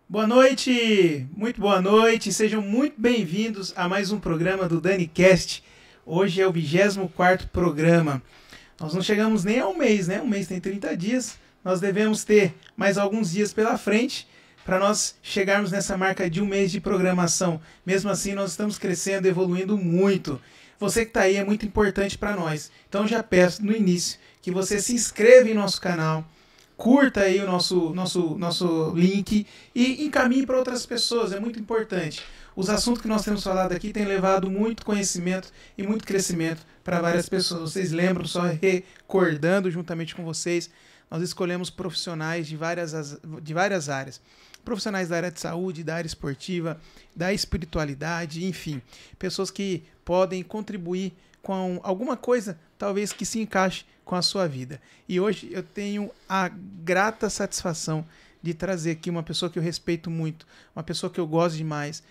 Boa noite, muito boa noite, sejam muito bem-vindos a mais um programa do DaniCast. Hoje é o 24º programa. Nós não chegamos nem a um mês, né? Um mês tem 30 dias, nós devemos ter mais alguns dias pela frente para nós chegarmos nessa marca de um mês de programação. Mesmo assim, nós estamos crescendo, evoluindo muito. Você que está aí é muito importante para nós. Então já peço no início que você se inscreva em nosso canal, curta aí o nosso link e encaminhe para outras pessoas, é muito importante. Os assuntos que nós temos falado aqui têm levado muito conhecimento e muito crescimento para várias pessoas. Vocês lembram, só recordando juntamente com vocês, nós escolhemos profissionais de várias áreas. Profissionais da área de saúde, da área esportiva, da espiritualidade, enfim. Pessoas que podem contribuir com alguma coisa, talvez que se encaixe com a sua vida. E hoje eu tenho a grata satisfação de trazer aqui uma pessoa que eu respeito muito, uma pessoa que eu gosto demais,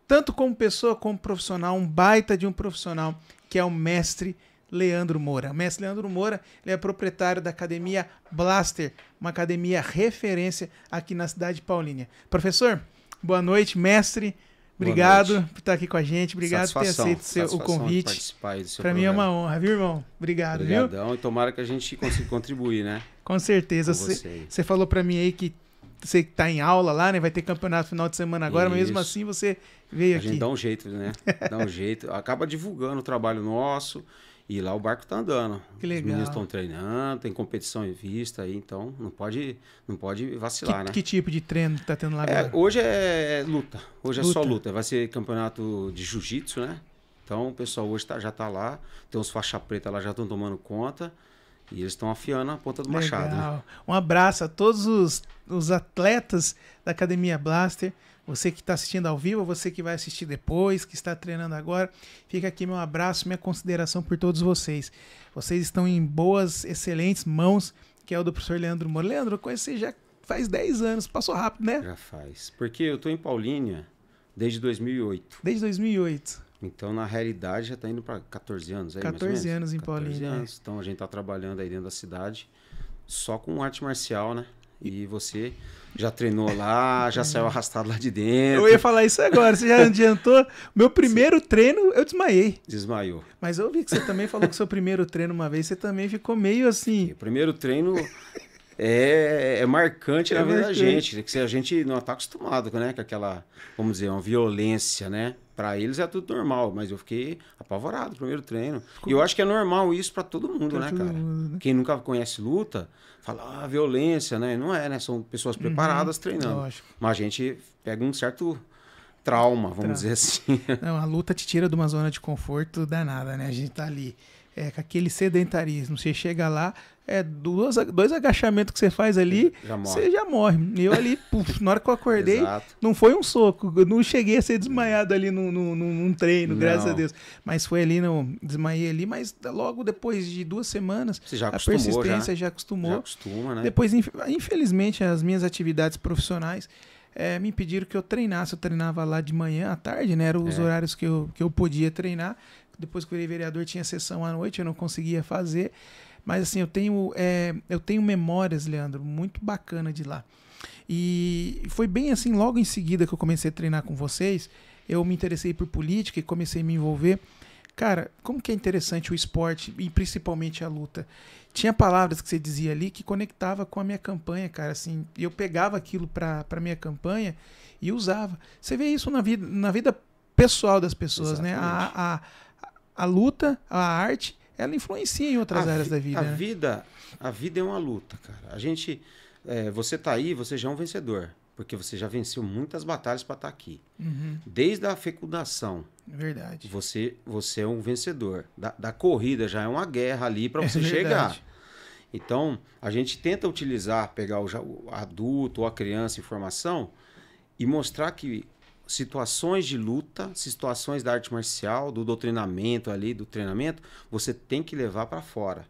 tanto como pessoa como profissional, um baita de um profissional, que é o mestre Leandro Moura. O mestre Leandro Moura, ele é proprietário da Academia Blaster, uma academia referência aqui na cidade de Paulínia. Professor, boa noite, mestre. Obrigado por estar aqui com a gente. Obrigado por ter aceito o convite. Para mim é uma honra, viu, irmão? Obrigado, Obrigadão, viu? E tomara que a gente consiga contribuir, né? Com certeza. Você falou para mim aí que você está em aula lá, né? Vai ter campeonato final de semana agora, mas mesmo assim você veio aqui. A gente dá um jeito, né? Dá um jeito. Acaba divulgando o trabalho nosso. E lá o barco tá andando. Que legal. Os meninos estão treinando, tem competição em vista aí, então não pode vacilar, né? Que tipo de treino tá tendo lá agora? Hoje é luta. Hoje é só luta. Vai ser campeonato de jiu-jitsu, né? Então o pessoal hoje já tá lá, tem uns faixa preta lá, já estão tomando conta e eles estão afiando a ponta do machado, né? Um abraço a todos os atletas da Academia Blaster. Você que está assistindo ao vivo, você que vai assistir depois, que está treinando agora, fica aqui meu abraço, minha consideração por todos vocês. Vocês estão em boas, excelentes mãos, que é o do professor Leandro Moura. Leandro, eu conheci você já faz 10 anos, passou rápido, né? Já faz. Porque eu estou em Paulínia desde 2008. Desde 2008. Então, na realidade, já está indo para 14 anos aí, 14 anos em Paulínia. 14 anos. Então, a gente está trabalhando aí dentro da cidade só com arte marcial, né? E você já treinou lá, já saiu arrastado lá de dentro. Eu ia falar isso agora, você já adiantou. Meu primeiro treino, eu desmaiei. Desmaiou. Mas eu vi que você também falou que seu primeiro treino uma vez, você também ficou meio assim... O primeiro treino é marcante na vida da gente, que a gente não está acostumado, né, com aquela, vamos dizer, uma violência, né? Para eles é tudo normal, mas eu fiquei apavorado no primeiro treino. E eu acho que é normal isso para todo mundo, né, cara? Quem nunca conhece luta, fala, violência, né? Não é, né? São pessoas preparadas treinando. Lógico. Mas a gente pega um certo trauma, vamos dizer assim. Não, a luta te tira de uma zona de conforto danada, né? A gente tá ali com aquele sedentarismo. Você chega lá, dois agachamentos que você faz ali, você já morre. E eu ali, na hora que eu acordei, não foi um soco. Eu não cheguei a ser desmaiado ali num treino, graças a Deus. Mas foi ali, desmaiei ali, mas logo depois de 2 semanas, você já a persistência já acostumou. Já acostuma, né? Depois, infelizmente, as minhas atividades profissionais me pediram que eu treinasse. Eu treinava lá de manhã, à tarde, né? Eram os horários que eu podia treinar. Depois que eu virei vereador, tinha sessão à noite, eu não conseguia fazer. Mas assim, eu tenho memórias, Leandro, muito bacana de lá. E foi bem assim, logo em seguida que eu comecei a treinar com vocês, eu me interessei por política e comecei a me envolver. Cara, como que é interessante o esporte e principalmente a luta. Tinha palavras que você dizia ali que conectava com a minha campanha, cara. Assim, eu pegava aquilo pra minha campanha e usava. Você vê isso na vida pessoal das pessoas, né? A luta, a arte, ela influencia em outras áreas da vida. A vida é uma luta, cara. A gente, você tá aí, você já é um vencedor, porque você já venceu muitas batalhas para estar aqui. Desde a fecundação. Verdade. Você é um vencedor. Da corrida já é uma guerra ali para você chegar. Então, a gente tenta pegar o adulto ou a criança em formação e mostrar que situações de luta, situações da arte marcial, do doutrinamento ali, do treinamento, você tem que levar para fora.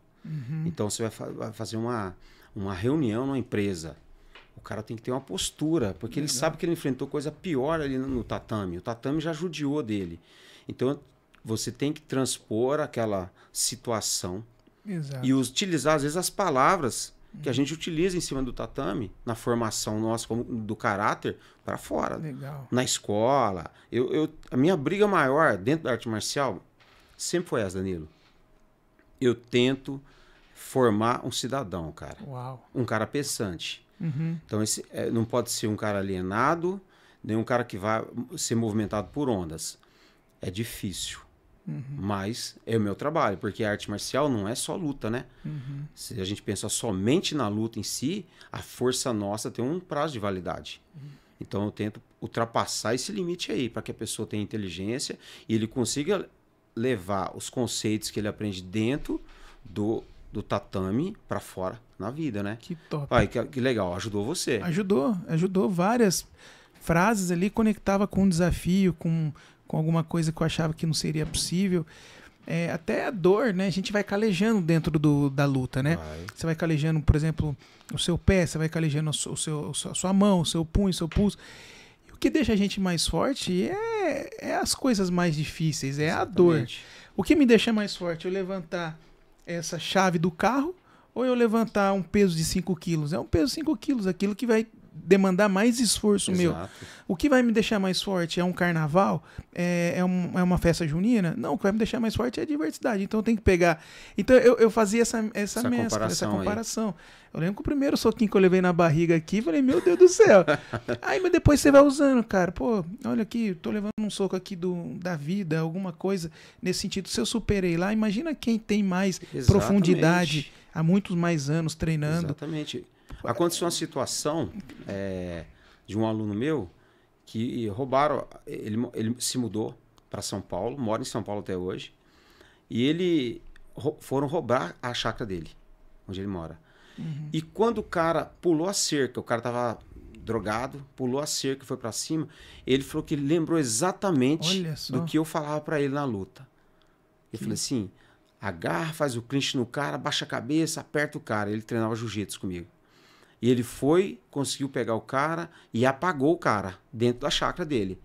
Então você vai fazer uma reunião numa empresa. O cara tem que ter uma postura, porque ele sabe que ele enfrentou coisa pior ali no tatame. O tatame já judiou dele. Então você tem que transpor aquela situação e utilizar, às vezes, as palavras que a gente utiliza em cima do tatame, na formação nossa do caráter, para fora. Legal. Na escola. A minha briga maior dentro da arte marcial sempre foi essa, Danilo. Eu tento formar um cidadão, cara. Uau. Um cara pensante. Então, esse não pode ser um cara alienado, nem um cara que vai ser movimentado por ondas. É difícil. Mas é o meu trabalho, porque a arte marcial não é só luta, né? Se a gente pensa somente na luta em si, a força nossa tem um prazo de validade. Então eu tento ultrapassar esse limite aí, para que a pessoa tenha inteligência e ele consiga levar os conceitos que ele aprende dentro do tatame para fora na vida, né? Que top. Pai, que legal, ajudou você. Ajudou várias frases ali, conectava com um desafio, com alguma coisa que eu achava que não seria possível. Até a dor, né? A gente vai calejando dentro da luta, né? Você vai calejando, por exemplo, o seu pé, você vai calejando a sua mão, o seu punho, o seu pulso. E o que deixa a gente mais forte é as coisas mais difíceis, é a dor. O que me deixa mais forte? Eu levantar essa chave do carro ou eu levantar um peso de 5 quilos? É um peso de 5 quilos, aquilo que vai demandar mais esforço meu. O que vai me deixar mais forte é um carnaval? É uma festa junina? Não, o que vai me deixar mais forte é a diversidade. Então eu tenho que pegar... Então eu fazia essa mescla, essa comparação. Eu lembro que o primeiro soquinho que eu levei na barriga aqui, falei, meu Deus do céu. Aí, mas depois você vai usando, cara. Pô, olha aqui, tô levando um soco aqui da vida, alguma coisa nesse sentido. Se eu superei lá, imagina quem tem mais profundidade, há muitos mais anos treinando. Exatamente. Aconteceu uma situação de um aluno meu que roubaram, ele se mudou para São Paulo, mora em São Paulo até hoje, e foram roubar a chácara dele, onde ele mora. E quando o cara pulou a cerca, o cara estava drogado, pulou a cerca e foi para cima, ele falou que ele lembrou exatamente do que eu falava para ele na luta. Eu falei assim, agarra, faz o clinch no cara, baixa a cabeça, aperta o cara. Ele treinava jiu-jitsu comigo. E ele conseguiu pegar o cara e apagou o cara dentro da chácara dele.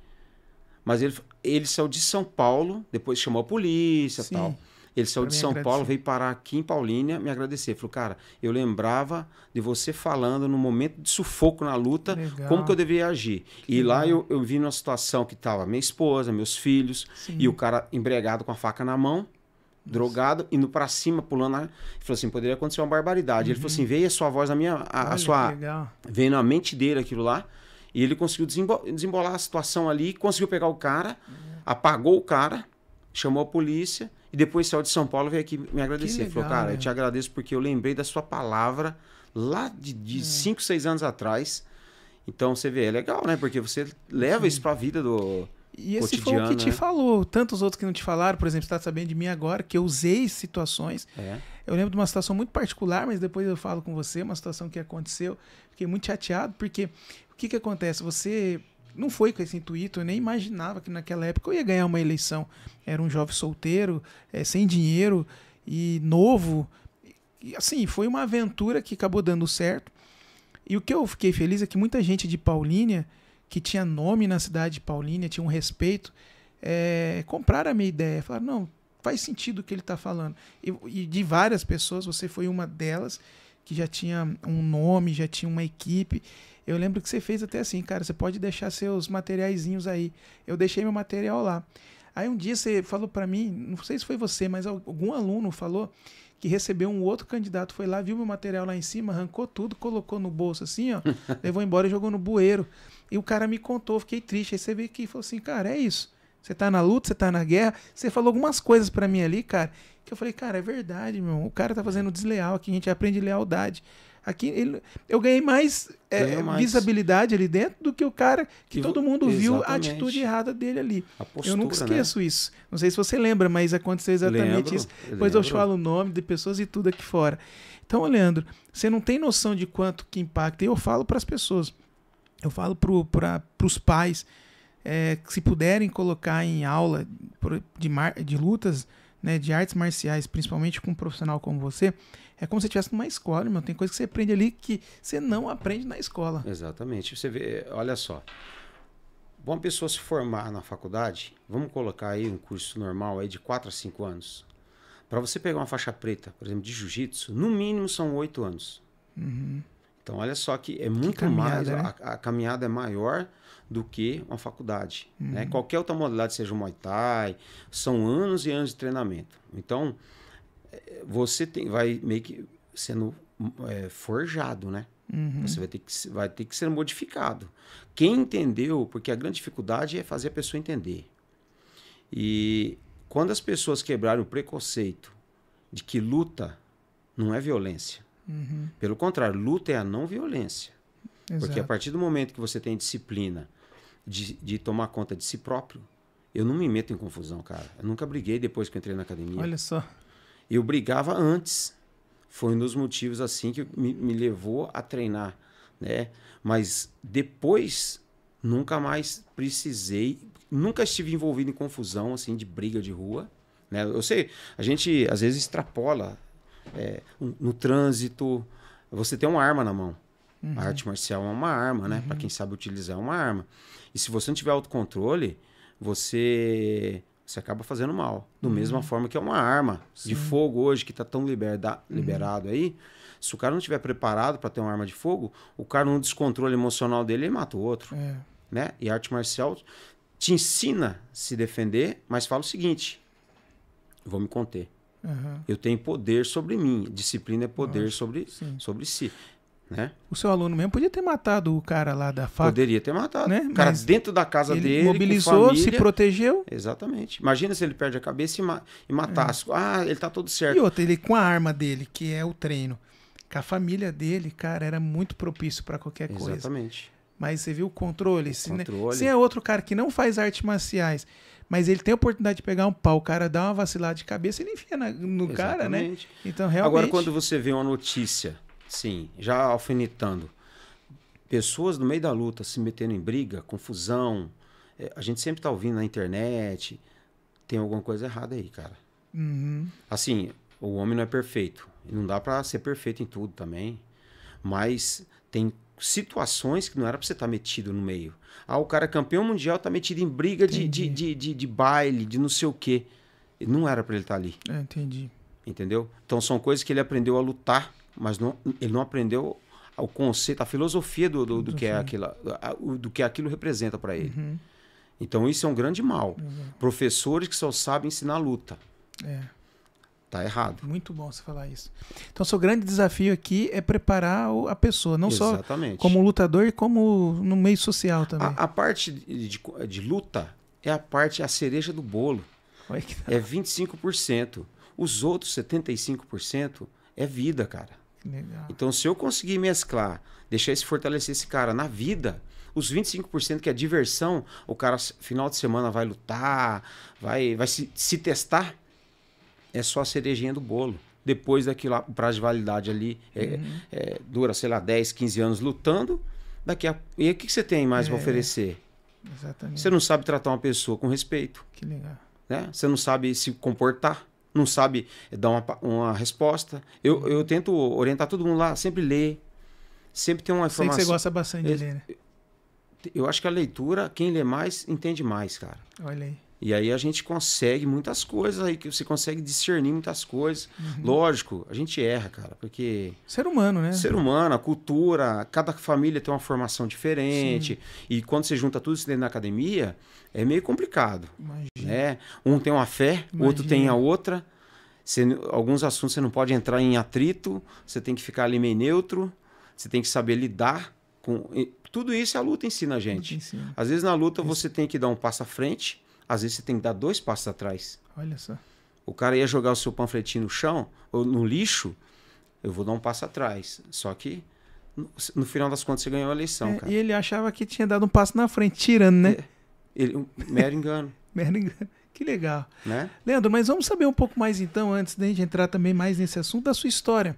Mas ele saiu de São Paulo, depois chamou a polícia e tal. Ele saiu de São Paulo, veio parar aqui em Paulínia, me agradecer. Falou, cara, eu lembrava de você falando no momento de sufoco na luta, como que eu deveria agir. E lá eu vi numa situação que tava minha esposa, meus filhos, e o cara embriagado com a faca na mão, drogado, indo pra cima, pulando. Ele falou assim, poderia acontecer uma barbaridade. Ele falou assim, veio a sua voz na minha... Veio na mente dele aquilo lá, e ele conseguiu desembolar a situação ali, conseguiu pegar o cara, apagou o cara, chamou a polícia, e depois saiu de São Paulo, veio aqui me agradecer. Legal, falou, cara, eu te agradeço porque eu lembrei da sua palavra lá de 5, 6 anos atrás. Então, você vê, é legal, né? Porque você leva isso pra vida do E esse cotidiano, foi o que te falou. Tantos outros que não te falaram, por exemplo, você está sabendo de mim agora, que eu usei situações. Eu lembro de uma situação muito particular, mas depois eu falo com você, uma situação que aconteceu. Fiquei muito chateado, porque o que acontece? Você... não foi com esse intuito, eu nem imaginava que naquela época eu ia ganhar uma eleição. Era um jovem solteiro, sem dinheiro e novo. E assim, foi uma aventura que acabou dando certo. E o que eu fiquei feliz é que muita gente de Paulínia, que tinha nome na cidade de Paulínia, tinha um respeito, compraram a minha ideia. Falaram, não, faz sentido o que ele está falando. E de várias pessoas, você foi uma delas, que já tinha um nome, já tinha uma equipe. Eu lembro que você fez até assim, cara, você pode deixar seus materiaizinhos aí. Eu deixei meu material lá. Aí um dia você falou para mim, não sei se foi você, mas algum aluno falou que recebeu um outro candidato, foi lá, viu meu material lá em cima, arrancou tudo, colocou no bolso assim, ó, levou embora e jogou no bueiro. E o cara me contou, fiquei triste. Aí você veio aqui e falou assim, cara, é isso. Você tá na luta, você tá na guerra. Você falou algumas coisas para mim ali, cara, que eu falei, cara, é verdade, meu. O cara tá fazendo desleal aqui, a gente aprende lealdade. Aqui eu ganhei mais visibilidade ali dentro do que o cara que todo mundo viu a atitude errada dele ali. Postura, eu nunca esqueço isso. Não sei se você lembra, mas aconteceu exatamente isso. Depois eu te falo o nome de pessoas e tudo aqui fora. Então, Leandro, você não tem noção de quanto que impacta. E eu falo para as pessoas, eu falo para os pais, que se puderem colocar em aula de lutas, né, de artes marciais, principalmente com um profissional como você, é como se você estivesse numa escola, irmão. Tem coisa que você aprende ali que você não aprende na escola. Exatamente. Você vê, olha só, uma pessoa se formar na faculdade, vamos colocar aí um curso normal aí de 4 a 5 anos. Para você pegar uma faixa preta, por exemplo, de jiu-jitsu, no mínimo são 8 anos. Então, olha só que é muito mais, né? A caminhada é maior do que uma faculdade. Né? Qualquer outra modalidade, seja o Muay Thai, são anos e anos de treinamento. Então, você vai meio que sendo forjado, né? Você vai ter que ser modificado. Quem entendeu, porque a grande dificuldade é fazer a pessoa entender. E quando as pessoas quebraram o preconceito de que luta não é violência, pelo contrário, luta é a não violência. Exato. Porque a partir do momento que você tem disciplina de tomar conta de si próprio, eu não me meto em confusão, cara. Eu nunca briguei depois que eu entrei na academia. Olha só. Eu brigava antes. Foi um dos motivos assim que me levou a treinar, né? Mas depois nunca mais precisei, nunca estive envolvido em confusão assim de briga de rua, né? Eu sei, a gente às vezes extrapola no trânsito. Você tem uma arma na mão. A arte marcial é uma arma, né? Para quem sabe utilizar, é uma arma. E se você não tiver autocontrole, você acaba fazendo mal. Da mesma forma que é uma arma de fogo hoje, que está tão liberado aí. Se o cara não estiver preparado para ter uma arma de fogo, o cara no descontrole emocional dele, ele mata o outro. Né? E a arte marcial te ensina a se defender, mas fala o seguinte, vou me conter. Eu tenho poder sobre mim. Disciplina é poder sobre si. Né? O seu aluno mesmo podia ter matado o cara lá da faca. Poderia ter matado. Né? O cara dentro da casa dele, mobilizou, com família, se protegeu. Exatamente. Imagina se ele perde a cabeça e matasse. Ele tá todo certo. E outra, ele com a arma dele, que é o treino, com a família dele, cara, era muito propício para qualquer coisa. Exatamente. Mas você viu o controle? Se é outro cara que não faz artes marciais, mas ele tem a oportunidade de pegar um pau, o cara dá uma vacilada de cabeça, ele enfia no cara, né? Então, realmente... Agora, quando você vê uma notícia... Sim, já alfinetando. Pessoas no meio da luta se metendo em briga, confusão. A gente sempre tá ouvindo na internet. Tem alguma coisa errada aí, cara. Assim, o homem não é perfeito. Não dá pra ser perfeito em tudo também. Mas tem situações que não era pra você estar metido no meio. O cara campeão mundial tá metido em briga de baile, de não sei o quê. não era para ele estar ali. Entendi. Entendeu? Então são coisas que ele aprendeu a lutar, mas ele não aprendeu o conceito, a filosofia do que aquilo representa para ele. Uhum. Então isso é um grande mal. Professores que só sabem ensinar luta. Tá errado. Muito bom você falar isso. Então, seu grande desafio aqui é preparar a pessoa, não Exatamente. Só como lutador, como no meio social também. A parte de luta é a cereja do bolo. É 25%. Os outros 75% é vida, cara. Legal. Então, se eu conseguir mesclar, deixar fortalecer esse cara na vida, os 25% que é diversão, o cara final de semana vai lutar, vai se testar, é só a cerejinha do bolo. Depois daquilo, o prazo de validade ali dura, sei lá, 10, 15 anos lutando. E o que você tem mais para oferecer? Exatamente. Você não sabe tratar uma pessoa com respeito. Que legal. Né? Você não sabe se comportar, não sabe dar uma resposta. Eu tento orientar todo mundo lá, sempre ler, sempre tem uma informação. Sei que você gosta bastante de ler, né? Eu acho que a leitura, quem lê mais, entende mais, cara. Olha aí. E aí a gente consegue muitas coisas aí, que você consegue discernir muitas coisas. Lógico, a gente erra, cara, porque... Ser humano, né? Ser humano, a cultura, cada família tem uma formação diferente. Sim. E quando você junta tudo isso dentro da academia, é meio complicado. Imagina. Né? Um tem uma fé, o outro tem a outra. Alguns assuntos você não pode entrar em atrito, você tem que ficar ali meio neutro, você tem que saber lidar com... Tudo isso a luta ensina a gente. Às vezes na luta você tem que dar um passo à frente, às vezes você tem que dar 2 passos atrás. Olha só. O cara ia jogar o seu panfletinho no chão, ou no lixo, eu vou dar um passo atrás. Só que, no final das contas, você ganhou a eleição, cara. E ele achava que tinha dado um passo na frente, tirando, né? Mero engano. Mero engano. Que legal. Né? Leandro, mas vamos saber um pouco mais então, antes da gente entrar também mais nesse assunto, da sua história.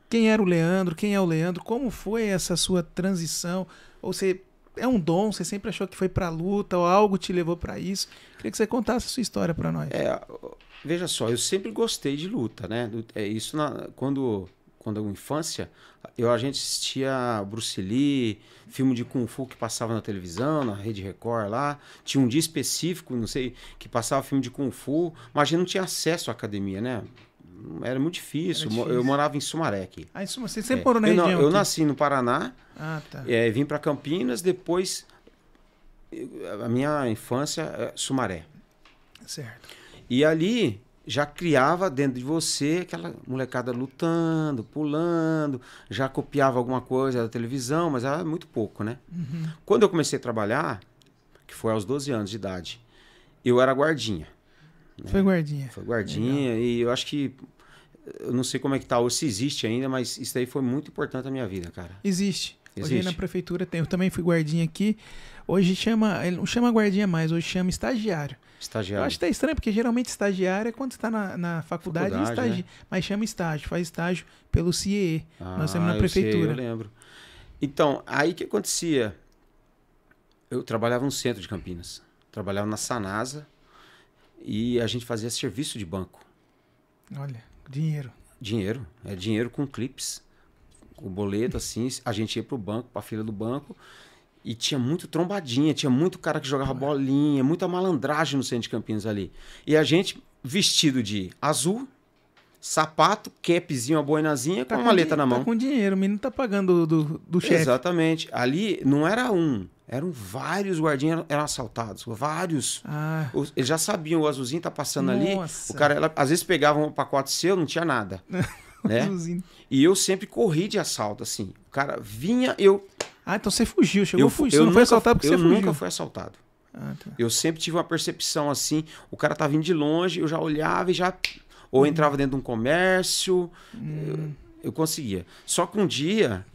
Quem era o Leandro? Quem é o Leandro? Como foi essa sua transição? Ou você... É um dom? Você sempre achou que foi pra luta ou algo te levou pra isso? Queria que você contasse a sua história pra nós. Veja só, eu sempre gostei de luta, né? Isso quando eu infância, a gente assistia Bruce Lee, filme de Kung Fu que passava na televisão, na Rede Record lá. Tinha um dia específico, não sei, que passava filme de Kung Fu, mas a gente não tinha acesso à academia, né? Era muito difícil. Eu morava em Sumaré aqui. Você sempre morou na região? Eu nasci no Paraná. Tá. Vim para Campinas, depois a minha infância é Sumaré. Certo. E ali já criava dentro de você aquela molecada lutando, pulando, já copiava alguma coisa da televisão, mas era muito pouco, né? Uhum. Quando eu comecei a trabalhar, que foi aos 12 anos de idade, eu era guardinha. Né? Foi guardinha. Foi guardinha. Legal. E eu acho que, eu não sei como é que tá, ou se existe ainda, mas isso aí foi muito importante na minha vida, cara. Existe. Hoje na prefeitura tem. Eu também fui guardinha aqui. Hoje ele não chama guardinha mais, hoje chama estagiário. Estagiário. Eu acho até estranho, porque geralmente estagiário é quando você está na faculdade né? Mas chama estágio, faz estágio pelo CIE. Nós temos na prefeitura. Eu lembro. Então, aí o que acontecia? Eu trabalhava no centro de Campinas. Trabalhava na Sanasa e a gente fazia serviço de banco. Olha, dinheiro. Dinheiro. É dinheiro com clips. Com boleto, assim. A gente ia pro banco, pra fila do banco. E tinha muito trombadinha, tinha muito cara que jogava bolinha, muita malandragem no centro de Campinas ali. E a gente vestido de azul, sapato, capzinho, uma boinazinha, com uma maleta na mão. Tá com dinheiro, o menino tá pagando do chefe. Exatamente. Ali não era eram vários guardinhas, eram assaltados, vários. Eles já sabiam, o azulzinho tá passando ali. O cara, às vezes pegava um pacote seu, não tinha nada. Né? E eu sempre corri de assalto, assim. O cara vinha, então você fugiu, você não foi assaltado porque você fugiu. Eu nunca fui assaltado. Tá. Eu sempre tive uma percepção assim, o cara tá vindo de longe, eu já olhava e já... Ou entrava dentro de um comércio, eu conseguia. Só que um dia,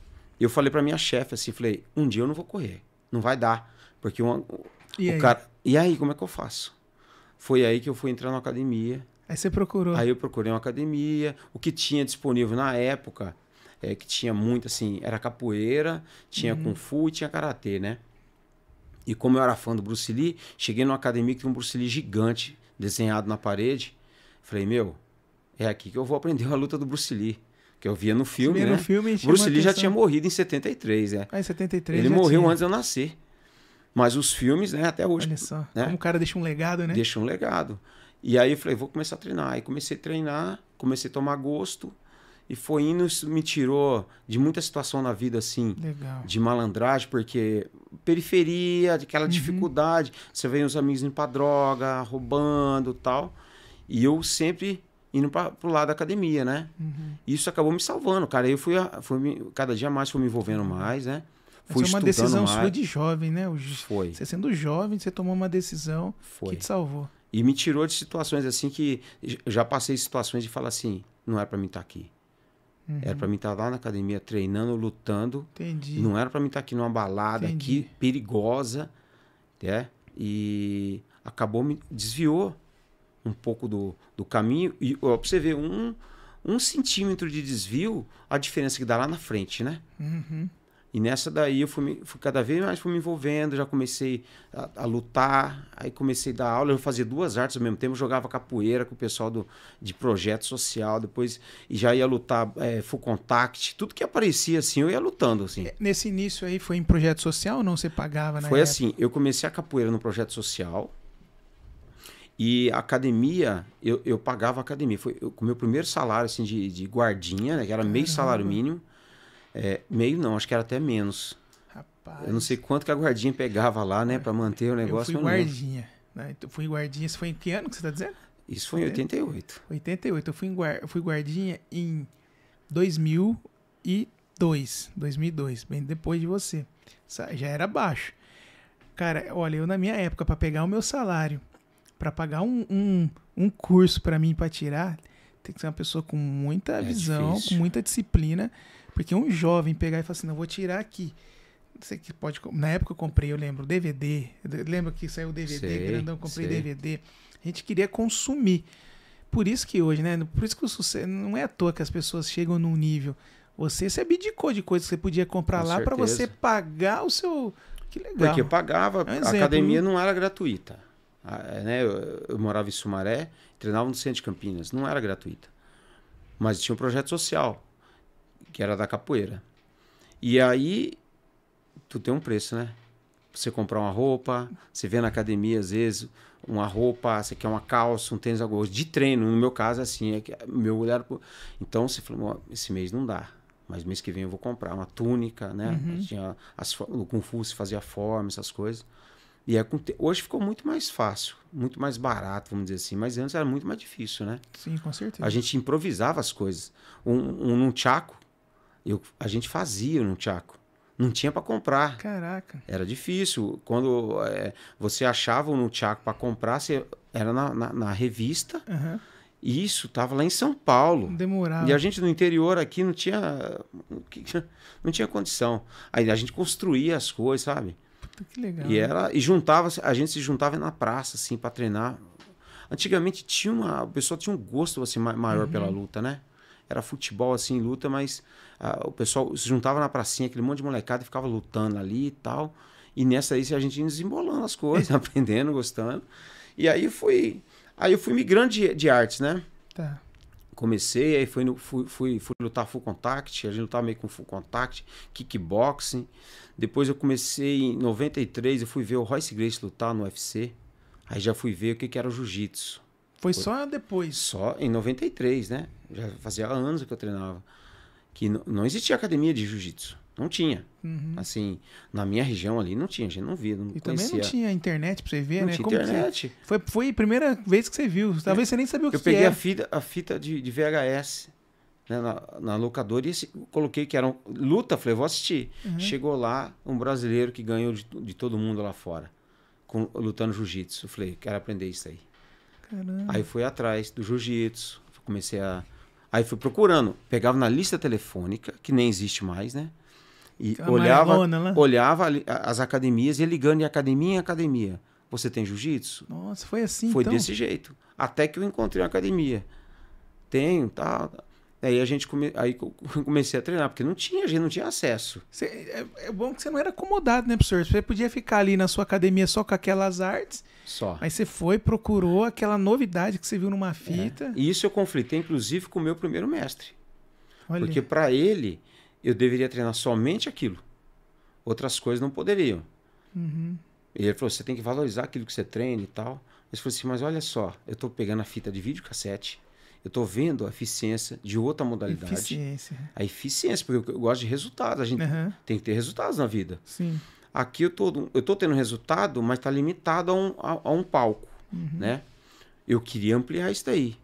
eu falei pra minha chefe assim, falei, um dia eu não vou correr, não vai dar. Porque cara... E aí, como é que eu faço? Foi aí que eu fui entrar na academia. Aí você procurou. Aí eu procurei uma academia, o que tinha disponível na época... que tinha muito, assim, era capoeira, tinha Kung Fu e tinha Karatê, né? E como eu era fã do Bruce Lee, cheguei numa academia que tinha um Bruce Lee gigante, desenhado na parede. Falei, é aqui que eu vou aprender a luta do Bruce Lee. Que eu via no filme, né? No filme, Bruce Lee já tinha morrido em 73, né? Em 73 ele morreu antes de eu nascer. Mas os filmes, né, até hoje. Olha só, né? como o cara deixa um legado, né? Deixa um legado. E aí eu falei, vou começar a treinar. Aí comecei a treinar, comecei a tomar gosto. E foi indo, isso me tirou de muita situação na vida, assim, Legal. de malandragem, porque periferia, aquela dificuldade. Você vê os amigos indo pra droga, roubando e tal. E eu sempre indo pro lado da academia, né? Isso acabou me salvando, cara. Eu cada dia mais fui me envolvendo mais, né? Fui Foi uma decisão sua de jovem, né? Foi. Você sendo jovem, você tomou uma decisão que te salvou. E me tirou de situações assim que já passei situações de falar assim, não é pra mim estar aqui. Era pra mim estar lá na academia treinando, lutando. Entendi. Não era pra mim estar aqui numa balada aqui perigosa, né? E acabou me desviou um pouco do caminho. E ó, pra você ver, um centímetro de desvio, a diferença que dá lá na frente, né? E nessa daí eu fui cada vez mais me envolvendo, já comecei a lutar, aí comecei a dar aula, eu fazia 2 artes ao mesmo tempo, eu jogava capoeira com o pessoal de projeto social, depois e já ia lutar full contact, tudo que aparecia assim, eu ia lutando assim. Nesse início aí foi em projeto social ou não? Você pagava na Foi época? assim, eu comecei a capoeira no projeto social e a academia, eu pagava a academia, foi com o meu primeiro salário assim de guardinha, né, que era meio salário mínimo. Meio não, acho que era até menos. Rapaz. Eu não sei quanto que a guardinha pegava lá, né? Pra manter o negócio. Eu fui guardinha. Né? Eu fui guardinha. Isso foi em que ano que você tá dizendo? Isso foi em 88. 88. Eu fui guardinha em 2002, bem depois de você. Já era baixo. Cara, olha, eu na minha época, pra pegar o meu salário, pra pagar um curso pra mim, pra tirar, tem que ser uma pessoa com muita visão, difícil. com muita disciplina. Porque um jovem pegar e falar assim, não, vou tirar aqui. Você que pode. Na época eu comprei, eu lembro, DVD. Lembra que saiu o DVD grandão, comprei DVD. A gente queria consumir. Por isso que hoje, né? Por isso que o sucesso. Não é à toa que as pessoas chegam num nível. Você se abdicou de coisas que você podia comprar Com lá para certeza. você pagar o seu. Que legal. Porque eu pagava, É um a exemplo, academia viu? não era gratuita. Né? Eu morava em Sumaré, treinava no centro de Campinas. Não era gratuita. Mas tinha um projeto social, que era da capoeira. E aí, tu tem um preço, né? Você comprar uma roupa, você vê na academia, às vezes, uma roupa, você quer uma calça, um tênis, algo de treino. No meu caso, assim, meu olhar... Então, você falou, esse mês não dá, mas mês que vem eu vou comprar uma túnica, né? Tinha no Kung Fu se fazia forma, essas coisas. E hoje ficou muito mais fácil, muito mais barato, vamos dizer assim. Mas antes era muito mais difícil, né? Sim, com certeza. A gente improvisava as coisas. Num tchaco, a gente fazia num tchaco. Não tinha para comprar. Caraca. Era difícil. Quando você achava um tchaco para comprar, era na revista. E isso estava lá em São Paulo. Demorava. E a gente no interior aqui não tinha condição. Aí a gente construía as coisas, sabe? Puta, que legal. A gente se juntava na praça, assim, para treinar. Antigamente a pessoa tinha um gosto assim, maior pela luta, né? Era futebol, assim, luta, mas o pessoal se juntava na pracinha, aquele monte de molecada e ficava lutando ali e tal. E nessa aí a gente ia desembolando as coisas, aprendendo, gostando. E aí eu fui migrando de artes, né? Tá. Comecei, aí fui lutar full contact, a gente lutava meio com full contact, kickboxing. Depois eu comecei em 93, eu fui ver o Royce Gracie lutar no UFC. Aí já fui ver o que era o jiu-jitsu. Foi só depois? Só em 93, né? Já fazia anos que eu treinava. Que não existia academia de jiu-jitsu. Não tinha. Assim, na minha região ali não tinha, a gente não via, não E conhecia. também não tinha internet pra você ver, Não né? tinha Como internet. Foi a primeira vez que você viu. Talvez você nem sabia o que Eu peguei era. a fita de VHS, né, na locadora e coloquei que era luta, falei, vou assistir. Chegou lá um brasileiro que ganhou de todo mundo lá fora, lutando jiu-jitsu. Falei, quero aprender isso aí. Caramba. Aí fui atrás do jiu-jitsu, aí fui procurando, pegava na lista telefônica, que nem existe mais, né? E olhava as academias, ia ligando de academia em academia. Você tem jiu-jitsu? Nossa, foi assim, Foi então? desse jeito. Até que eu encontrei uma academia. Tenho, tal. Aí aí comecei a treinar, porque a gente não tinha acesso. É bom que você não era acomodado, né, professor? Você podia ficar ali na sua academia só com aquelas artes. Só. Aí você procurou aquela novidade que você viu numa fita. E isso eu conflitei, inclusive, com o meu primeiro mestre. Olha. Porque para ele, eu deveria treinar somente aquilo. Outras coisas não poderiam. E ele falou, você tem que valorizar aquilo que você treina e tal. Eles falaram assim, mas olha só, eu tô pegando a fita de videocassete, eu tô vendo a eficiência de outra modalidade. A eficiência, porque eu gosto de resultados. A gente tem que ter resultados na vida. Sim. Aqui eu tô tendo resultado, mas tá limitado a um palco, né? Eu queria ampliar isso daí.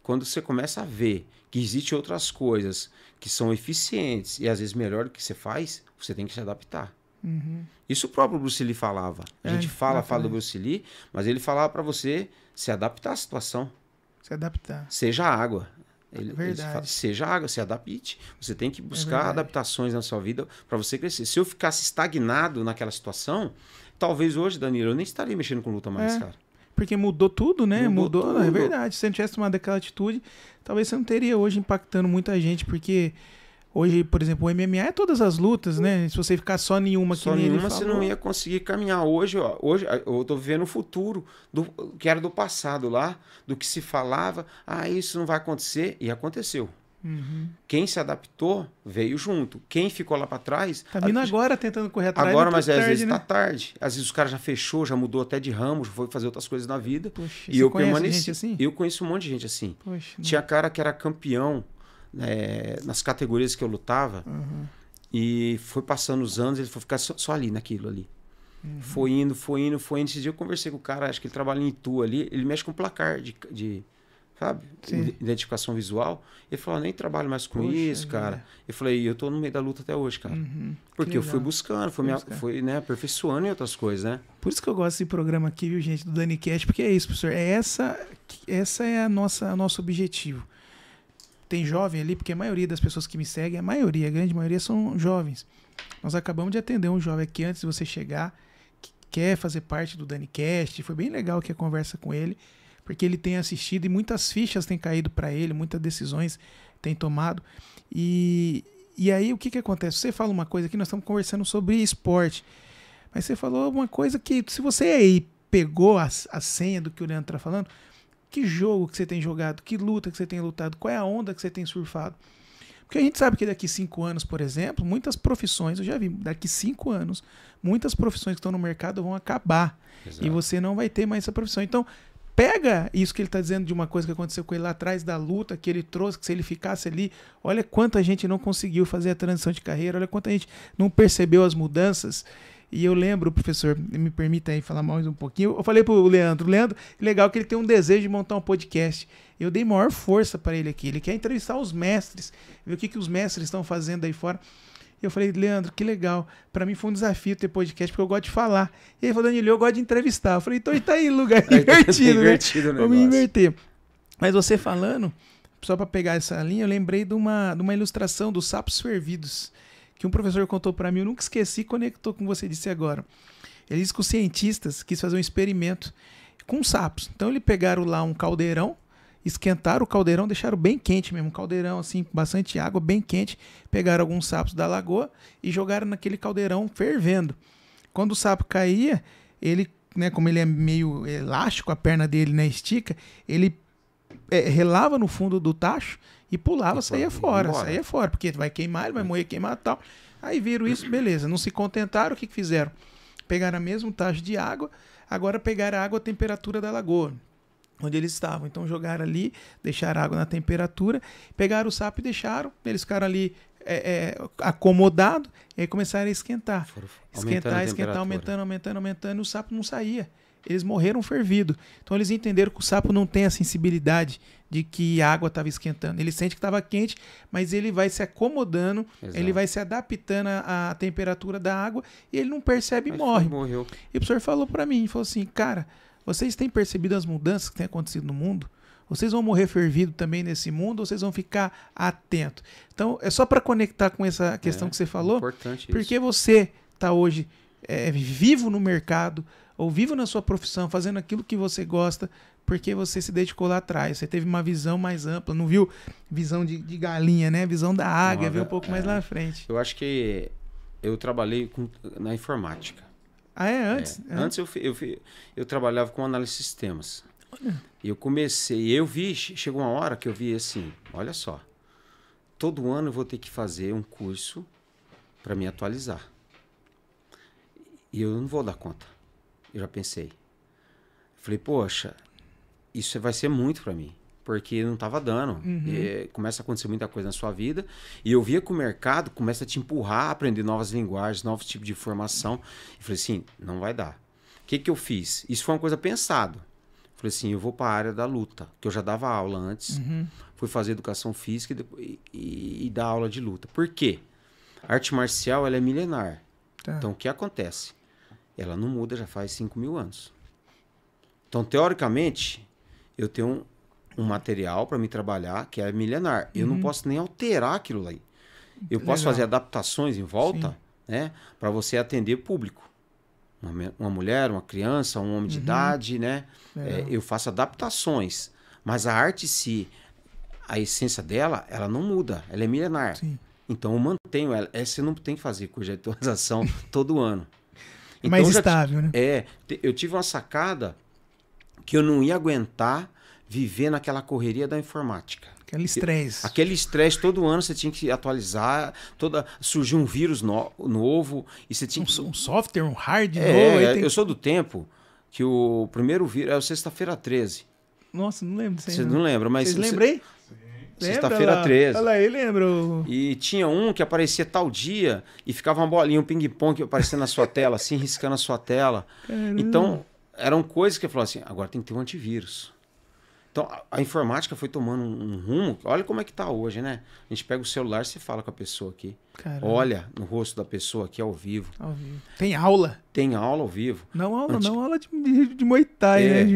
Quando você começa a ver que existem outras coisas que são eficientes e às vezes melhor do que você faz, você tem que se adaptar. Isso o próprio Bruce Lee falava. A gente fala do Bruce Lee, mas ele falava para você se adaptar à situação. Se adaptar. Seja água. Verdade. Fala, seja água, se adapte. Você tem que buscar adaptações na sua vida para você crescer. Se eu ficasse estagnado naquela situação, talvez hoje, Danilo, eu nem estaria mexendo com luta mais, cara. Porque mudou tudo, né? Mudou tudo. É verdade. Se você não tivesse tomado aquela atitude, talvez você não teria hoje impactando muita gente, porque hoje, por exemplo, o MMA é todas as lutas, né? Se você ficar só nenhuma que nem ele falou, você não ia conseguir caminhar. Hoje eu tô vivendo o futuro que era do passado lá, do que se falava, isso não vai acontecer, e aconteceu. Quem se adaptou veio junto. Quem ficou lá para trás... Tá vindo agora tentando correr atrás. Agora, mas às vezes tá tarde. Às vezes o cara já fechou, já mudou até de ramo, já foi fazer outras coisas na vida. Poxa, e eu permaneci. Gente assim? Eu conheço um monte de gente assim. Poxa, tinha cara que era campeão nas categorias que eu lutava. E foi passando os anos, ele foi ficar só ali, naquilo ali. Foi indo. Esse dia eu conversei com o cara, acho que ele trabalha em Itu ali, ele mexe com placar sabe? Sim. Identificação visual. Ele falou, nem trabalho mais com isso, cara. Eu falei, eu tô no meio da luta até hoje, cara. Porque eu fui buscando, fui né, aperfeiçoando em outras coisas, né? Por isso que eu gosto desse programa aqui, viu, gente, do DaniCast, porque é isso, professor. Essa é nosso objetivo. Tem jovem ali, porque a maioria das pessoas que me seguem, a grande maioria são jovens. Nós acabamos de atender um jovem aqui antes de você chegar, que quer fazer parte do DaniCast. Foi bem legal aqui a conversa com ele, porque ele tem assistido e muitas fichas têm caído para ele, muitas decisões tem tomado. E aí o que acontece? Você fala uma coisa aqui, nós estamos conversando sobre esporte, mas você falou uma coisa que, se você aí pegou a senha do que o Leandro está falando, que jogo que você tem jogado, que luta que você tem lutado, qual é a onda que você tem surfado? Porque a gente sabe que daqui 5 anos, por exemplo, muitas profissões, eu já vi, daqui 5 anos, muitas profissões que estão no mercado vão acabar. Exato. E você não vai ter mais essa profissão. Então, pega isso que ele está dizendo de uma coisa que aconteceu com ele lá atrás, da luta que ele trouxe, que se ele ficasse ali, olha quanta gente não conseguiu fazer a transição de carreira, olha quanta gente não percebeu as mudanças. E eu lembro, professor, me permita aí falar mais um pouquinho, eu falei pro Leandro, legal que ele tem um desejo de montar um podcast. Eu dei maior força para ele aqui, ele quer entrevistar os mestres, ver o que os mestres estão fazendo aí fora. Eu falei, Leandro, que legal. Para mim foi um desafio ter podcast, porque eu gosto de falar. E ele falou, Danilo, eu gosto de entrevistar. Eu falei, então tá aí, lugar divertido, né? Vamos inverter. Mas você falando, só para pegar essa linha, eu lembrei de uma ilustração dos sapos fervidos, que um professor contou para mim, eu nunca esqueci, conectou com o que você disse agora. Ele disse que os cientistas quis fazer um experimento com sapos. Então eles pegaram lá um caldeirão, esquentaram o caldeirão, deixaram bem quente mesmo, um caldeirão assim, bastante água, bem quente, pegaram alguns sapos da lagoa e jogaram naquele caldeirão fervendo. Quando o sapo caía, ele, né, como ele é meio elástico, a perna dele, né, estica, ele relava no fundo do tacho e pulava, saía fora, porque vai queimar, ele vai morrer queimado e tal. Aí viram isso, beleza, não se contentaram, o que fizeram? Pegaram a mesma taxa de água, agora pegaram a água à temperatura da lagoa, onde eles estavam. Então jogaram ali, deixaram a água na temperatura, pegaram o sapo e deixaram, eles ficaram ali acomodados, e aí começaram a esquentar. Esquentar, aumentando, e o sapo não saía. Eles morreram fervido. Então eles entenderam que o sapo não tem a sensibilidade de que a água estava esquentando. Ele sente que estava quente, mas ele vai se acomodando, exato, ele vai se adaptando à temperatura da água e ele não percebe e morre. Morreu. E o professor falou para mim, falou assim, cara, vocês têm percebido as mudanças que têm acontecido no mundo? Vocês vão morrer fervido também nesse mundo ou vocês vão ficar atentos? Então, é só para conectar com essa questão que você falou, porque isso. Você está hoje vivo no mercado, ou vivo na sua profissão, fazendo aquilo que você gosta, porque você se dedicou lá atrás, você teve uma visão mais ampla, não viu visão de galinha, né? Visão da águia, viu um pouco mais lá na frente. Eu acho que eu trabalhei na informática. Ah, antes? Antes eu trabalhava com análise de sistemas. E eu comecei, chegou uma hora que eu vi assim, olha só, todo ano eu vou ter que fazer um curso para me atualizar. E eu não vou dar conta. Eu já pensei. Falei, poxa, isso vai ser muito para mim. Porque não estava dando. Começa a acontecer muita coisa na sua vida. E eu via que o mercado começa a te empurrar a aprender novas linguagens, novos tipos de informação. E falei assim, não vai dar. O que eu fiz? Isso foi uma coisa pensada. Falei assim, eu vou para a área da luta, que eu já dava aula antes. Fui fazer educação física e dar aula de luta. Por quê? A arte marcial, ela é milenar. Tá. Então, o que acontece? Ela não muda já faz 5.000 anos. Então, teoricamente, eu tenho um material para me trabalhar que é milenar. Eu não posso nem alterar aquilo lá. Eu posso fazer adaptações em volta, né, para você atender público. Uma mulher, uma criança, um homem de idade, né? Eu faço adaptações. Mas a arte em si, a essência dela, ela não muda. Ela é milenar. Sim. Então eu mantenho ela. Você não tem que fazer curso de atualização todo ano. Então, mais estável, né? Eu tive uma sacada que eu não ia aguentar viver naquela correria da informática. Aquele estresse. Aquele estresse, todo ano você tinha que atualizar, surgiu um vírus novo, e você tinha um software, um hardware novo. Eu sou do tempo que o primeiro vírus é o Sexta-feira 13. Nossa, não lembro disso aí. Você não lembra, mas... Vocês lembrei? Sexta-feira 13. Olha aí, lembro. E tinha um que aparecia tal dia e ficava uma bolinha, um ping-pong aparecendo na sua tela, assim, riscando a sua tela. Caramba. Então, eram coisas que eu falava assim, agora tem que ter um antivírus. Então, a informática foi tomando um rumo. Olha como é que tá hoje, né? A gente pega o celular e você fala com a pessoa aqui. Caramba. Olha no rosto da pessoa aqui ao vivo. Tem aula. Tem aula ao vivo. Não aula de Muay Thai, né?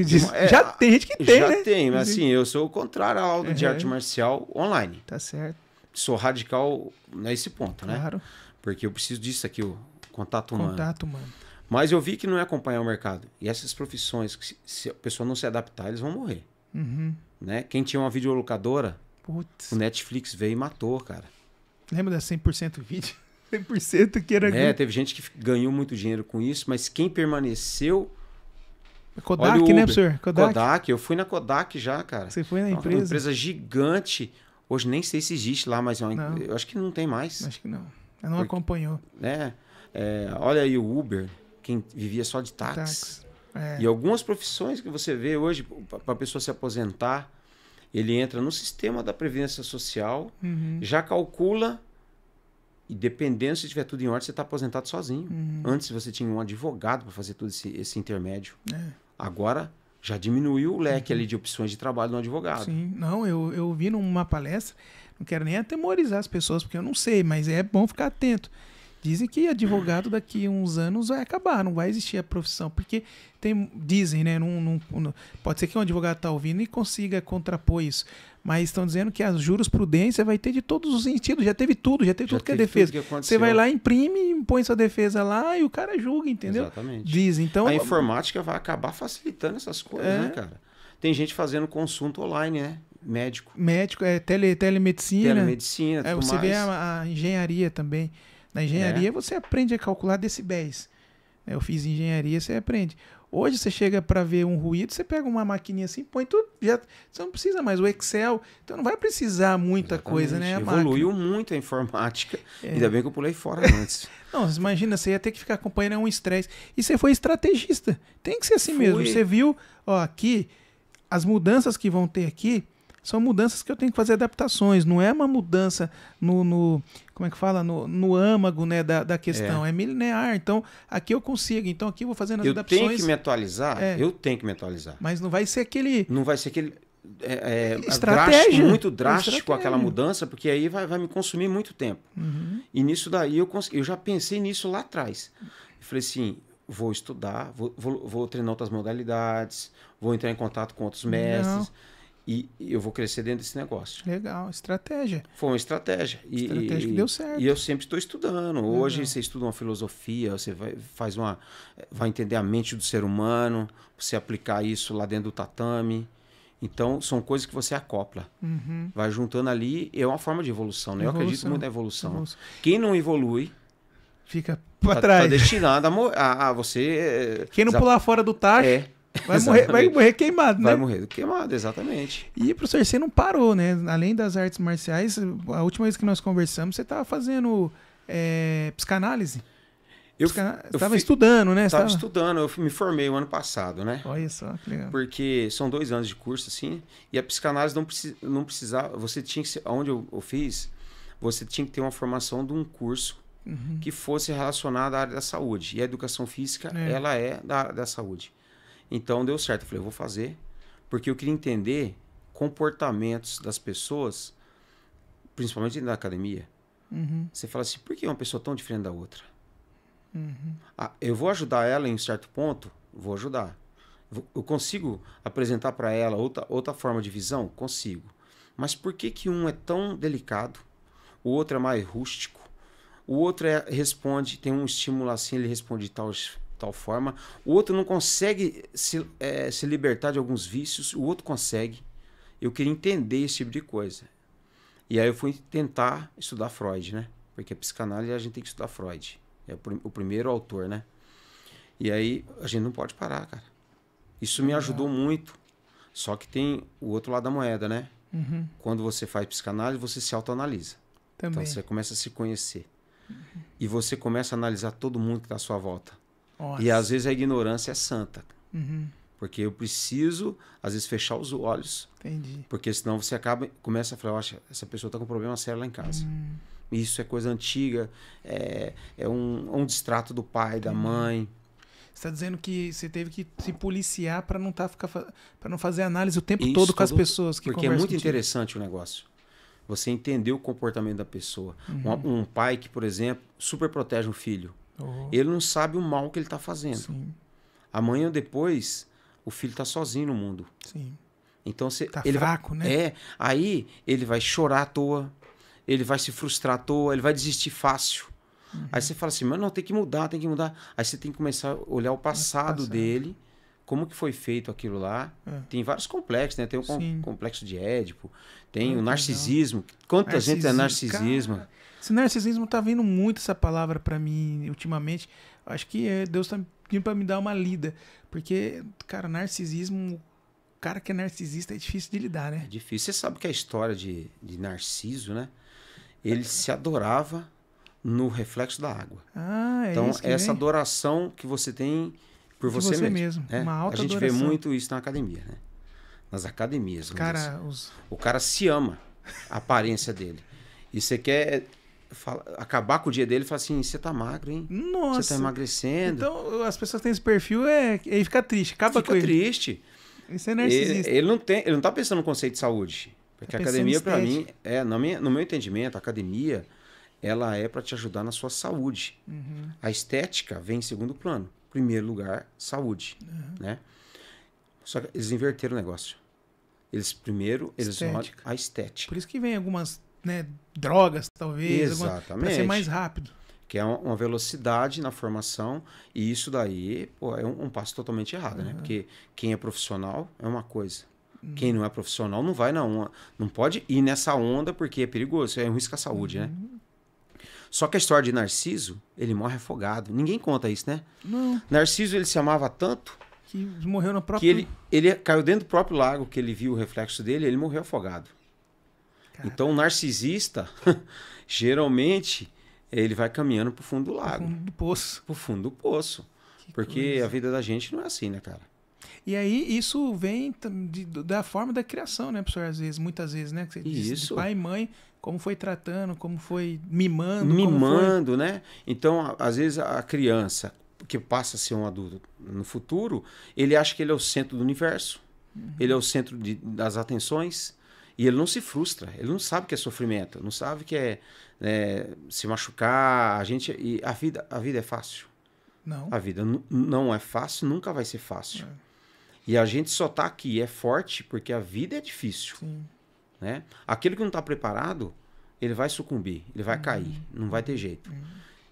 Já tem gente que tem, né? Já tem, mas assim, eu sou o contrário à aula de arte marcial online. Tá certo. Sou radical nesse ponto, né? Claro. Porque eu preciso disso aqui, o contato humano. Contato humano. Mas eu vi que não é acompanhar o mercado. E essas profissões, se a pessoa não se adaptar, eles vão morrer. Né? Quem tinha uma videolocadora, o Netflix veio e matou, cara. Lembra da 100% vídeo? 100% que era... Teve gente que ganhou muito dinheiro com isso, mas quem permaneceu... Kodak, né, professor? Kodak, eu fui na Kodak já, cara. Você foi na empresa? Uma empresa gigante. Hoje nem sei se existe lá, mas eu acho que não tem mais. Acho que não. Eu não acompanhou. Olha aí o Uber, quem vivia só de táxi. E algumas profissões que você vê hoje, para a pessoa se aposentar, ele entra no sistema da Previdência Social, já calcula, e dependendo se tiver tudo em ordem, você está aposentado sozinho. Antes você tinha um advogado para fazer todo esse intermédio. Agora já diminuiu o leque ali de opções de trabalho no advogado. Sim, não, eu vi numa palestra, não quero nem atemorizar as pessoas, porque eu não sei, mas é bom ficar atento. Dizem que advogado daqui a uns anos vai acabar, não vai existir a profissão, porque dizem, né? Pode ser que um advogado está ouvindo e consiga contrapor isso, mas estão dizendo que a jurisprudência vai ter de todos os sentidos, já teve tudo que é defesa. Você vai lá, imprime, põe sua defesa lá e o cara julga, entendeu? Exatamente. Dizem, então... A informática vai acabar facilitando essas coisas, né, cara? Tem gente fazendo consulta online, né? Médico, telemedicina. Telemedicina, tudo você vê a engenharia também. Na engenharia você aprende a calcular decibéis. Eu fiz engenharia, você aprende. Hoje você chega para ver um ruído, você pega uma maquininha assim, põe tudo, você não precisa mais. O Excel, então não vai precisar muita coisa, né? Evoluiu muito a informática. Ainda bem que eu pulei fora antes. Não, imagina, você ia ter que ficar acompanhando um estresse. E você foi estrategista. Tem que ser assim mesmo. Você viu, aqui, as mudanças que vão ter aqui, são mudanças que eu tenho que fazer adaptações. Não é uma mudança como é que fala? No âmago, né, da questão. É linear. Então, aqui eu consigo. Então, aqui eu vou fazendo as adaptações. Eu tenho que me atualizar? Eu tenho que me atualizar. Mas não vai ser aquele... Não vai ser aquele... estratégia. Muito drástico aquela mudança, porque aí vai me consumir muito tempo. E nisso daí eu já pensei nisso lá atrás. Eu falei assim, vou estudar, vou treinar outras modalidades, vou entrar em contato com outros mestres. E eu vou crescer dentro desse negócio. Legal, estratégia. Foi uma estratégia. Estratégia que deu certo. E eu sempre estou estudando. Legal. Hoje você estuda uma filosofia, você vai entender a mente do ser humano, você aplicar isso lá dentro do tatame. Então, são coisas que você acopla. Vai juntando ali, é uma forma de evolução, né? Eu acredito muito na evolução. Quem não evolui... Fica para trás. Está destinado a você... Quem não pular fora do tacho... Vai morrer queimado, né? Vai morrer queimado, exatamente. E, professor, você não parou, né? Além das artes marciais, a última vez que nós conversamos, você estava fazendo psicanálise. Estava estudando, né? Estava estudando, eu me formei o ano passado, né? Olha só, que legal. Porque são 2 anos de curso, assim, e a psicanálise não precisava, você tinha que ser, onde eu fiz, você tinha que ter uma formação de um curso que fosse relacionado à área da saúde. E a educação física, ela é da área da saúde. Então deu certo, eu falei, eu vou fazer, porque eu queria entender comportamentos das pessoas, principalmente na academia. Você fala assim, por que uma pessoa tão diferente da outra? Eu vou ajudar ela em um certo ponto? Vou ajudar. Eu consigo apresentar para ela outra forma de visão? Consigo. Mas por que um é tão delicado, o outro é mais rústico, o outro responde, tem um estímulo assim, ele responde de tal forma, o outro não consegue se libertar de alguns vícios, o outro consegue. Eu queria entender esse tipo de coisa. E aí eu fui tentar estudar Freud, né? Porque a psicanálise a gente tem que estudar Freud. É o primeiro autor, né? E aí a gente não pode parar, cara. Isso me ajudou muito. Só que tem o outro lado da moeda, né? Quando você faz psicanálise, você se autoanalisa. Também. Então você começa a se conhecer. E você começa a analisar todo mundo que está à sua volta. Nossa. E às vezes a ignorância é santa. Porque eu preciso, às vezes, fechar os olhos. Entendi. Porque senão você começa a falar, essa pessoa está com um problema sério lá em casa. Isso é coisa antiga, é um distrato do pai, da mãe. Você está dizendo que você teve que se policiar para não fazer análise o tempo todo com as pessoas que conversam. Porque é muito interessante o negócio. Você entender o comportamento da pessoa. Um pai que, por exemplo, super protege um filho. Ele não sabe o mal que ele está fazendo. Sim. Amanhã ou depois, o filho está sozinho no mundo. Sim. Então ele fraco, né? Aí ele vai chorar à toa, ele vai se frustrar à toa, ele vai desistir fácil. Aí você fala assim, mas não, tem que mudar. Aí você tem que começar a olhar o passado dele, como que foi feito aquilo lá. Tem vários complexos, né? Tem o complexo de Édipo, tem o narcisismo. Quanta gente é narcisismo? Cara, esse narcisismo tá vindo muito essa palavra para mim ultimamente. Acho que Deus tá pedindo para me dar uma lida. Porque, cara, narcisismo... O cara que é narcisista é difícil de lidar, né? É difícil. Você sabe que a história de Narciso, né? Ele se adorava no reflexo da água. Então, essa adoração que você tem por você mesmo. Né? Uma alta a gente adoração. vê muito isso na academia, né? Nas academias. O cara se ama a aparência dele. E você quer acabar com o dia dele e falar assim, você tá magro, hein? Nossa. Você tá emagrecendo. Então, as pessoas têm esse perfil e fica triste. Acaba com ele. Fica triste. Isso é narcisista. Ele não tá pensando no conceito de saúde. Porque a academia, para mim, no meu entendimento, a academia, ela é para te ajudar na sua saúde. A estética vem em segundo plano. Primeiro lugar, saúde. Né? Só que eles inverteram o negócio. Eles olham a estética. Por isso que vem algumas, né, drogas, talvez. Exatamente. Para ser mais rápido. Que é uma velocidade na formação, e isso daí é um passo totalmente errado, né? Porque quem é profissional é uma coisa. Quem não é profissional não vai não pode ir nessa onda porque é perigoso, é um risco à saúde, né? Só que a história de Narciso, ele morre afogado. Ninguém conta isso, né? Não. Narciso, ele se amava tanto que morreu no próprio... que ele caiu dentro do próprio lago, que ele viu o reflexo dele, ele morreu afogado. Caramba. Então, o narcisista, geralmente... ele vai caminhando pro fundo do lago. Pro fundo do poço. Pro fundo do poço. Porque a vida da gente não é assim, né, cara? E aí isso vem da forma da criação, né, professor? Muitas vezes, né? Que você disse, de pai e mãe, como foi tratando, como foi mimando. Mimando, né? Então, às vezes a criança, que passa a ser um adulto no futuro, ele acha que ele é o centro do universo. Ele é o centro das atenções. E ele não se frustra. Ele não sabe que é sofrimento. Não sabe que é se machucar. A vida é fácil. Não. A vida não é fácil, nunca vai ser fácil. E a gente só tá aqui, é forte, porque a vida é difícil. Sim. Né? Aquele que não está preparado, ele vai sucumbir, ele vai cair, não vai ter jeito.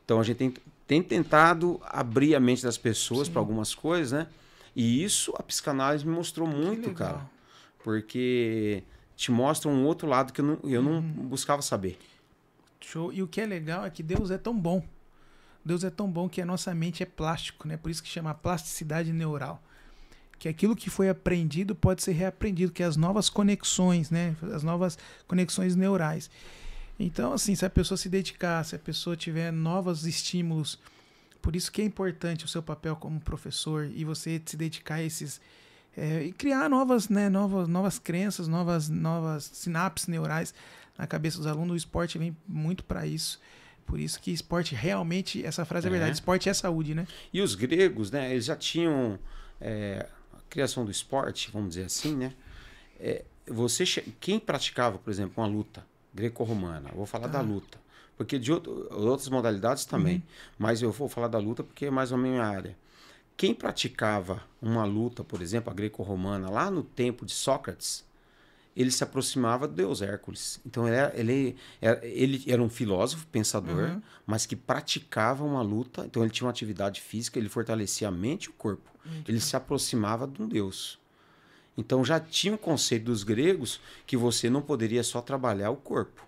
Então a gente tem tentado abrir a mente das pessoas para algumas coisas, né? E isso a psicanálise me mostrou muito, cara. Porque te mostra um outro lado que eu não buscava saber. Show. E o que é legal é que Deus é tão bom. Deus é tão bom que a nossa mente é plástico, né? Por isso que chama plasticidade neural. Que aquilo que foi aprendido pode ser reaprendido, que é as novas conexões, né? As novas conexões neurais. Então, assim, se a pessoa se dedicar, se a pessoa tiver novos estímulos Por isso que é importante o seu papel como professor e você se dedicar a esses... e criar novas crenças, novas sinapses neurais na cabeça dos alunos. O esporte vem muito para isso. Por isso que esporte realmente, essa frase é verdade, esporte é saúde, né? E os gregos, né, eles já tinham a criação do esporte, vamos dizer assim, né? Quem praticava, por exemplo, uma luta greco-romana, eu vou falar da luta, porque de outras modalidades também, mas eu vou falar da luta porque é mais ou menos a minha área. Quem praticava uma luta, por exemplo, a greco-romana, lá no tempo de Sócrates, ele se aproximava do deus Hércules. Então ele era um filósofo, pensador, mas que praticava uma luta. Então ele tinha uma atividade física, ele fortalecia a mente e o corpo. Ele se aproximava de um deus. Então já tinha um conceito dos gregos que você não poderia só trabalhar o corpo,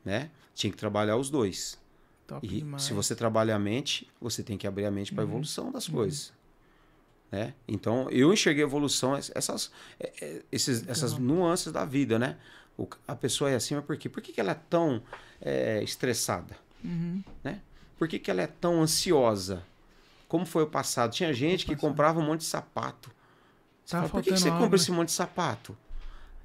né? Tinha que trabalhar os dois. Top e demais. Se você trabalha a mente, você tem que abrir a mente para a evolução das coisas. Né? Então, eu enxerguei a evolução, essas nuances da vida, né? A pessoa é assim, mas por quê? Por que ela é tão estressada? Né? Por que ela é tão ansiosa? Como foi o passado? Tinha gente que comprava um monte de sapato. Você fala, por que você compra esse monte de sapato?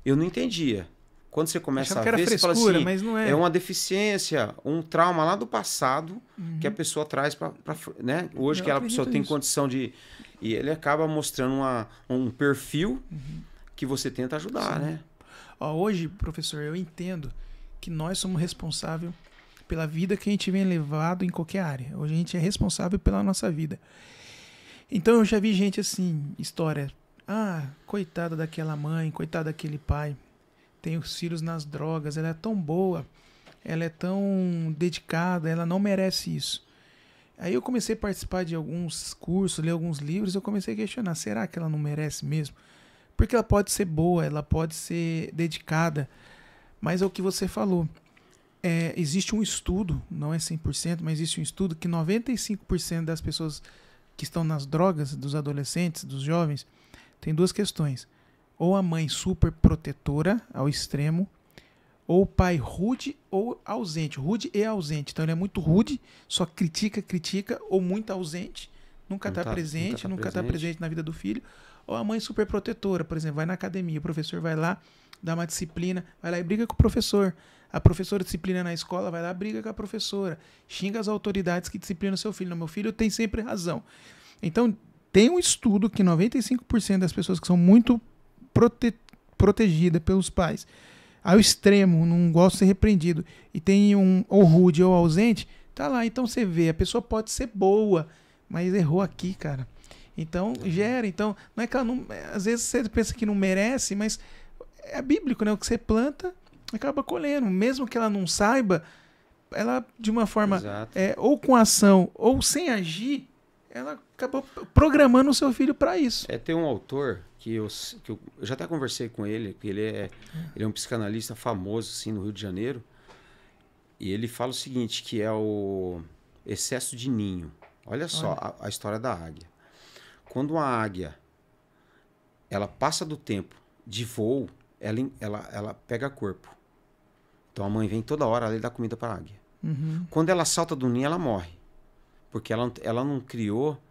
Eu não entendia. Quando você começa a ver, você fala assim, mas não é. É uma deficiência, um trauma lá do passado que a pessoa traz para... né? Hoje que a pessoa tem condição de... E ele acaba mostrando um perfil que você tenta ajudar, né? Hoje, professor, eu entendo que nós somos responsáveis pela vida que a gente vem levado em qualquer área. Hoje a gente é responsável pela nossa vida. Então eu já vi gente assim, história... coitada daquela mãe, coitada daquele pai... tem os filhos nas drogas, ela é tão boa, ela é tão dedicada, ela não merece isso. Aí eu comecei a participar de alguns cursos, ler alguns livros, eu comecei a questionar, será que ela não merece mesmo? Porque ela pode ser boa, ela pode ser dedicada, mas é o que você falou. Existe um estudo, não é 100%, mas existe um estudo que 95% das pessoas que estão nas drogas, dos adolescentes, dos jovens, tem duas questões. Ou a mãe super protetora ao extremo, ou o pai rude ou ausente. Rude e ausente. Então ele é muito rude, só critica, ou muito ausente, nunca está presente, nunca está presente na vida do filho. Ou a mãe super protetora, por exemplo, vai na academia, o professor vai lá, dá uma disciplina, vai lá e briga com o professor. A professora disciplina na escola, vai lá e briga com a professora. Xinga as autoridades que disciplinam o seu filho. Não, meu filho tem sempre razão. Então tem um estudo que 95% das pessoas que são muito protegida pelos pais, ao extremo, não gosta de ser repreendido, e tem ou rude ou ausente, tá lá. Então você vê, a pessoa pode ser boa, mas errou aqui, cara. Então gera, então não é que ela não, às vezes você pensa que não merece, mas é bíblico, né? O que você planta acaba colhendo, mesmo que ela não saiba, ela de uma forma ou com ação ou sem agir, ela acabou programando o seu filho para isso. Tem um autor que eu já até conversei com ele, que ele é um psicanalista famoso assim, no Rio de Janeiro, e ele fala o seguinte, que é o excesso de ninho. Olha só a história da águia. Quando uma águia ela passa do tempo de voo, ela pega corpo. Então a mãe vem toda hora ali dar comida para a águia. Quando ela salta do ninho, ela morre. Porque ela não criou...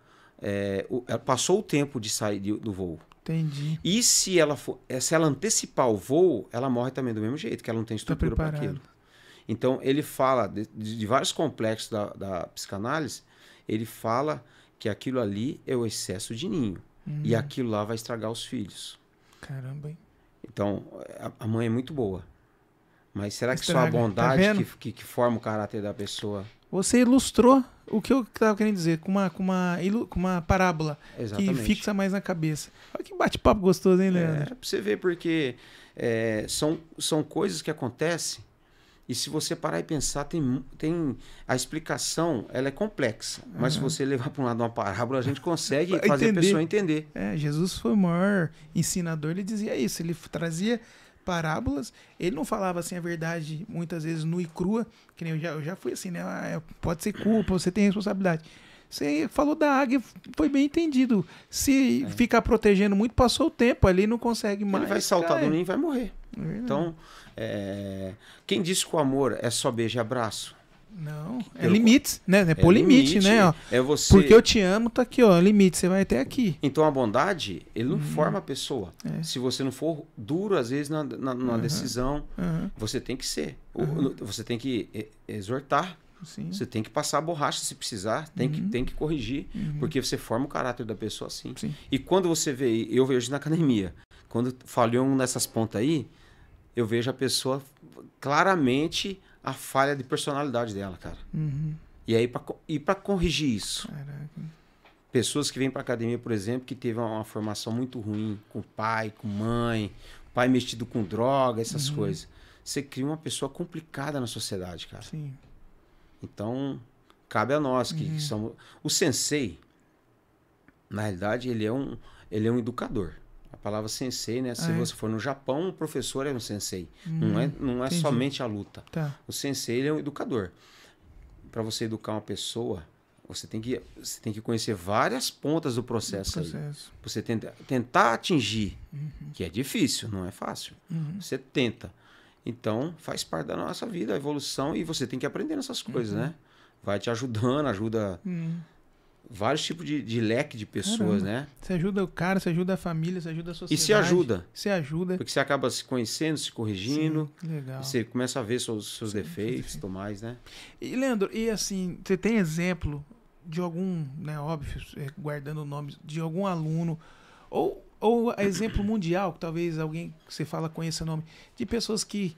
ela passou o tempo de sair do voo. Entendi. E se ela antecipar o voo, ela morre também do mesmo jeito, que ela não tem estrutura para aquilo. Então, ele fala de vários complexos da psicanálise, ele fala que aquilo ali é o excesso de ninho. E aquilo lá vai estragar os filhos. Caramba, hein? Então, a mãe é muito boa. Mas será que só a bondade que forma o caráter da pessoa... Você ilustrou o que eu estava querendo dizer com uma parábola. Exatamente. Que fixa mais na cabeça. Olha que bate-papo gostoso, hein, Leandro? Pra você ver, porque são coisas que acontecem e se você parar e pensar, tem a explicação, ela é complexa. Mas se você levar para um lado uma parábola, a gente consegue fazer a pessoa entender. Jesus foi o maior ensinador, ele dizia isso, ele trazia parábolas, ele não falava assim a verdade muitas vezes nua e crua, que nem eu já fui assim, né? Pode ser culpa, você tem responsabilidade. Você falou da águia, foi bem entendido. Se ficar protegendo muito, passou o tempo ali, não consegue mais. Ele vai saltar do ninho e vai morrer. Então, quem disse que o amor é só beijo e abraço? Não, é limites, né? É pôr limite, né? Ó, é você... Porque eu te amo, tá aqui, ó, limite, você vai até aqui. Então a bondade, ele não forma a pessoa. Se você não for duro, às vezes, na decisão, você tem que ser. Você tem que exortar. Sim. Você tem que passar a borracha se precisar, tem que corrigir, porque você forma o caráter da pessoa assim. Sim. E quando você vê, eu vejo na academia, quando falhou um dessas pontas aí, eu vejo a pessoa claramente a falha de personalidade dela, cara. E aí, para corrigir isso, pessoas que vêm para academia, por exemplo, que teve uma formação muito ruim com pai, com mãe, pai metido com droga, essas coisas, você cria uma pessoa complicada na sociedade, cara. Sim. Então, cabe a nós que somos... O sensei, na realidade, ele é um educador. A palavra sensei, né? Se você for no Japão, o professor é um sensei. Não é somente a luta. Tá. O sensei, ele é um educador. Para você educar uma pessoa, você tem que conhecer várias pontas do processo. Você tentar atingir, que é difícil, não é fácil. Você tenta. Então, faz parte da nossa vida, a evolução, e você tem que aprender nessas coisas, né? Vai te ajudando, ajuda vários tipos de leque de pessoas, né? Você ajuda o cara, você ajuda a família, você ajuda a sociedade. E se ajuda. Se ajuda. Porque você acaba se conhecendo, se corrigindo. Sim, legal. Você começa a ver seus defeitos e tudo mais, né? E, Leandro, e assim, você tem exemplo de algum, né, óbvio, guardando o nome, de algum aluno, ou exemplo mundial, que talvez alguém que você fala conheça o nome, de pessoas que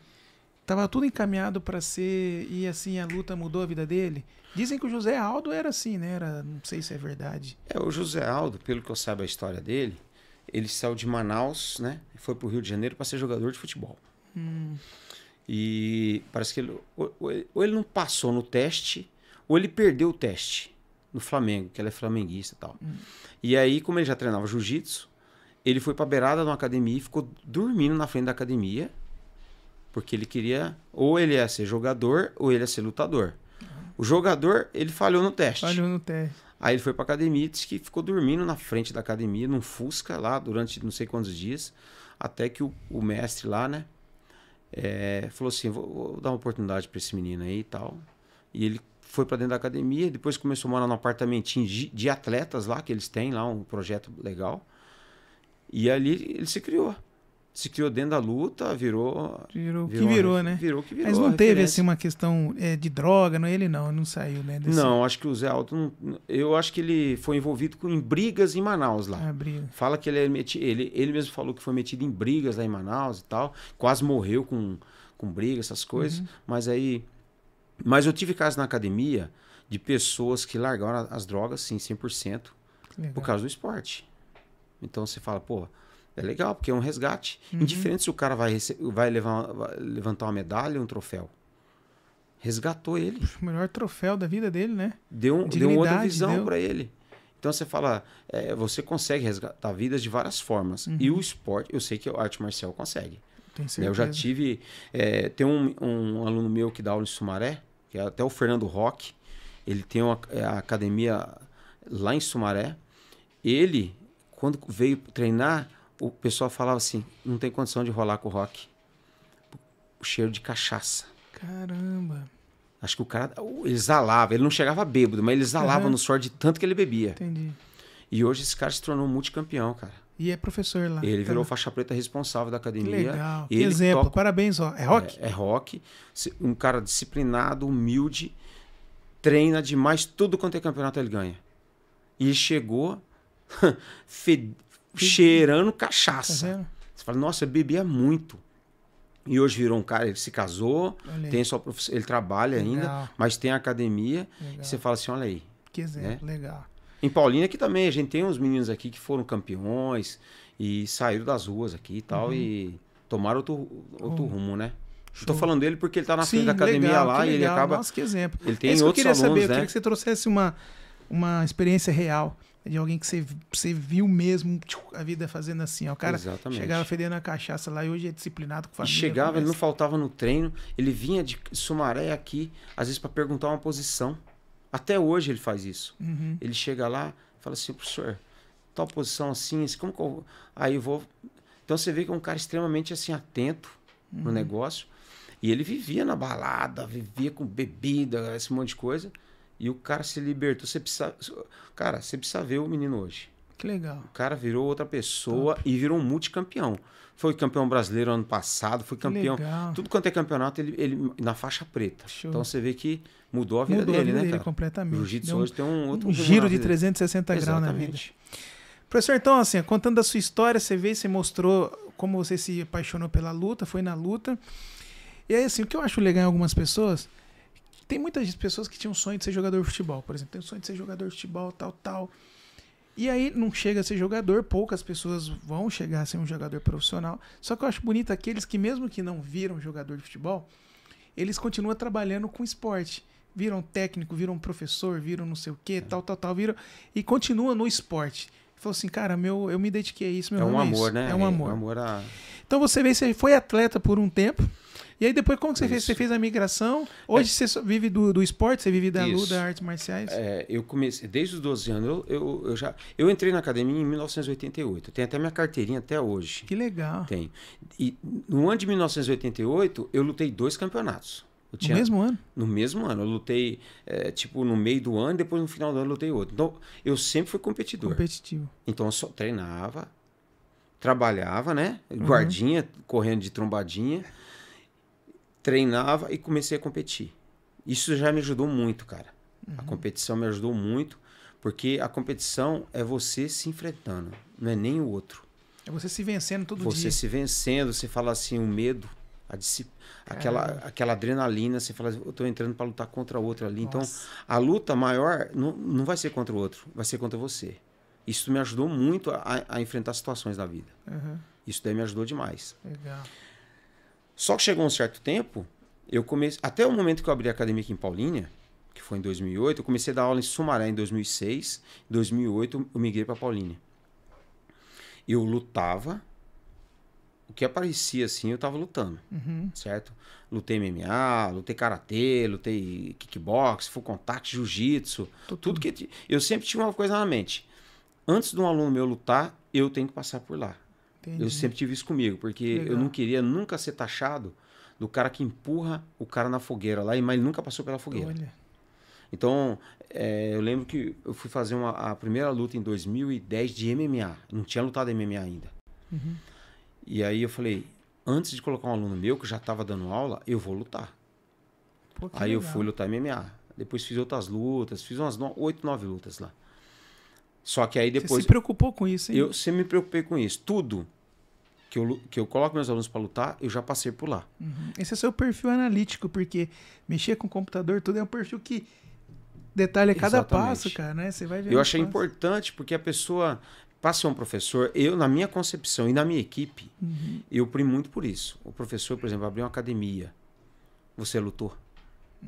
tava tudo encaminhado para ser, e assim a luta mudou a vida dele? Dizem que o José Aldo era assim, né? Não sei se é verdade. O José Aldo, pelo que eu saiba a história dele, ele saiu de Manaus, né? Foi pro Rio de Janeiro para ser jogador de futebol. E parece que ou ele não passou no teste, ou ele perdeu o teste no Flamengo, que ele é flamenguista e tal. E aí, como ele já treinava jiu-jitsu, ele foi pra beirada de uma academia e ficou dormindo na frente da academia, porque ele queria, ou ele ia ser jogador, ou ele ia ser lutador. O jogador, ele falhou no teste. Aí ele foi pra academia e disse que ficou dormindo na frente da academia, num Fusca lá, durante não sei quantos dias, até que o mestre lá, né, falou assim, vou dar uma oportunidade pra esse menino aí e tal. E ele foi pra dentro da academia, depois começou a morar num apartamentinho de atletas lá, que eles têm lá, um projeto legal. E ali ele se criou. Se criou dentro da luta, virou né? Virou que virou. Mas não teve assim uma questão de droga, não? Ele não saiu, né? Não, acho que o Zé Aldo, eu acho que ele foi envolvido em brigas em Manaus lá. Briga. Fala que ele mesmo falou que foi metido em brigas lá em Manaus e tal, quase morreu com brigas, essas coisas. Mas eu tive casos na academia de pessoas que largaram as drogas, sim, 100%, por causa do esporte. Então você fala, pô, é legal, porque é um resgate. Indiferente se o cara vai levantar uma medalha ou um troféu. Resgatou ele. O melhor troféu da vida dele, né? Deu outra visão para ele. Então você fala, você consegue resgatar vidas de várias formas. E o esporte, eu sei que a arte marcial consegue. Tem certeza. Eu já tive... tem um aluno meu que dá aula em Sumaré, que é até o Fernando Roque. Ele tem a academia lá em Sumaré. Ele, quando veio treinar, o pessoal falava assim, não tem condição de rolar com o Roque. O cheiro de cachaça. Caramba. Acho que o cara, ele exalava, ele não chegava bêbado, mas ele exalava no suor de tanto que ele bebia. Entendi. E hoje esse cara se tornou multicampeão, cara. E é professor lá. Ele virou faixa preta responsável da academia. Que legal. Que exemplo. Parabéns, ó. É Roque? É Roque. Um cara disciplinado, humilde, treina demais, tudo quanto é campeonato ele ganha. E ele chegou cheirando cachaça. Tá. Você fala, nossa, eu bebia muito. E hoje virou um cara, ele se casou, tem sua profissão, ele trabalha ainda, mas tem a academia. E você fala assim, olha aí. Que exemplo, legal. Em Paulínia aqui também, a gente tem uns meninos aqui que foram campeões e saíram das ruas aqui e tal, e tomaram outro rumo, né? Estou falando dele porque ele está na frente da academia lá e ele acaba... Nossa, que exemplo. Ele tem outros alunos, saber, né? Eu queria que você trouxesse uma experiência real de alguém que você viu mesmo a vida fazendo assim. Ó. O cara chegava fedendo a cachaça lá e hoje é disciplinado com família. E chegava, ele não faltava no treino, ele vinha de Sumaré aqui, às vezes para perguntar uma posição. Até hoje ele faz isso. Ele chega lá e fala assim, professor, tal posição assim, como que eu... Aí eu vou... Então você vê que é um cara extremamente assim, atento no negócio. E ele vivia na balada, vivia com bebida, esse monte de coisa. E o cara se libertou. Cara, você precisa ver o menino hoje. Que legal. O cara virou outra pessoa e virou um multicampeão. Foi campeão brasileiro ano passado, foi campeão. Legal. Tudo quanto é campeonato, ele na faixa preta. Show. Então você vê que mudou a vida dele, né, cara? Completamente. O jiu-jitsu hoje tem um outro giro de 360 graus na vida. Professor, então, assim, contando da sua história, você mostrou como você se apaixonou pela luta, foi na luta. E aí, assim, o que eu acho legal em algumas pessoas, tem muitas pessoas que tinham sonho de ser jogador de futebol, por exemplo, tem o sonho de ser jogador de futebol, tal. E aí não chega a ser jogador, poucas pessoas vão chegar a ser um jogador profissional. Só que eu acho bonito aqueles que, mesmo que não viram jogador de futebol, eles continuam trabalhando com esporte. Viram técnico, viram professor, viram não sei o quê, tal, viram, e continuam no esporte. Falou assim, cara, eu me dediquei a isso, meu nome é amor, isso. Né? É um amor. É um amor a... Então você foi atleta por um tempo. E aí depois como que você fez? Você fez a migração? Hoje você só vive do esporte? Você vive da luta, das artes marciais? Eu comecei, desde os 12 anos, eu entrei na academia em 1988. Tenho até minha carteirinha até hoje. Que legal. Tem. E no ano de 1988, eu lutei 2 campeonatos. No mesmo ano? No mesmo ano. Eu lutei, no meio do ano, depois no final do ano eu lutei outro. Então, eu sempre fui competidor. Competitivo. Então, eu só treinava, trabalhava, né? Guardinha, correndo de trombadinha. Treinava e comecei a competir. Isso já me ajudou muito, cara. A competição me ajudou muito, porque a competição é você se enfrentando, não é nem o outro. É você se vencendo todo dia. Você se vencendo, você fala assim, o medo, aquela adrenalina, você fala, eu tô entrando para lutar contra outro ali. Nossa. Então, a luta maior não vai ser contra o outro, vai ser contra você. Isso me ajudou muito a enfrentar situações da vida. Isso daí me ajudou demais. Legal. Só que chegou um certo tempo, eu comecei, até o momento que eu abri a academia aqui em Paulínia, que foi em 2008, eu comecei a dar aula em Sumaré em 2006, em 2008 eu migrei para Paulínia. Eu lutava, o que aparecia assim, eu estava lutando, certo? Lutei MMA, lutei karatê, lutei kickbox, full contact, jiu-jitsu, tudo que eu sempre tinha uma coisa na mente. Antes de um aluno meu lutar, eu tenho que passar por lá. Entendi. Eu sempre tive isso comigo, porque eu não queria nunca ser taxado do cara que empurra o cara na fogueira lá, mas ele nunca passou pela fogueira. Olha. Então, eu lembro que eu fui fazer a primeira luta em 2010 de MMA. Não tinha lutado MMA ainda. E aí eu falei, antes de colocar um aluno meu, que já estava dando aula, eu vou lutar. Pô, aí legal. Eu fui lutar MMA. Depois fiz outras lutas, fiz umas 8, 9 lutas lá. Só que aí depois... Você se preocupou com isso, hein? Eu sempre me preocupei com isso. Tudo que eu coloco meus alunos para lutar, eu já passei por lá. Esse é seu perfil analítico, porque mexer com o computador, tudo é um perfil que detalha cada passo, cara, né? Você vai ver. Eu achei importante, porque a pessoa, para ser um professor, na minha concepção e na minha equipe, eu primo muito por isso. O professor, por exemplo, abriu uma academia. Você lutou.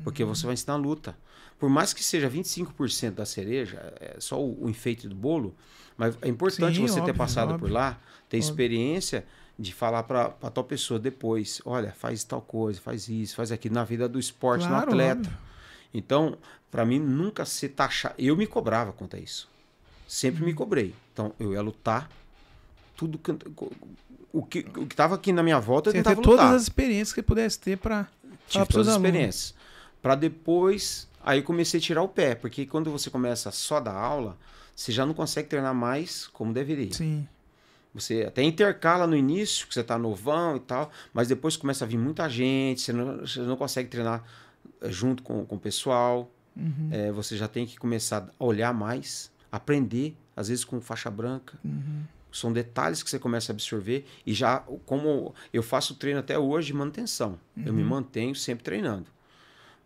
Porque você vai ensinar luta. Por mais que seja 25% da cereja, é só o enfeite do bolo, mas é importante você ter passado por lá, ter experiência de falar para tal pessoa depois, olha, faz tal coisa, faz isso, faz aquilo, na vida do esporte, no atleta. Óbvio. Então, para mim, nunca ser taxado. Eu me cobrava quanto a isso. Sempre me cobrei. Então, eu ia lutar, tudo o que estava aqui na minha volta, eu tentava lutar. Todas as experiências que pudesse ter para falar para os alunos. Experiências. Para depois... Aí comecei a tirar o pé, porque quando você começa só dar aula, você já não consegue treinar mais como deveria. Sim. Você até intercala no início, que você está novão e tal, mas depois começa a vir muita gente, você não consegue treinar junto com o pessoal. Você já tem que começar a olhar mais, aprender, às vezes com faixa branca. São detalhes que você começa a absorver. E já, como eu faço treino até hoje de manutenção, eu me mantenho sempre treinando.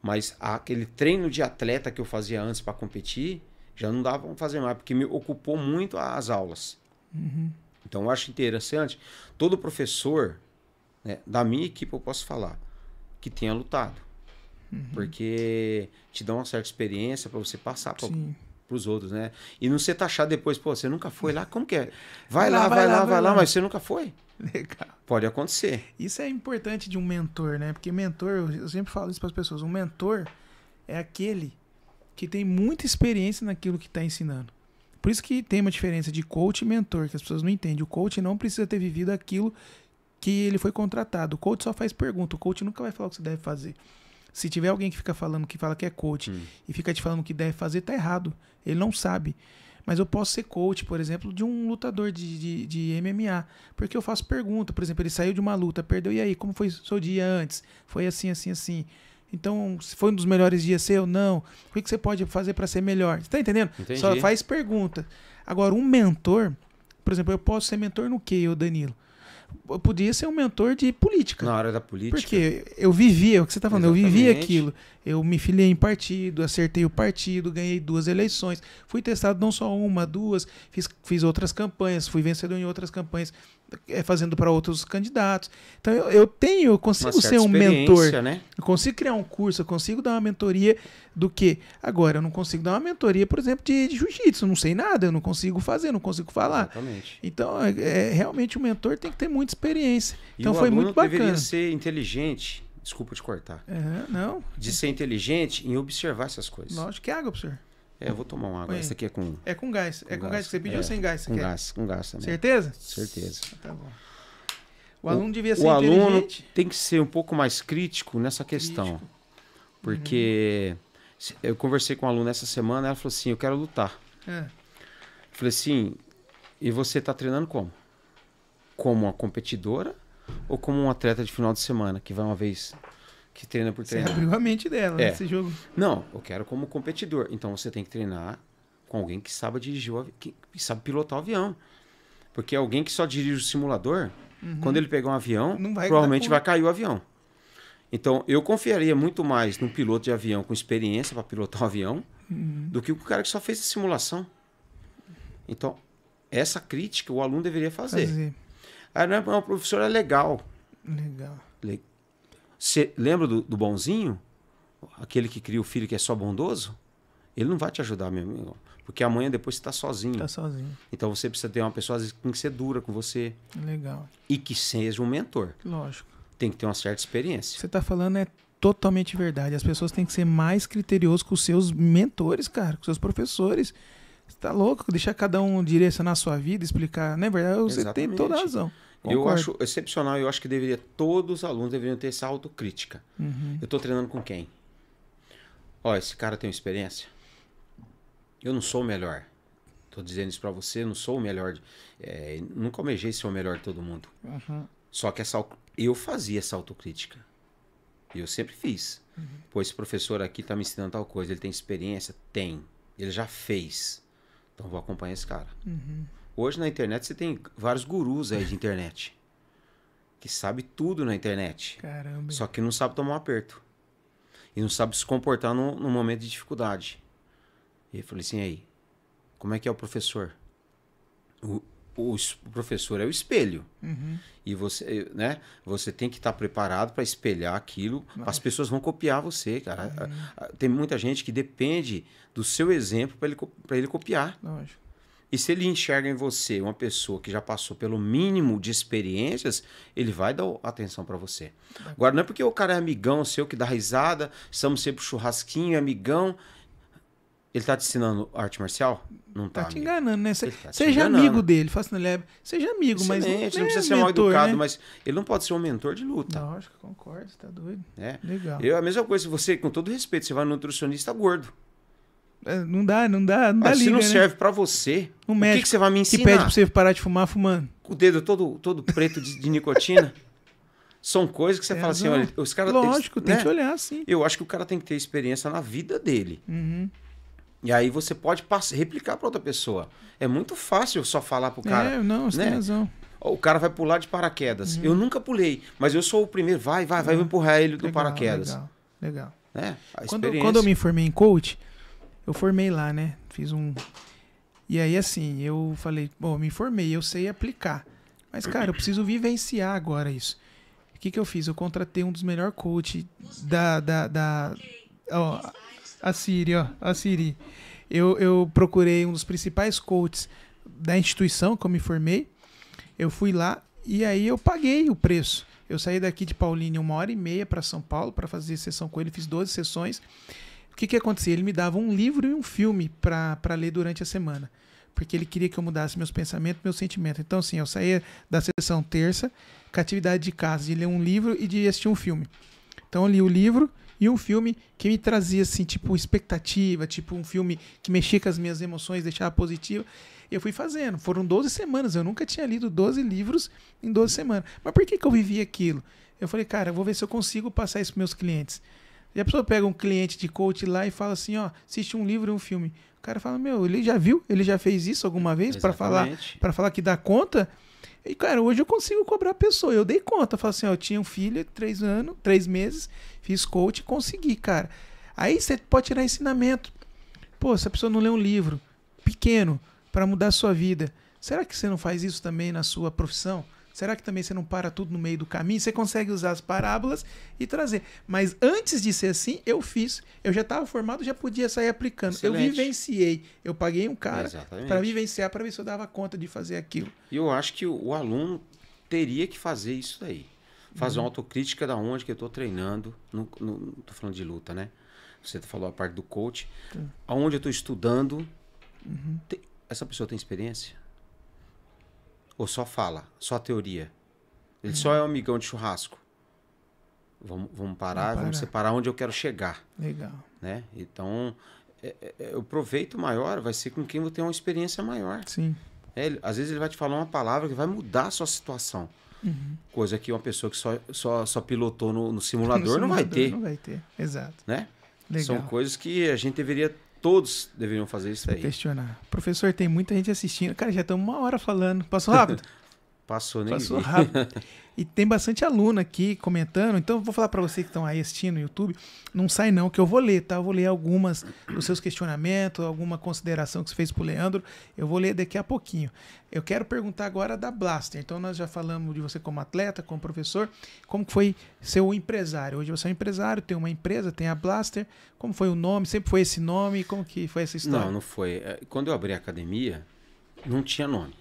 Mas aquele treino de atleta que eu fazia antes para competir, já não dava para fazer mais, porque me ocupou muito as aulas. Então, eu acho interessante, todo professor, né, da minha equipe, eu posso falar, que tenha lutado. Porque te dá uma certa experiência para você passar para os outros, né? E não ser taxado depois, pô, você nunca foi lá, como que é? Vai lá, mas você nunca foi. Legal. Pode acontecer. Isso é importante de um mentor, né? Porque mentor, eu sempre falo isso para as pessoas, um mentor é aquele que tem muita experiência naquilo que está ensinando. Por isso que tem uma diferença de coach e mentor, que as pessoas não entendem. O coach não precisa ter vivido aquilo que ele foi contratado. O coach só faz pergunta. O coach nunca vai falar o que você deve fazer. Se tiver alguém que fica falando, que fala que é coach e fica te falando o que deve fazer, tá errado. Ele não sabe. Mas eu posso ser coach, por exemplo, de um lutador de MMA. Porque eu faço pergunta. Por exemplo, ele saiu de uma luta, perdeu. E aí, como foi o seu dia antes? Foi assim, assim, assim. Então, se foi um dos melhores dias seu? Não. O que você pode fazer para ser melhor? Você tá entendendo? Entendi. Só faz pergunta. Agora, um mentor... Por exemplo, eu posso ser mentor no quê, eu, Danilo? Eu podia ser um mentor de política. Na área da política. Porque eu vivia, o que você está falando, Exatamente. eu vivia aquilo. Eu me filiei em partido, acertei o partido, ganhei 2 eleições. Fui testado não só uma, 2, fiz outras campanhas, fui vencedor em outras campanhas, fazendo para outros candidatos. Então eu consigo ser um mentor. Né? Eu consigo criar um curso, eu consigo dar uma mentoria do quê? Agora, eu não consigo dar uma mentoria, por exemplo, de jiu-jitsu. Não sei nada, eu não consigo fazer, não consigo falar. Exatamente. Então, realmente o mentor tem que ter muita experiência. Então e foi muito bacana. Deveria ser inteligente, desculpa te cortar. Não. De ser inteligente em observar essas coisas. Lógico que é água, professor. Eu vou tomar uma água. Essa aqui é com... É com gás. É com gás que você pediu ou sem gás? Com gás também. Certeza? Certeza. Tá bom. O aluno devia ser inteligente. O aluno tem que ser um pouco mais crítico nessa questão. Porque eu conversei com uma aluna essa semana, ela falou assim, eu quero lutar. Eu falei assim, e você está treinando como? Como uma competidora ou como um atleta de final de semana, que vai uma vez, que treina por treinar? Você abriu a mente dela nesse jogo. Não, eu quero como competidor. Então você tem que treinar com alguém que saiba dirigir, que sabe pilotar o avião. Porque alguém que só dirige o simulador, quando ele pegar um avião, provavelmente vai cair o avião. Então eu confiaria muito mais num piloto de avião com experiência para pilotar o avião do que o cara que só fez a simulação. Então, essa crítica o aluno deveria fazer. O professor é legal. Você lembra do bonzinho? Aquele que cria o filho que é só bondoso? Ele não vai te ajudar mesmo. Porque amanhã depois você está sozinho. Está sozinho. Então você precisa ter uma pessoa às vezes, que tem que ser dura com você. Legal. E que seja um mentor. Lógico. Tem que ter uma certa experiência. O que você está falando é totalmente verdade. As pessoas têm que ser mais criteriosos com os seus mentores, cara, com os seus professores. Você tá louco? Deixar cada um direcionar a sua vida, explicar. Não é verdade? Você tem toda a razão. Concordo. Eu acho excepcional. Eu acho que todos os alunos deveriam ter essa autocrítica. Eu estou treinando com quem? Ó, esse cara tem experiência? Eu não sou o melhor. Estou dizendo isso para você, eu não sou o melhor. Nunca almejei ser o melhor de todo mundo. Só que eu fazia essa autocrítica. Eu sempre fiz. Pô, esse professor aqui está me ensinando tal coisa. Ele tem experiência? Tem. Ele já fez. Então vou acompanhar esse cara. Hoje na internet você tem vários gurus aí de internet. Que sabe tudo na internet. Caramba. Só que não sabe tomar um aperto. E não sabe se comportar num momento de dificuldade. E eu falei assim, aí, como é que é o professor? O professor é o espelho. E você, né? Você tem que estar preparado para espelhar aquilo. As pessoas vão copiar você, cara. Tem muita gente que depende do seu exemplo para ele copiar. Lógico. E se ele enxerga em você uma pessoa que já passou pelo mínimo de experiências, ele vai dar atenção para você. Agora, não é porque o cara é amigão seu que dá risada, estamos sempre churrasquinho, amigão. Ele tá te ensinando arte marcial? Não tá. Tá te enganando, né? Tá seja amigo dele. Seja amigo, excelente, mas. Não precisa ser mal educado, mas ele não pode ser um mentor de luta. Lógico, concordo, você tá doido. Legal. A mesma coisa, se você, com todo respeito, você vai no nutricionista gordo. Não dá se liga, não né? serve pra você, um o médico que você vai me ensinar? Que pede pra você parar de fumar fumando. Com o dedo todo preto de nicotina. São coisas que você fala assim, olha, os caras... Lógico, tem que olhar assim. Eu acho que o cara tem que ter experiência na vida dele. E aí você pode replicar para outra pessoa. É muito fácil só falar pro cara. Você tem razão. O cara vai pular de paraquedas. Eu nunca pulei, mas eu sou o primeiro. Vai empurrar ele do paraquedas. Legal. Quando eu me formei em coach, eu formei lá, né? Fiz um... E aí, assim, eu falei, me formei, eu sei aplicar. Mas, cara, eu preciso vivenciar agora isso. O que eu fiz? Eu contratei um dos melhores coaches a Siri. Eu procurei um dos principais coaches da instituição que eu me formei. Eu fui lá e aí eu paguei o preço. Eu saí daqui de Paulínia 1h30 para São Paulo para fazer sessão com ele. Fiz 12 sessões. O que acontecia? Ele me dava um livro e um filme para ler durante a semana. porque ele queria que eu mudasse meus pensamentos, meus sentimentos. Então, assim, eu saía da sessão terça com a atividade de casa, de ler um livro e de assistir um filme. Então, eu li o livro e um filme que me trazia, assim, tipo, expectativa, tipo, um filme que mexia com as minhas emoções, deixava positivo. Eu fui fazendo. Foram 12 semanas. Eu nunca tinha lido 12 livros em 12 semanas. Mas por que eu vivi aquilo? Eu falei, cara, eu vou ver se eu consigo passar isso para meus clientes. E a pessoa pega um cliente de coach lá e fala assim, ó, assiste um livro e um filme. O cara fala, meu, ele já viu? Ele já fez isso alguma vez para falar que dá conta? E, cara, hoje eu consigo cobrar a pessoa. Eu dei conta. Falei assim, ó, eu tinha um filho de 3 meses, fiz coach e consegui, cara. Aí você pode tirar ensinamento. Pô, se a pessoa não lê um livro pequeno para mudar a sua vida, será que você não faz isso também na sua profissão? Será que também você não para tudo no meio do caminho? Você consegue usar as parábolas e trazer. Mas antes de ser assim, eu fiz. Eu já estava formado, já podia sair aplicando. Excelente. Eu vivenciei. Eu paguei um cara para vivenciar, para ver se eu dava conta de fazer aquilo. E eu acho que o aluno teria que fazer isso daí. Fazer uma autocrítica da onde que eu estou treinando. Não estou falando de luta, né? Você falou a parte do coach. Aonde eu estou estudando. Essa pessoa tem experiência? Ou só fala, só teoria? Ele só é um amigão de churrasco. Vamos parar, vamos separar onde eu quero chegar. Legal. Né? Então, o proveito maior vai ser com quem você tem uma experiência maior. Sim. Às vezes ele vai te falar uma palavra que vai mudar a sua situação. Coisa que uma pessoa que só pilotou no simulador não vai ter. Não vai ter, exato. Né? Legal. São coisas que a gente todos deveriam fazer isso aí. Questionar. Professor, tem muita gente assistindo. Cara, já estamos 1 hora falando. Passou rápido? Passou, nem Passou rápido. E tem bastante aluno aqui comentando. Então, eu vou falar para vocês que estão aí assistindo no YouTube. Não sai não, que eu vou ler, tá? Eu vou ler algumas dos seus questionamentos, alguma consideração que você fez pro Leandro. Eu vou ler daqui a pouquinho. Eu quero perguntar agora da Blaster. Então, nós já falamos de você como atleta, como professor. Como foi ser o empresário? Hoje você é um empresário, tem uma empresa, tem a Blaster. Como foi o nome? Sempre foi esse nome? Como que foi essa história? Não foi. Quando eu abri a academia, não tinha nome.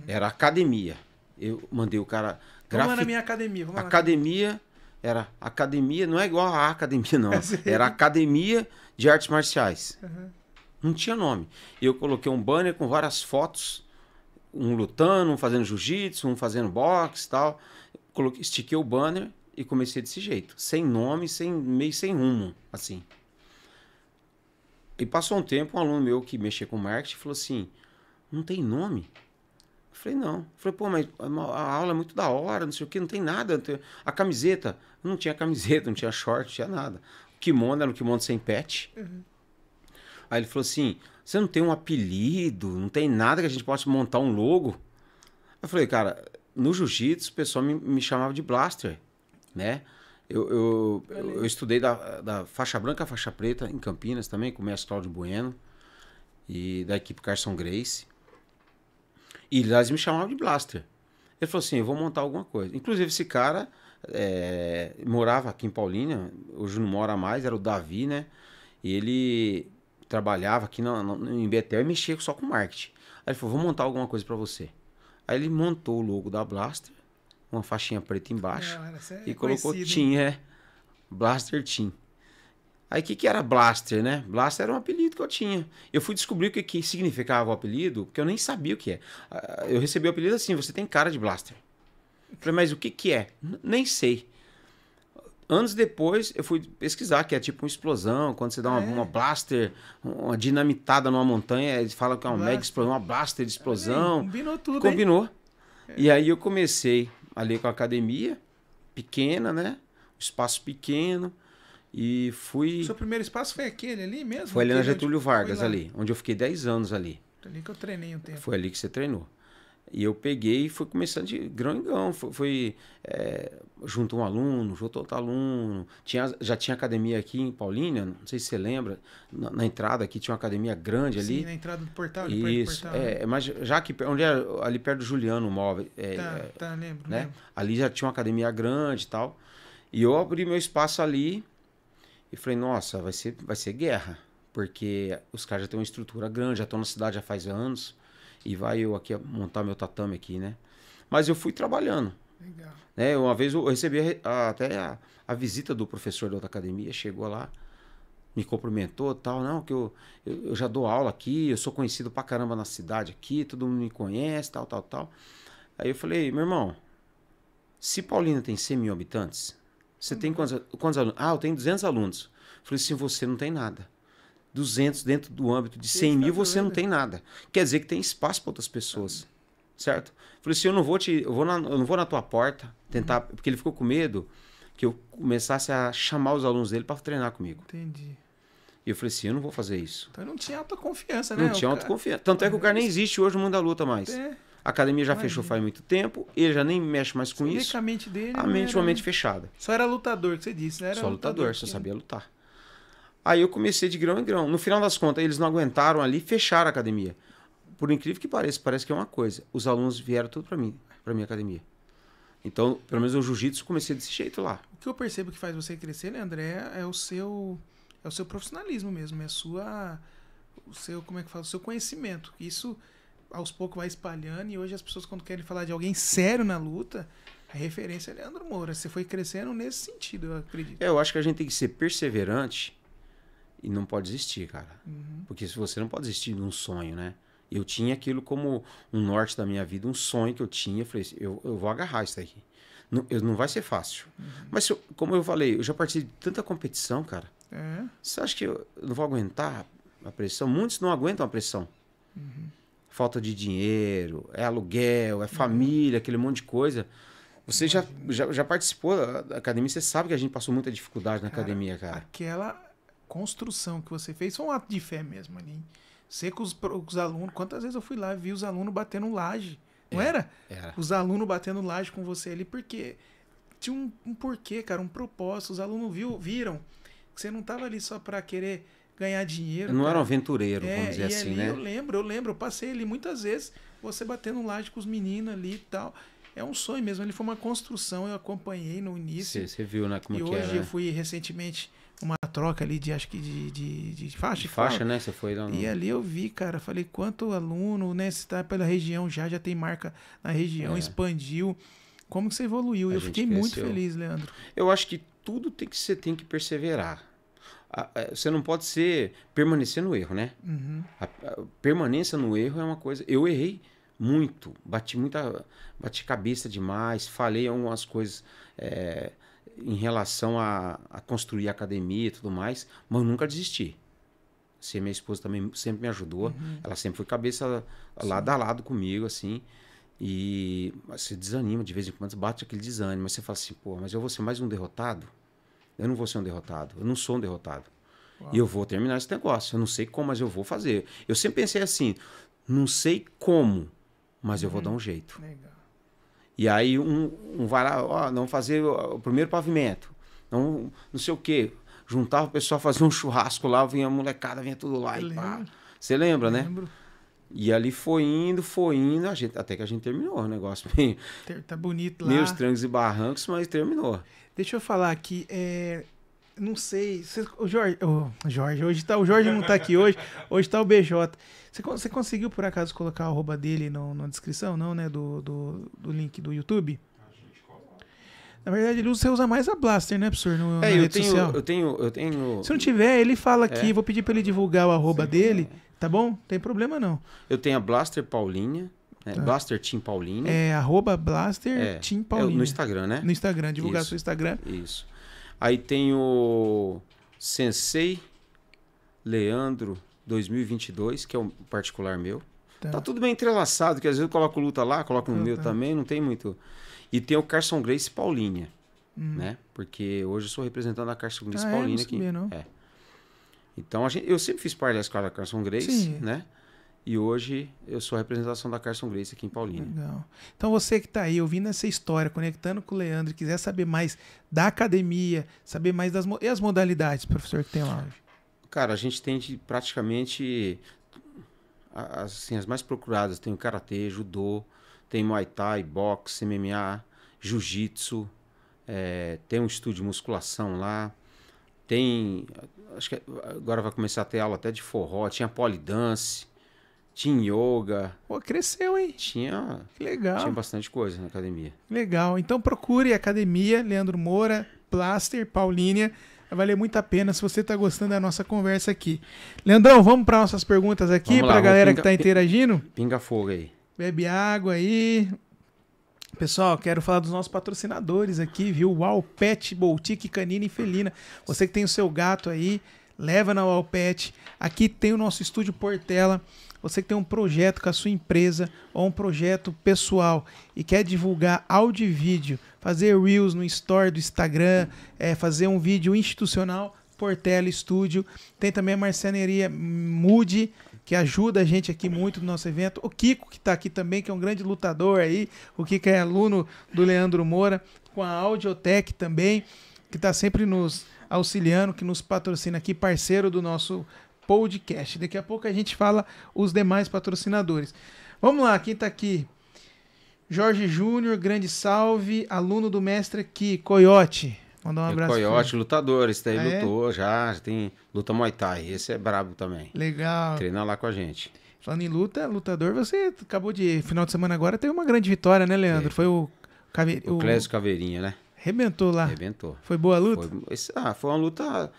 Era academia. Eu mandei o cara... Vamos lá na minha academia. Academia era academia, não é igual a academia, não. Era Academia de Artes Marciais. Não tinha nome. Eu coloquei um banner com várias fotos, um lutando, um fazendo jiu-jitsu, um fazendo boxe e tal. Estiquei o banner e comecei desse jeito. Sem nome, meio sem rumo, assim. E passou um tempo, um aluno meu que mexia com marketing falou assim, não tem nome? Eu falei, não. Eu falei, pô, mas a aula é muito da hora, não sei o que, não tem nada. A camiseta, não tinha camiseta, não tinha short, não tinha nada. O kimono era um kimono sem patch. Aí ele falou assim, você não tem um apelido, não tem nada que a gente possa montar um logo? Eu falei, cara, no jiu-jitsu o pessoal me chamava de Blaster, né? Eu estudei da faixa branca à faixa preta em Campinas também, com o mestre Cláudio Bueno e da equipe Carson Grace. E eles me chamavam de Blaster. Ele falou assim, eu vou montar alguma coisa. Inclusive esse cara morava aqui em Paulínia, hoje não mora mais, era o Davi, né? E ele trabalhava aqui em Betel e mexia só com marketing. Aí ele falou, vou montar alguma coisa para você. Aí ele montou o logo da Blaster, uma faixinha preta embaixo, e colocou Team, Blaster Team. Aí o que era Blaster, né? Blaster era um apelido que eu tinha. Eu fui descobrir o que significava o apelido, porque eu nem sabia o que é. Eu recebi o apelido assim, você tem cara de Blaster. Eu falei, mas o que é? Nem sei. Anos depois, eu fui pesquisar, que é tipo uma explosão, quando você dá uma blaster, uma dinamitada numa montanha, eles falam que é uma mega explosão, uma blaster de explosão. Combinou tudo, Combinou. E aí eu comecei ali com a academia, pequena, né? Um espaço pequeno. E fui... O seu primeiro espaço foi aquele ali mesmo? Foi ali na Getúlio Vargas, ali, onde eu fiquei 10 anos ali. Foi ali que eu treinei um tempo. Foi ali que você treinou. E eu peguei e fui começando de grão em grão. Junto um aluno, junto outro aluno. Já tinha academia aqui em Paulínia, não sei se você lembra. Na entrada aqui tinha uma academia grande ali. Sim, na entrada do portal. Isso, do portal, mas já aqui, onde é ali perto do Juliano Móvel. Lembro, né? lembro. Ali já tinha uma academia grande e tal. E eu abri meu espaço ali e falei, nossa, vai ser guerra. Porque os caras já têm uma estrutura grande, já estão na cidade já faz anos. E vai eu aqui montar meu tatame aqui, né? Mas eu fui trabalhando. Legal. Uma vez eu recebi até a visita do professor da outra academia, chegou lá. me cumprimentou e tal. Não, que eu já dou aula aqui, eu sou conhecido pra caramba na cidade aqui, todo mundo me conhece, tal, tal, tal. Aí eu falei, meu irmão, se Paulínia tem 100 mil habitantes, você tem quantos alunos? Ah, eu tenho 200 alunos. Eu falei assim, você não tem nada. 200 dentro do âmbito de 100 mil, você não tem nada. Quer dizer que tem espaço para outras pessoas. Certo? Eu falei assim, eu não vou na tua porta tentar, porque ele ficou com medo que eu começasse a chamar os alunos dele para treinar comigo. Entendi. E eu falei assim, eu não vou fazer isso. Então não tinha autoconfiança, né? Não tinha autoconfiança. Tanto é que o cara nem existe hoje no mundo da luta mais. A academia já fechou faz muito tempo, ele já nem mexe mais com isso. A mente dele uma mente fechada. Só era lutador, que você disse, né? Só lutador, só sabia lutar. Aí eu comecei de grão em grão. No final das contas, eles não aguentaram ali e fecharam a academia. Por incrível que pareça, parece que é uma coisa. Os alunos vieram tudo para mim, para minha academia. Então, pelo menos o jiu-jitsu comecei desse jeito lá. O que eu percebo que faz você crescer, Leandro, é o seu profissionalismo mesmo, é o seu conhecimento. Isso aos poucos vai espalhando e hoje as pessoas quando querem falar de alguém sério na luta, a referência é Leandro Moura. Você foi crescendo nesse sentido, eu acredito. Eu acho que a gente tem que ser perseverante e não pode desistir, cara. Porque se você não pode desistir de um sonho, né? Eu tinha aquilo como um norte da minha vida, um sonho que eu tinha. Eu falei, eu vou agarrar isso daqui. Não vai ser fácil. Mas, como eu falei, eu já participei de tanta competição, cara. Você acha que eu não vou aguentar a pressão? Muitos não aguentam a pressão. Falta de dinheiro, é aluguel, é família, aquele monte de coisa. Você já participou da academia, você sabe que a gente passou muita dificuldade na academia, cara. Aquela construção que você fez foi um ato de fé mesmo ali. Sei que os alunos, quantas vezes eu fui lá e vi os alunos batendo laje, não era? Era. Os alunos batendo laje com você ali, porque tinha um porquê, cara, um propósito. Os alunos viram que você não tava ali só para querer ganhar dinheiro. Eu não era um aventureiro, vamos dizer assim, ali, né? Eu lembro, eu passei ali muitas vezes, você batendo laje com os meninos ali e tal. É um sonho mesmo, ele foi uma construção, eu acompanhei no início. Você viu, né, como que que era. E hoje eu fui recentemente uma troca ali acho que de faixa. De faixa, né? Você foi lá no... E ali eu vi, cara, falei, quanto aluno, né? Você tá pela região já tem marca na região, expandiu. Como que você evoluiu? Eu fiquei muito feliz, Leandro. Eu acho que tudo você tem que perseverar. Você não pode permanecer no erro, né? A permanência no erro é uma coisa... Eu errei muito, bati cabeça demais, falei algumas coisas em relação a construir a academia e tudo mais, mas eu nunca desisti. Assim, minha esposa também sempre me ajudou, ela sempre foi cabeça lado a lado comigo, assim, e você desanima, de vez em quando bate aquele desânimo, mas você fala assim, pô, mas eu vou ser mais um derrotado? Eu não vou ser um derrotado, eu não sou um derrotado. Uau. E eu vou terminar esse negócio, eu não sei como, mas eu vou fazer. Eu sempre pensei assim, não sei como, mas eu vou dar um jeito. Legal. E aí um vai lá, ó, não fazer o primeiro pavimento, não sei o quê. Juntava o pessoal, fazia um churrasco lá, vinha a molecada, vinha tudo lá e pá. Você lembra, né? Lembro. E ali foi indo, até que a gente terminou o negócio. Tá bonito lá. Meus trancos e barrancos, mas terminou. Deixa eu falar aqui, não sei, o Jorge, o Jorge não tá aqui hoje tá o BJ. Você conseguiu, por acaso, colocar o arroba dele na descrição, não, né? Do link do YouTube? Na verdade, você usa mais a Blaster, né, professor? Na rede social. Eu tenho... Se não tiver, ele fala aqui. Vou pedir pra ele divulgar o arroba dele, tá bom? Não tem problema, não. Eu tenho a Blaster Paulinha, Blaster Team Paulinha. Arroba Blaster Team Paulinha. No Instagram, né? No Instagram, divulgar seu Instagram. Isso. Aí tem o Sensei Leandro 2022, que é um particular meu. Tá tudo bem entrelaçado, que às vezes eu coloco luta lá, coloco no meu também, não tem muito... E tem o Carson Gracie Paulinha, né? Porque hoje eu sou representando a Carson Gracie Paulinha aqui. Não. Então, eu sempre fiz parte da escola da Carson Gracie, né? E hoje eu sou a representação da Carson Gracie aqui em Paulínia. Legal. Então você que está aí ouvindo essa história, conectando com o Leandro, quiser saber mais da academia, saber mais e as modalidades, professor, que tem lá hoje? Cara, a gente tem praticamente assim, as mais procuradas. Tem o Karatê, Judô, tem Muay Thai, Boxe, MMA, Jiu-Jitsu, tem um estúdio de musculação lá, tem... Acho que agora vai começar a ter aula até de forró, tinha polidance, tinha yoga. Pô, cresceu, hein? Que legal. Tinha bastante coisa na academia. Legal. Então procure a academia Leandro Moura, Blaster, Paulínia. Vai valer muito a pena se você tá gostando da nossa conversa aqui. Leandrão, vamos para nossas perguntas aqui, para a galera que tá interagindo? Pinga fogo aí. Bebe água aí. Pessoal, quero falar dos nossos patrocinadores aqui, viu? Uau Pet, Boutique, Canina e Felina. Você que tem o seu gato aí, leva na Uau Pet. Aqui tem o nosso estúdio Portela. Você que tem um projeto com a sua empresa ou um projeto pessoal e quer divulgar áudio e vídeo, fazer Reels no Store do Instagram, fazer um vídeo institucional, Portela Estúdio. Tem também a marcenaria Mood, que ajuda a gente aqui muito no nosso evento. O Kiko, que está aqui também, que é um grande lutador aí. O Kiko é aluno do Leandro Moura, com a Audiotech também, que está sempre nos auxiliando, que nos patrocina aqui, parceiro do nosso podcast. Daqui a pouco a gente fala os demais patrocinadores. Vamos lá, quem tá aqui? Jorge Júnior, grande salve, aluno do mestre aqui, Coyote. Mandar um abraço. Coyote, lutador, esse daí lutou, já tem luta Muay Thai, esse é brabo também. Legal. Treina lá com a gente. Falando em luta, lutador, você acabou de, final de semana agora, teve uma grande vitória, né, Leandro? Foi o Clésio Caveirinha, né? Arrebentou lá. Arrebentou. Foi boa a luta? Foi uma luta...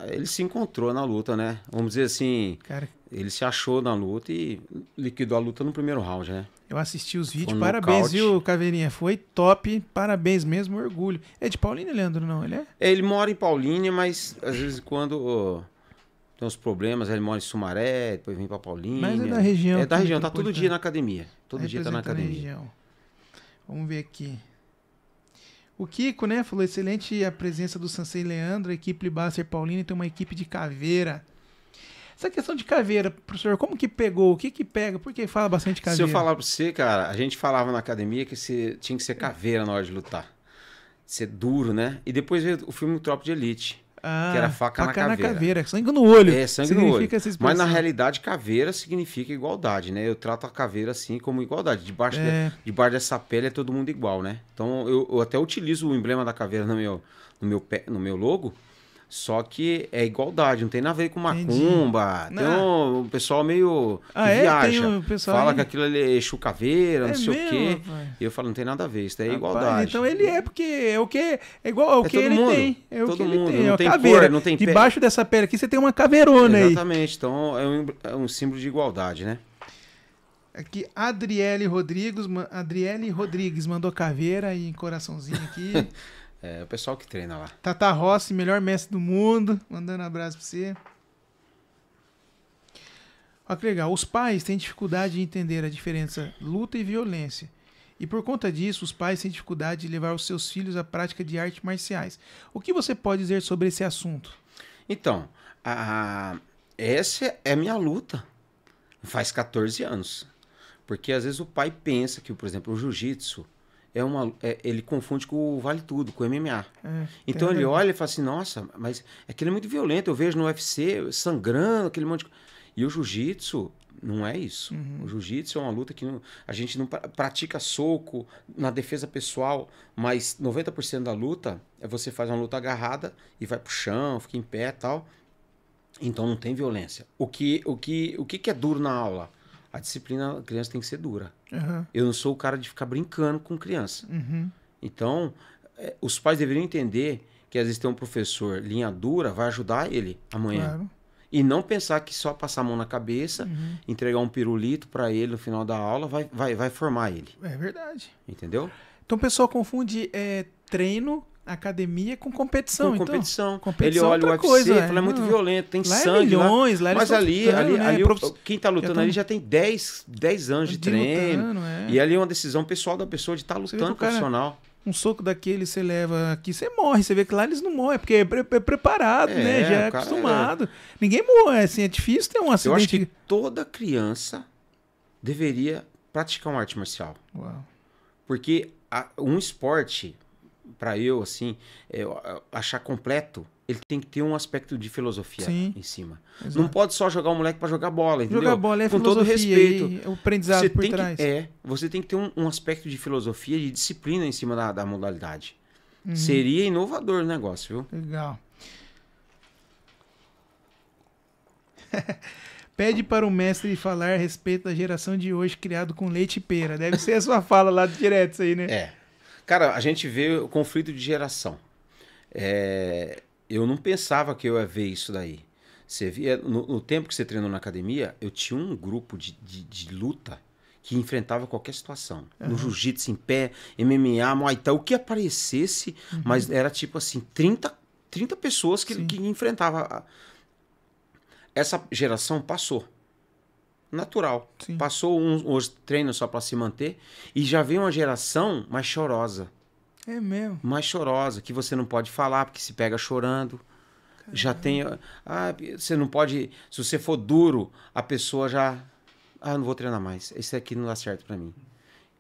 Ele se encontrou na luta, né? Vamos dizer assim, cara, ele se achou na luta e liquidou a luta no primeiro round, né? Eu assisti os vídeos, parabéns, viu, Caveirinha? Foi top, parabéns mesmo, orgulho. É de Paulínia, Leandro, não? Ele é? Ele mora em Paulínia, mas às vezes quando tem uns problemas, ele mora em Sumaré, depois vem pra Paulínia. Mas é da região. É da região, tá todo dia na academia. Todo dia tá na academia. Vamos ver aqui. O Kiko, né, falou, excelente a presença do Sansei Leandro, a equipe Libaster Paulínia tem uma equipe de caveira. Essa questão de caveira, professor, como que pegou? O que que pega? Por que fala bastante caveira? Se eu falar pra você, cara, a gente falava na academia que você tinha que ser caveira na hora de lutar. Ser duro, né? E depois veio o filme Tropa de Elite, que era faca na caveira. Sangue no olho. É, sangue no olho. Mas na realidade, caveira significa igualdade, né? Eu trato a caveira assim como igualdade. Debaixo dessa pele é todo mundo igual, né? Então eu até utilizo o emblema da caveira no meu logo, só que é igualdade, não tem nada a ver com macumba. Tem um pessoal meio que viaja. Fala que aquilo ali é Exu caveira, não sei o quê. E eu falo, não tem nada a ver, isso daí é igualdade. Então ele é, porque é o que é igual ao que ele tem. É todo o que mundo, ele tem. não tem caveira. Cor, não tem Debaixo dessa pele aqui você tem uma caveirona aí. Exatamente, então é um símbolo de igualdade, né? Aqui, Adriele Rodrigues mandou caveira e coraçãozinho aqui. É o pessoal que treina lá. Tata Rossi, melhor mestre do mundo. Mandando um abraço pra você. Olha que legal. Os pais têm dificuldade de entender a diferença luta e violência. E por conta disso, os pais têm dificuldade de levar os seus filhos à prática de artes marciais. O que você pode dizer sobre esse assunto? Então, essa é a minha luta. Faz 14 anos. Porque às vezes o pai pensa que, por exemplo, o jiu-jitsu ele confunde com o Vale Tudo, com o MMA. Então ele olha e fala assim, nossa, mas aquele é muito violento, eu vejo no UFC sangrando, aquele monte de... E o jiu-jitsu não é isso. O jiu-jitsu é uma luta que a gente não pratica soco na defesa pessoal, mas 90% da luta é você faz uma luta agarrada e vai pro chão, fica em pé e tal. Então não tem violência. O que é duro na aula? A disciplina da criança tem que ser dura. Eu não sou o cara de ficar brincando com criança. Então, os pais deveriam entender que às vezes ter um professor linha dura vai ajudar ele amanhã. Claro. E não pensar que só passar a mão na cabeça, entregar um pirulito para ele no final da aula vai formar ele. É verdade. Entendeu? Então o pessoal confunde treino, academia com competição. Com competição. Então, competição ele olha o UFC e fala, é muito violento, tem lá sangue. Milhões, lá mas ali quem tá lutando ali já tem 10 anos de treino. Lutando, E ali é uma decisão pessoal da pessoa de estar lutando profissional. Um soco daquele você leva aqui, você morre. Você vê que lá eles não morrem, porque é preparado, né? Já é acostumado. Ninguém morre, assim, é difícil ter um acidente. Eu acho que toda criança deveria praticar uma arte marcial. Uau. Porque um esporte, para eu, assim, achar completo, ele tem que ter um aspecto de filosofia em cima. Exato. Não pode só jogar o moleque para jogar bola, entendeu? Jogar bola é com todo respeito. É o aprendizado por trás. Você tem que ter um aspecto de filosofia e de disciplina em cima da modalidade. Seria inovador o negócio, viu? Legal. Pede para o mestre falar a respeito da geração de hoje criado com leite e pera. Deve ser a sua fala lá direto isso aí, né? Cara, a gente vê o conflito de geração. eu não pensava que eu ia ver isso daí. Você via, no tempo que você treinou na academia, eu tinha um grupo de luta que enfrentava qualquer situação. No jiu-jitsu em pé, MMA, Muay Thai, o que aparecesse, mas era tipo assim, 30 pessoas que enfrentavam. Essa geração passou. Natural. Sim. Passou os treinos só para se manter e já veio uma geração mais chorosa. É mesmo? Mais chorosa, que você não pode falar porque se pega chorando. Caramba. Já tem... você não pode... Se você for duro, a pessoa já... não vou treinar mais. Esse aqui não dá certo para mim.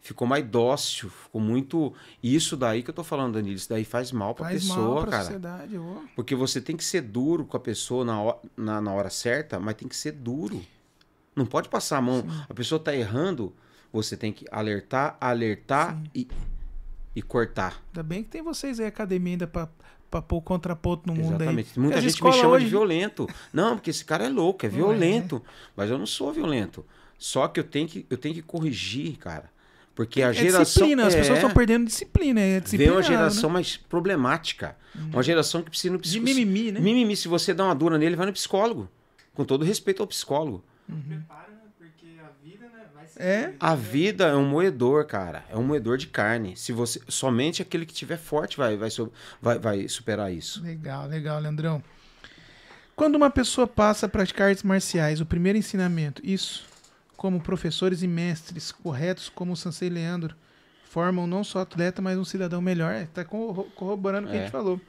Ficou mais dócil, ficou muito... Isso daí que eu tô falando, Danilo, isso daí faz mal pra pessoa, cara. Faz mal pra sociedade. Porque você tem que ser duro com a pessoa na hora certa, mas tem que ser duro. Não pode passar a mão. Sim. A pessoa tá errando, você tem que alertar e cortar. Ainda bem que tem vocês aí, academia, ainda pra pôr o contraponto no mundo aí. Exatamente. Muita gente me chama de violento. Não, porque esse cara é louco, é violento. Mas eu não sou violento. Só que eu tenho que corrigir, cara. Porque a geração... disciplina, as pessoas estão perdendo disciplina. Vem uma geração mais problemática. Uma geração que precisa... De mimimi, né? Mimimi. Se você dá uma dura nele, vai no psicólogo. Com todo respeito ao psicólogo. Prepara, porque a vida, né, vai ser... A vida é um moedor, cara. É um moedor de carne. Se você, somente aquele que tiver forte vai superar isso. Legal, Leandrão. Quando uma pessoa passa a praticar artes marciais, o primeiro ensinamento, isso, como professores e mestres corretos, como o Sensei Leandro, formam não só atleta, mas um cidadão melhor. Está corroborando o que a gente falou.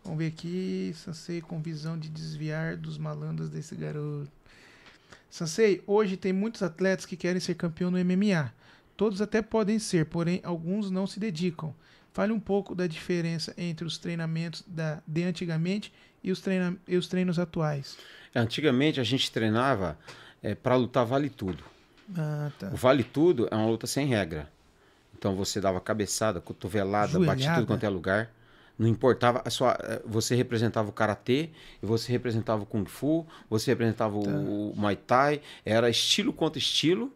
Vamos ver aqui, Sensei com visão de desviar dos malandros desse garoto. Sensei, hoje tem muitos atletas que querem ser campeão no MMA. Todos até podem ser, porém alguns não se dedicam. Fale um pouco da diferença entre os treinamentos de antigamente e os treinos atuais. Antigamente a gente treinava para lutar vale tudo. Tá. O vale tudo é uma luta sem regra. Então você dava cabeçada, cotovelada, batia tudo quanto é lugar. Não importava, você representava o karatê, você representava o kung fu, você representava o muay thai, era estilo contra estilo,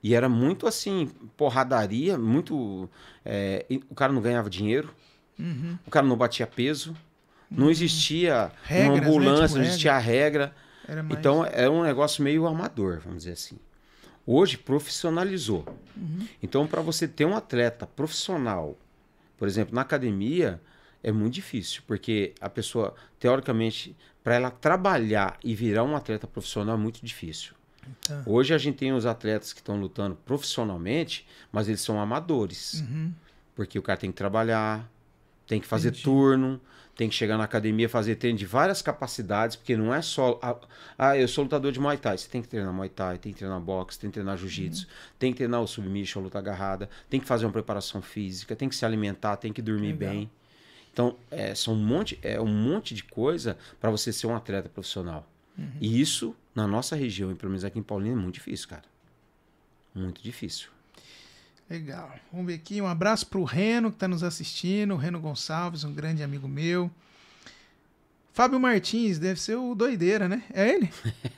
e era muito assim, porradaria, muito... o cara não ganhava dinheiro, o cara não batia peso, não existia uma ambulância, né? Tipo, não existia a regra. Então era um negócio meio amador, vamos dizer assim. Hoje profissionalizou. Então para você ter um atleta profissional, por exemplo, na academia... É muito difícil, porque a pessoa, teoricamente, para ela trabalhar e virar um atleta profissional é muito difícil. Hoje a gente tem os atletas que estão lutando profissionalmente, mas eles são amadores. Porque o cara tem que trabalhar, tem que fazer turno, tem que chegar na academia, fazer treino de várias capacidades, porque não é só... eu sou lutador de Muay Thai. Você tem que treinar Muay Thai, tem que treinar boxe, tem que treinar Jiu-Jitsu, tem que treinar o submission, a luta agarrada, tem que fazer uma preparação física, tem que se alimentar, tem que dormir bem. Então, são um monte de coisa para você ser um atleta profissional. E isso, na nossa região, e pelo menos aqui em Paulínia, é muito difícil, cara. Muito difícil. Legal. Vamos ver aqui. Um abraço para o Reno, que está nos assistindo. O Reno Gonçalves, um grande amigo meu. Fábio Martins, deve ser o Doideira, né? É ele?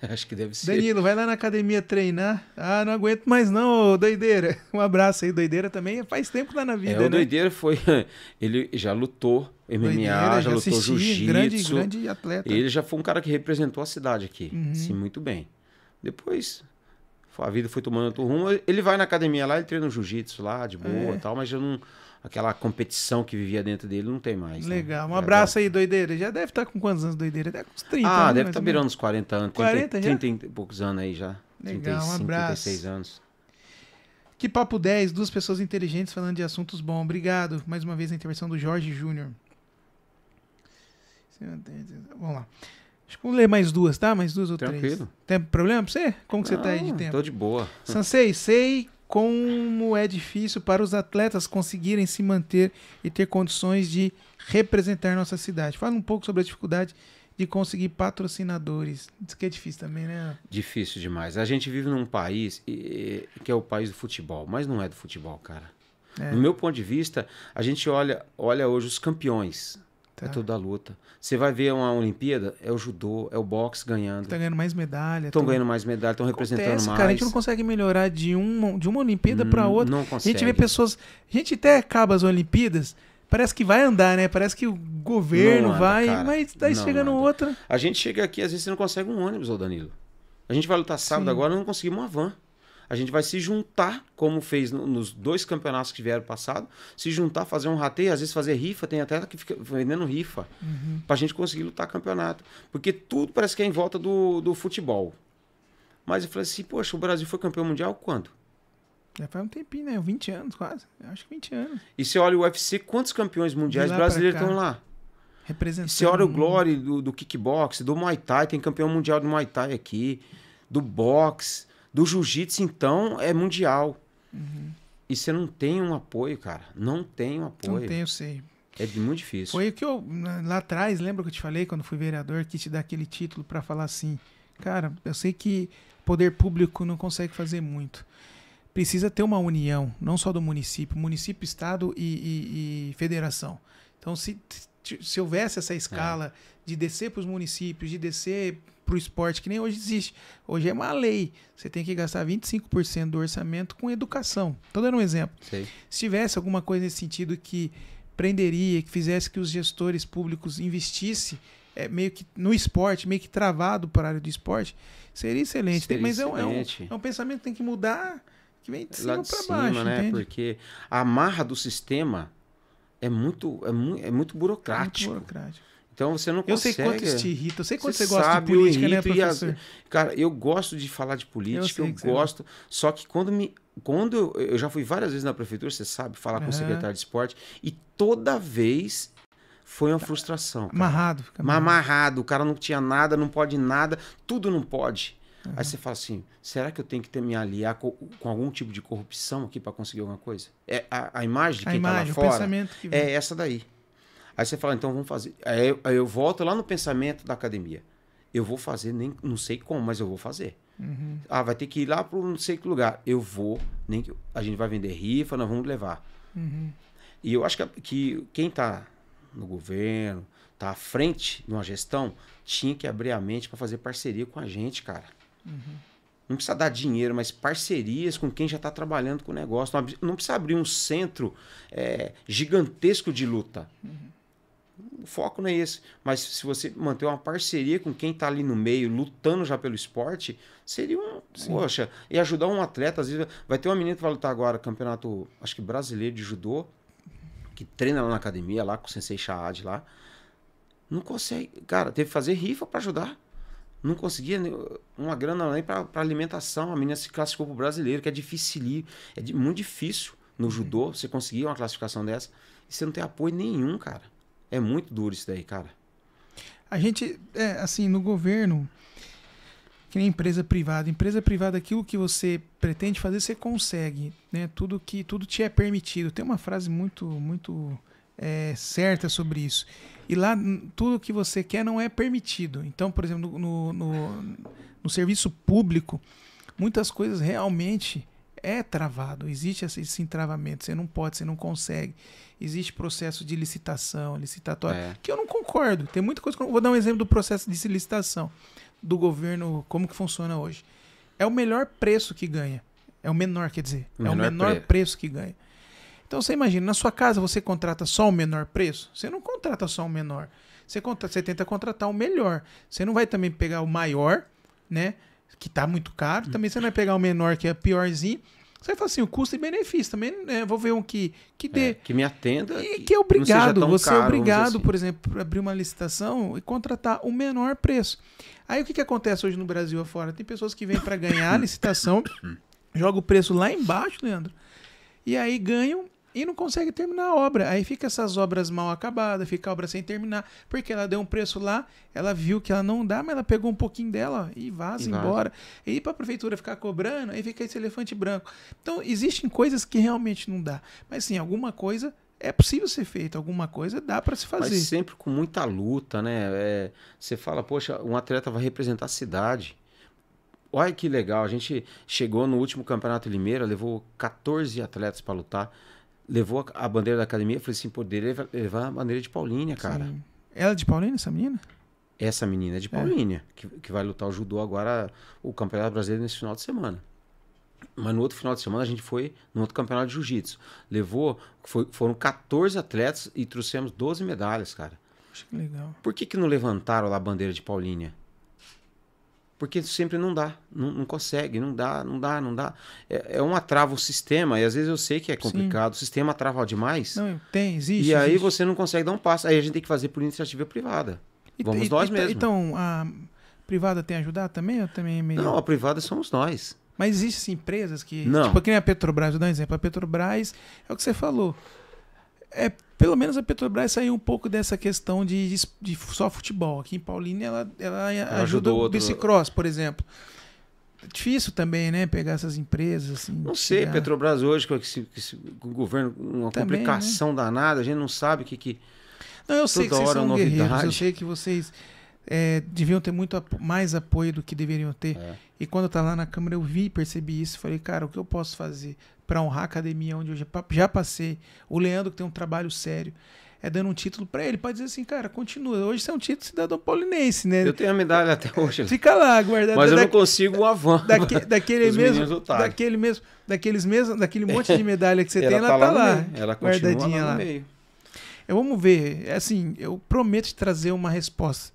Acho que deve ser. Danilo, vai lá na academia treinar. Não aguento mais não, Doideira. Um abraço aí, Doideira também. Faz tempo que tá na vida, né? O Doideira foi... Ele já lutou MMA, Doideira, já lutou Jiu-Jitsu. Grande atleta. Ele já foi um cara que representou a cidade aqui. Sim, muito bem. Depois, a vida foi tomando outro rumo. Ele vai na academia lá, ele treina Jiu-Jitsu lá, de boa e tal, mas já não... Aquela competição que vivia dentro dele não tem mais. Legal. Né? Um abraço aí, Doideira. Já deve estar com quantos anos, Doideira? Deve com uns 30. Deve estar beirando uns 40 anos. 40 já? 30 e poucos anos aí já. Legal, 35, um abraço. 36 anos. Que papo 10, duas pessoas inteligentes falando de assuntos bons. Obrigado. Mais uma vez a intervenção do Jorge Júnior. Vamos lá. Acho que vou ler mais duas, tá? Mais duas ou três. Tranquilo. Tem problema pra você? Como que você tá aí de tempo? Tô de boa. Sensei, sei como é difícil para os atletas conseguirem se manter e ter condições de representar nossa cidade. Fala um pouco sobre a dificuldade de conseguir patrocinadores. Isso que é difícil também, né? Difícil demais. A gente vive num país que é o país do futebol, mas não é do futebol, cara. No meu ponto de vista, a gente olha hoje os campeões. É tudo da luta. Você vai ver uma Olimpíada, é o judô, é o boxe ganhando. Tá ganhando mais medalha. Estão ganhando mais medalha, estão representando mais. Cara, a gente não consegue melhorar de uma Olimpíada para outra. Não consegue. A gente vê pessoas... A gente até acaba as Olimpíadas, Parece que vai andar, né? Parece que o governo Não anda, vai, cara. mas daí Não chegando anda. outra. A gente chega aqui, às vezes você não consegue um ônibus, ô Danilo. A gente vai lutar sábado Sim. agora, não conseguimos uma van. A gente vai se juntar, como fez nos 2 campeonatos que vieram passado, se juntar, fazer um rateio, às vezes fazer rifa, tem até que fica vendendo rifa, pra gente conseguir lutar campeonato. Porque tudo parece que é em volta do futebol. Mas eu falei assim, poxa, o Brasil foi campeão mundial quando? Já faz um tempinho, né? 20 anos quase. Eu acho que 20 anos. E você olha o UFC, quantos campeões mundiais De lá pra brasileiros cá. estão lá? Representando. Você olha o Glory do kickbox, do Muay Thai, tem campeão mundial do Muay Thai aqui, do boxe, do jiu-jitsu, então é mundial. E você não tem um apoio, cara. Não tem um apoio. Não tem, eu sei. É muito difícil. Foi o que eu, lá atrás, lembra que eu te falei quando fui vereador, que te dá aquele título pra falar assim, cara, eu sei que o poder público não consegue fazer muito. Precisa ter uma união, não só do município, estado e federação. Então, se houvesse essa escala de descer para os municípios, de descer para o esporte, que nem hoje existe. Hoje é uma lei. Você tem que gastar 25% do orçamento com educação. Estou dando um exemplo. Sei. Se tivesse alguma coisa nesse sentido que prenderia, que fizesse que os gestores públicos investissem meio que no esporte, meio que travado para a área do esporte, seria excelente. Seria Mas excelente. é um pensamento que tem que mudar, que vem de Lá cima de para cima, baixo, né? entende? Porque a amarra do sistema é muito burocrático. Muito burocrático. Então você não Eu consegue. sei quanto isso te irrita, eu sei quanto você Você gosta de sabe, política, né, eu irrito professor? Cara, eu gosto de falar de política, Eu sei eu que você gosto. Só que quando eu já fui várias vezes na prefeitura, você sabe, falar com o secretário de esporte, e toda vez foi uma frustração. Cara. Amarrado. Fica Amarrado, o cara não tinha nada, não pode nada, tudo não pode. Aí você fala assim, será que eu tenho que me aliar com algum tipo de corrupção aqui para conseguir alguma coisa? É a imagem de quem tá lá fora, o pensamento que vem. é essa daí. Aí você fala, então vamos fazer. Aí eu volto lá no pensamento da academia. Eu vou fazer, não sei como, mas eu vou fazer. Ah, vai ter que ir lá para não sei que lugar. Eu vou, a gente vai vender rifa, nós vamos levar. E eu acho que quem está no governo, está à frente de uma gestão, tinha que abrir a mente para fazer parceria com a gente, cara. Não precisa dar dinheiro, mas parcerias com quem já está trabalhando com o negócio. Não precisa abrir um centro gigantesco de luta. O foco não é esse. Mas se você manter uma parceria com quem está ali no meio, lutando já pelo esporte, seria poxa, e ajudar um atleta. Às vezes vai ter uma menina que vai lutar agora, campeonato, acho que brasileiro de judô, que treina lá na academia, lá com o Sensei Shaad lá. Não consegue. Cara, teve que fazer rifa para ajudar. Não conseguia uma grana nem para alimentação. A menina se classificou para o brasileiro, que é dificílimo. Muito difícil no judô você conseguir uma classificação dessa. E você não tem apoio nenhum, cara. É muito duro isso daí, cara. A gente, assim, no governo, que nem empresa privada. Empresa privada, aquilo que você pretende fazer, você consegue. Né? Tudo te é permitido. Tem uma frase muito certa sobre isso. E lá, tudo que você quer não é permitido. Então, por exemplo, no serviço público, muitas coisas realmente é travado. Existe esse entravamento. Você não pode, você não consegue. Existe processo de licitatório, que eu não concordo. Tem muita coisa que eu vou dar um exemplo do processo de licitação do governo, como que funciona hoje. É o melhor preço que ganha. É o menor, quer dizer. É o menor preço que ganha. Então você imagina, na sua casa você contrata só o menor preço? Você não contrata só o menor. Você tenta contratar o melhor. Você não vai também pegar o maior, né? Que tá muito caro. Também você não vai pegar o menor, que é piorzinho. Você vai falar assim, o custo e benefício. Também vou ver um que dê. Que me atenda. E que é obrigado. Você caro, é obrigado, assim. por exemplo, abrir uma licitação e contratar o menor preço. Aí o que acontece hoje no Brasil afora? Tem pessoas que vêm para ganhar a licitação, jogam o preço lá embaixo, Leandro, e aí ganham e não consegue terminar a obra. Aí fica essas obras mal acabadas, fica a obra sem terminar, porque ela deu um preço lá, ela viu que ela não dá, mas ela pegou um pouquinho dela e vaza embora. E para a prefeitura ficar cobrando, aí fica esse elefante branco. Então, existem coisas que realmente não dá. Mas sim, alguma coisa é possível ser feita, alguma coisa dá para se fazer. Mas sempre com muita luta, né? Você fala, poxa, um atleta vai representar a cidade. Olha que legal, a gente chegou no último campeonato Limeira, levou 14 atletas para lutar. Levou a bandeira da academia, falei assim, poderia levar a bandeira de Paulínia, cara. Sim. Ela é de Paulínia, essa menina? Essa menina é de Paulínia, que vai lutar o judô agora, o Campeonato Brasileiro nesse final de semana. Mas no outro final de semana a gente foi no outro campeonato de jiu-jitsu. Foram 14 atletas e trouxemos 12 medalhas, cara. Acho que legal. Por que não levantaram lá a bandeira de Paulínia? Porque sempre não dá, não consegue, não dá. É uma trava o sistema, e às vezes eu sei que é complicado, o sistema trava demais. Não, existe. E aí existe. você não consegue dar um passo. Aí a gente tem que fazer por iniciativa privada. Vamos nós mesmos. Então, a privada tem ajudado também? Ou também é meio... Não, a privada somos nós. Mas existem empresas que... Não. Tipo, aqui na Petrobras, vou dar um exemplo. A Petrobras, é o que você falou. Pelo menos a Petrobras saiu um pouco dessa questão de só futebol. Aqui em Paulínia, ela ajuda o bicicross, por exemplo. É difícil também, né? Pegar essas empresas. Assim, não sei, Petrobras hoje, com o governo, uma também, complicação, né? Danada, a gente não sabe o que... Não, eu sei que vocês são guerreiros. Eu sei que vocês deviam ter muito mais apoio do que deveriam ter. E quando eu estava lá na Câmara, eu percebi isso. Falei, cara, o que eu posso fazer para honrar a academia onde eu já passei? O Leandro, que tem um trabalho sério, dando um título para ele. Pode dizer assim, cara, continua. Hoje você é um título cidadão paulinense, né? Eu tenho a medalha até hoje. Fica lá, guardado. Mas eu não consigo um avanço. Daquele monte de medalha que você tem, ela tá lá. Ela guardadinha lá no meio. Vamos ver. Assim, eu prometo te trazer uma resposta.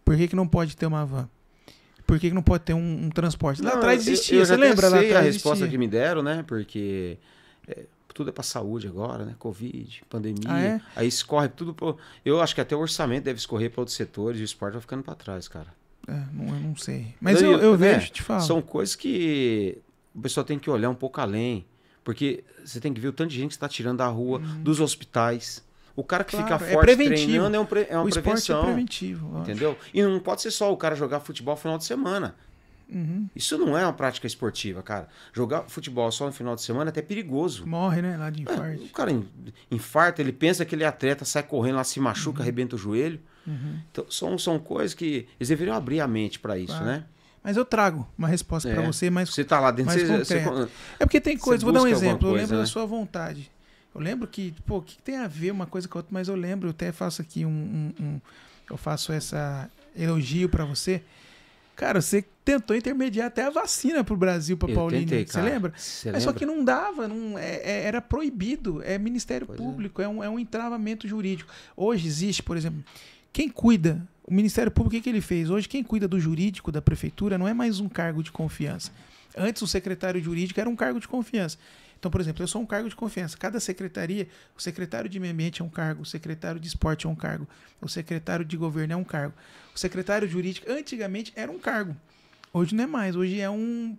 Por que não pode ter uma van? Por que não pode ter um transporte? Lá atrás existia, você lembra? Lá atrás a resposta que me deram, né? Porque tudo é para saúde agora, né? Covid, pandemia. Aí escorre tudo. Eu acho que até o orçamento deve escorrer para outros setores e o esporte vai ficando para trás, cara. Eu não sei. Mas eu vejo, te falo. São coisas que o pessoal tem que olhar um pouco além. Porque você tem que ver o tanto de gente que está tirando da rua, dos hospitais. O cara que fica forte treinando é uma prevenção. Esporte é preventivo. Entendeu? E não pode ser só o cara jogar futebol no final de semana. Isso não é uma prática esportiva, cara. Jogar futebol só no final de semana é até perigoso. Morre, né? Lá de infarto. O cara infarta, ele pensa que ele é atleta, sai correndo lá, se machuca, arrebenta o joelho. Então, são coisas que eles deveriam abrir a mente para isso, né? Mas eu trago uma resposta para você mais você tá lá dentro, é porque tem coisa, vou dar um exemplo, eu lembro da sua vontade. Eu lembro que, o que tem a ver uma coisa com a outra, mas eu lembro, eu até faço aqui eu faço essa elogio para você. Cara, você tentou intermediar até a vacina pro Brasil, pra Paulínia. Você lembra? Mas só que não dava, era proibido, é Ministério Público, é um entravamento jurídico. Hoje existe, por exemplo, quem cuida, o Ministério Público, o que ele fez? Hoje quem cuida do jurídico da prefeitura não é mais um cargo de confiança. Antes o secretário jurídico era um cargo de confiança. Então, por exemplo, eu sou um cargo de confiança. Cada secretaria, o secretário de meio ambiente é um cargo, o secretário de esporte é um cargo, o secretário de governo é um cargo. O secretário jurídico, antigamente, era um cargo. Hoje não é mais. Hoje é um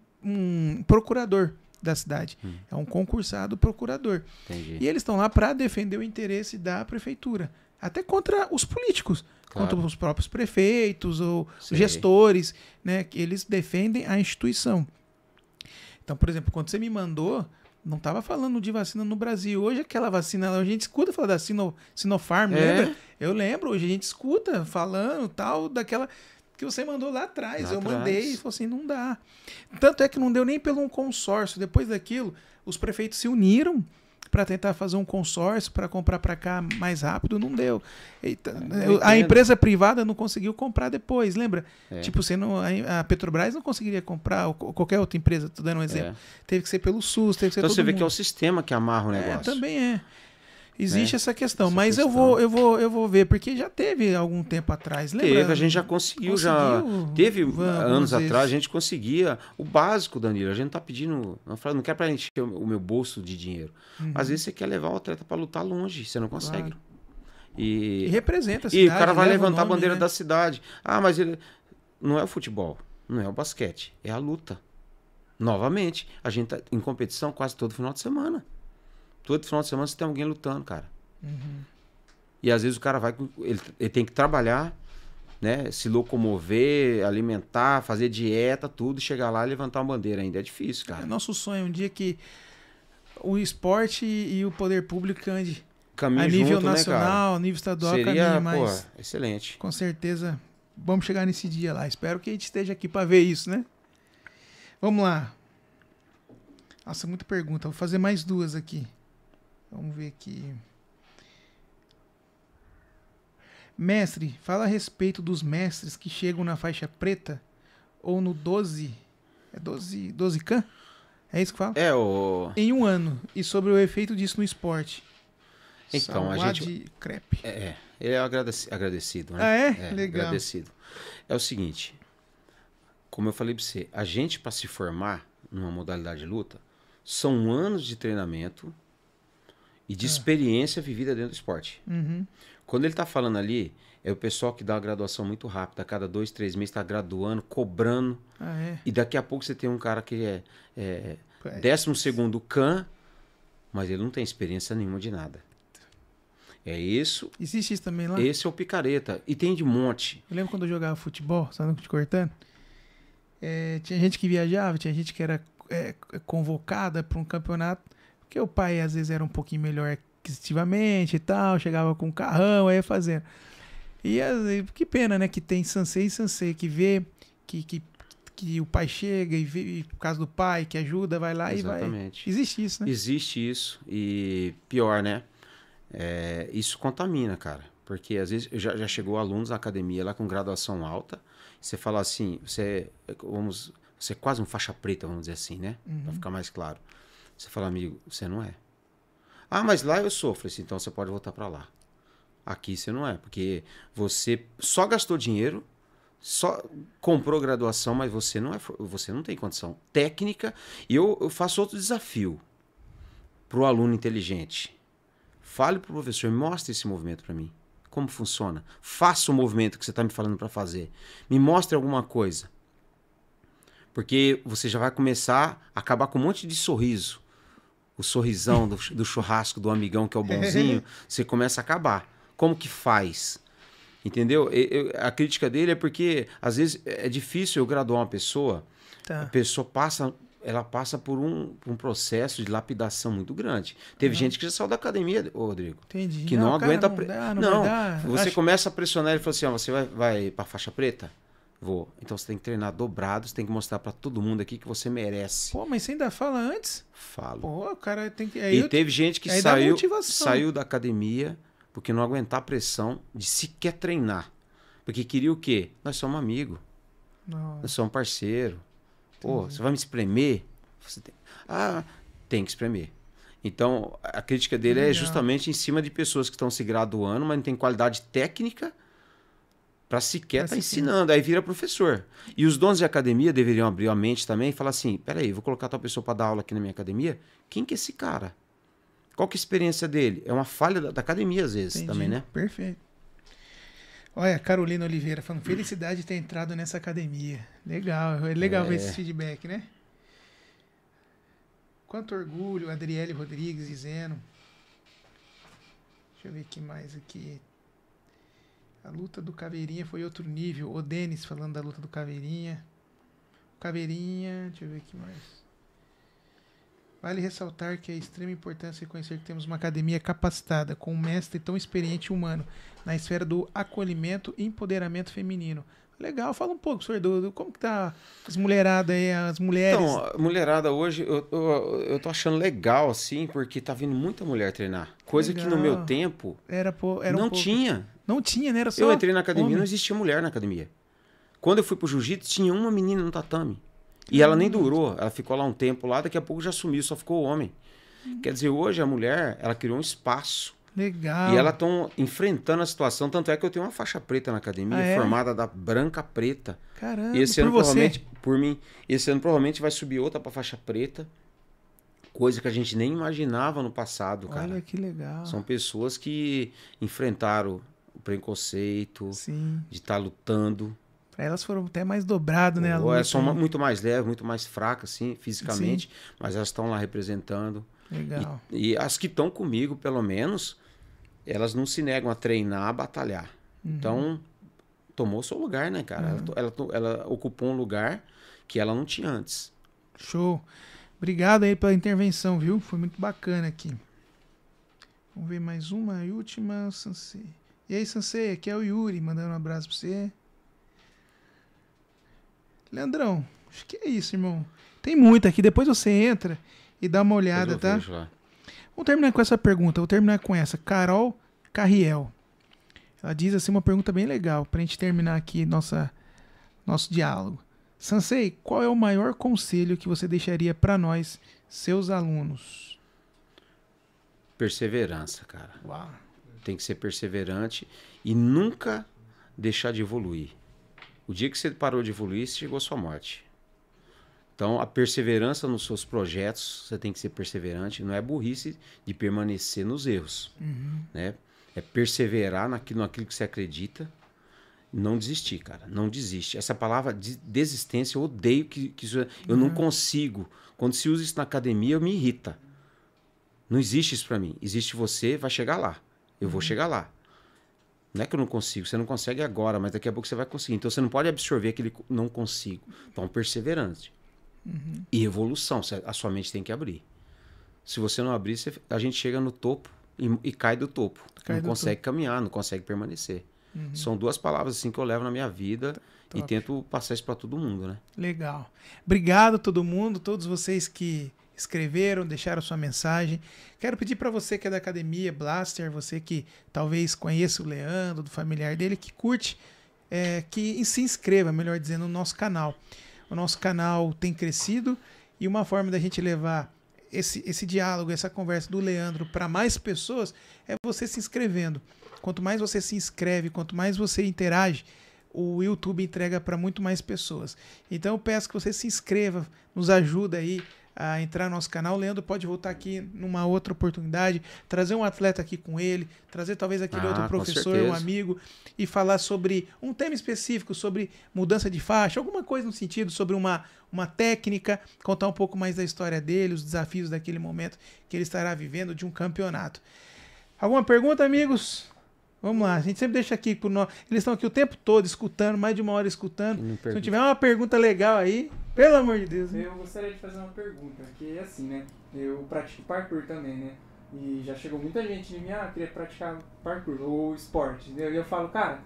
procurador da cidade. É um concursado procurador. Entendi. E eles estão lá para defender o interesse da prefeitura. Até contra os políticos. Claro. Contra os próprios prefeitos ou gestores, né? Eles defendem a instituição. Então, por exemplo, quando você me mandou... Não estava falando de vacina no Brasil. Hoje aquela vacina, a gente escuta falar da Sinopharm, lembra? Eu lembro, hoje a gente escuta falando tal, daquela que você mandou lá atrás. Mandei e falou assim, não dá. Tanto é que não deu nem pelo um consórcio. Depois daquilo, os prefeitos se uniram para tentar fazer um consórcio para comprar para cá mais rápido, não deu. A empresa privada não conseguiu comprar depois, lembra? Tipo, a Petrobras não conseguiria comprar, ou qualquer outra empresa, tô dando um exemplo. Teve que ser pelo SUS, teve que ser então todo você vê mundo. Que é o sistema que amarra o negócio. Também é. Existe essa questão, mas eu vou ver, porque já teve algum tempo atrás, lembra? A gente já conseguiu. Teve anos atrás, a gente conseguia o básico, Danilo. A gente não tá pedindo, não quer pra encher o meu bolso de dinheiro. Às vezes você quer levar o atleta para lutar longe, você não consegue. Claro. E representa a cidade. E o cara vai levantar a bandeira da cidade. Mas ele não é o futebol, não é o basquete, é a luta. Novamente, a gente tá em competição quase todo final de semana. Todo final de semana você tem alguém lutando, cara. E às vezes o cara vai... Ele tem que trabalhar, né? Se locomover, alimentar, fazer dieta, tudo. Chegar lá e levantar uma bandeira ainda. É difícil, cara. É nosso sonho. Um dia que o esporte e o poder público ande a nível nacional, nível estadual, seria, mais... excelente. Com certeza, vamos chegar nesse dia lá. Espero que a gente esteja aqui para ver isso, né? Vamos lá. Nossa, muita pergunta. Vou fazer mais duas aqui. Vamos ver aqui. Mestre, fala a respeito dos mestres que chegam na faixa preta ou no 12. É 12 Khan? É isso que fala? Em um ano. E sobre o efeito disso no esporte. Então, a gente... Crepe. Ele é agradecido, né? Ah, é? Legal. Agradecido. É o seguinte, como eu falei pra você, a gente, para se formar numa modalidade de luta, são anos de treinamento e de experiência vivida dentro do esporte. Uhum. Quando ele tá falando ali, é o pessoal que dá uma graduação muito rápida, a cada 2, 3 meses tá graduando, cobrando. E daqui a pouco você tem um cara que é 12º CAN, mas ele não tem experiência nenhuma de nada. É isso. Existe isso também lá? Esse é o picareta. E tem de monte. Eu lembro quando eu jogava futebol, só não te cortando. Tinha gente que viajava, tinha gente que era convocada para um campeonato, porque o pai às vezes era um pouquinho melhor aquisitivamente e tal, chegava com um carrão, aí ia fazendo. E que pena, né, que tem Sansei e Sansei, que vê que o pai chega e vê, por causa do pai, que ajuda, vai lá. Exatamente. E vai. Existe isso, né? Existe isso. E pior, né? Isso contamina, cara. Porque às vezes já chegou alunos na academia lá com graduação alta. Você fala assim, você é quase um faixa preta, vamos dizer assim, né? Uhum. Pra ficar mais claro. Você fala, amigo, você não é. Ah, mas lá eu sou. Falei assim, então você pode voltar pra lá. Aqui você não é, porque você só gastou dinheiro, só comprou graduação, mas você não tem condição técnica. E eu faço outro desafio pro aluno inteligente. Fale pro professor, mostre esse movimento para mim. Como funciona? Faça o movimento que você está me falando para fazer. Me mostre alguma coisa. Porque você já vai começar a acabar com um monte de sorriso. O sorrisão do churrasco do amigão que é o bonzinho, você começa a acabar. Como que faz? Entendeu? A crítica dele é porque, às vezes, é difícil eu graduar uma pessoa. Tá. A pessoa passa por um processo de lapidação muito grande. Teve gente que já saiu da academia, Rodrigo. Entendi. Que não aguenta... Não, você começa a pressionar ele e fala assim, você vai pra faixa preta? Vou. Então você tem que treinar dobrado, você tem que mostrar pra todo mundo aqui que você merece. Pô, mas você ainda fala antes? Falo. Pô, o cara tem que... teve gente que saiu da academia porque não aguentar a pressão de sequer treinar. Porque queria o quê? Nós somos amigos. Nós somos parceiro. Pô, você vai me espremer? Tem que espremer. Então, a crítica dele é justamente em cima de pessoas que estão se graduando, mas não tem qualidade técnica para sequer estar ensinando. Aí vira professor. E os donos de academia deveriam abrir a mente também e falar assim, peraí, vou colocar tal pessoa para dar aula aqui na minha academia? Quem que é esse cara? Qual que é a experiência dele? É uma falha da academia às vezes também, né? Perfeito. Olha, Carolina Oliveira falando, felicidade de ter entrado nessa academia. Legal, é legal ver esse feedback, né? Quanto orgulho, Adriele Rodrigues dizendo. Deixa eu ver o que mais aqui. A luta do Caveirinha foi outro nível. O Denis falando da luta do Caveirinha. Caveirinha, deixa eu ver o que mais. Vale ressaltar que é de extrema importância reconhecer que temos uma academia capacitada, com um mestre tão experiente e humano, na esfera do acolhimento e empoderamento feminino. Legal, fala um pouco, senhor, como que tá as mulheradas aí, as mulheres? Então, a mulherada hoje, eu tô achando legal, assim, porque tá vindo muita mulher treinar. Coisa que no meu tempo não tinha. Não tinha, né? Era só eu entrei na academia, homem. Não existia mulher na academia. Quando eu fui pro jiu-jitsu, tinha uma menina no tatame. E ela nem durou, ela ficou lá um tempo lá, daqui a pouco já sumiu, só ficou o homem. Quer dizer, hoje a mulher, ela criou um espaço. Legal. E elas estão enfrentando a situação, tanto é que eu tenho uma faixa preta na academia, formada da branca preta. Caramba, esse ano provavelmente, por mim, esse ano provavelmente vai subir outra para faixa preta, coisa que a gente nem imaginava no passado, cara. Olha que legal. São pessoas que enfrentaram o preconceito, de estar lutando. Pra elas foram até mais dobrado, né? São muito mais leves, muito mais fracas, assim, fisicamente, mas elas estão lá representando. Legal. E as que estão comigo, pelo menos, elas não se negam a treinar, a batalhar. Então, tomou seu lugar, né, cara? Ela ocupou um lugar que ela não tinha antes. Show. Obrigado aí pela intervenção, viu? Foi muito bacana aqui. Vamos ver mais uma e última, Sansei. E aí, Sansei, aqui é o Yuri, mandando um abraço pra você. Leandrão, acho que é isso, irmão. Tem muito aqui, depois você entra e dá uma olhada, tá? Vamos terminar com essa pergunta, vou terminar com essa. Carol Carriel. Ela diz assim uma pergunta bem legal, pra gente terminar aqui nosso diálogo. Sansei, qual é o maior conselho que você deixaria para nós, seus alunos? Perseverança, cara. Uau. Tem que ser perseverante e nunca deixar de evoluir. O dia que você parou de evoluir, chegou a sua morte. Então, a perseverança nos seus projetos, você tem que ser perseverante. Não é burrice de permanecer nos erros. Né? É perseverar naquilo que você acredita. Não desistir, cara. Não desiste. Essa palavra de desistência, eu odeio que isso... Eu não consigo. Quando se usa isso na academia, me irrita. Não existe isso pra mim. Existe você, vai chegar lá. Eu vou chegar lá. Não é que eu não consigo. Você não consegue agora, mas daqui a pouco você vai conseguir. Então, você não pode absorver aquele não consigo. Então, perseverante. E evolução. A sua mente tem que abrir. Se você não abrir, a gente chega no topo e cai do topo. Não consegue caminhar, não consegue permanecer. São duas palavras assim que eu levo na minha vida. Top. E tento passar isso para todo mundo, né? Legal. Obrigado a todo mundo, todos vocês que escreveram, deixaram sua mensagem. Quero pedir para você que é da Academia Blaster, você que talvez conheça o Leandro, do familiar dele, que curte, que se inscreva, melhor dizendo, no nosso canal. O nosso canal tem crescido e uma forma da gente levar esse diálogo, essa conversa do Leandro para mais pessoas é você se inscrevendo. Quanto mais você se inscreve, quanto mais você interage, o YouTube entrega para muito mais pessoas. Então eu peço que você se inscreva, nos ajuda aí a entrar no nosso canal. O Leandro pode voltar aqui numa outra oportunidade, trazer um atleta aqui com ele, trazer talvez aquele outro professor, um amigo, e falar sobre um tema específico, sobre mudança de faixa, alguma coisa no sentido, sobre uma técnica, contar um pouco mais da história dele, os desafios daquele momento que ele estará vivendo de um campeonato. Alguma pergunta, amigos? Vamos lá, a gente sempre deixa aqui pro nós. Eles estão aqui o tempo todo escutando, mais de uma hora escutando. Se não tiver uma pergunta legal aí, pelo amor de Deus. Eu gostaria de fazer uma pergunta, que é assim, né? Eu pratico parkour também, né? E já chegou muita gente em mim, queria praticar parkour ou esporte, entendeu? E eu falo, cara,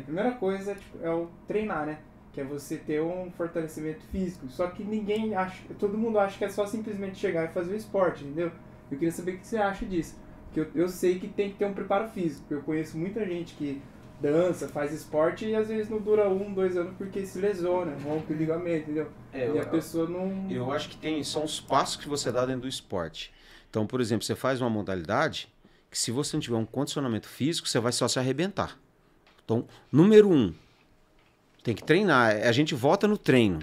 primeira coisa é o treinar, né? Que é você ter um fortalecimento físico. Só que ninguém acha, todo mundo acha que é só simplesmente chegar e fazer o esporte, entendeu? Eu queria saber o que você acha disso. Que eu sei que tem que ter um preparo físico. Eu conheço muita gente que dança, faz esporte e às vezes não dura 1, 2 anos porque se lesiona, rompe o ligamento, entendeu? E a pessoa não... Eu acho que são os passos que você dá dentro do esporte. Então, por exemplo, você faz uma modalidade que se você não tiver um condicionamento físico, você vai só se arrebentar. Então, número 1, tem que treinar. A gente volta no treino.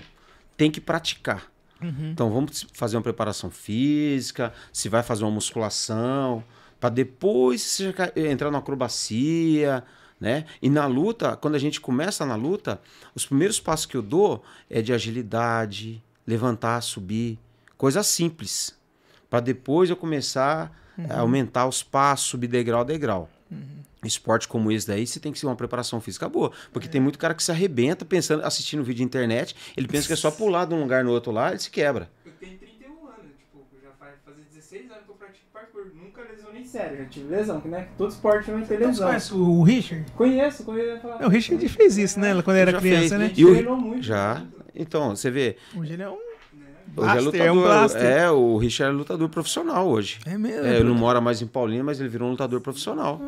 Tem que praticar. Então, vamos fazer uma preparação física, se vai fazer uma musculação... para depois você entrar na acrobacia, né? E na luta, quando a gente começa na luta, os primeiros passos que eu dou é de agilidade, levantar, subir, coisa simples, para depois eu começar a aumentar os passos, subir degrau a degrau. Esporte como esse daí, você tem que ser uma preparação física boa, porque tem muito cara que se arrebenta pensando, assistindo vídeo de internet, ele pensa que é só pular de um lugar no outro lá, ele se quebra. Eu tenho 31 anos, tipo, já faz 16 anos que eu pratico parkour, nunca lesionei sério, já tive lesão, né? Todo esporte vai ter lesão. Você conhece o Richard? Conheço. O Richard fez isso, né? Quando era criança, né? E treinou muito. Já. Então, você vê... Hoje ele é um... Hoje é lutador. O Richard é lutador profissional hoje. É mesmo? Ele não mora mais em Paulínia, mas ele virou um lutador profissional.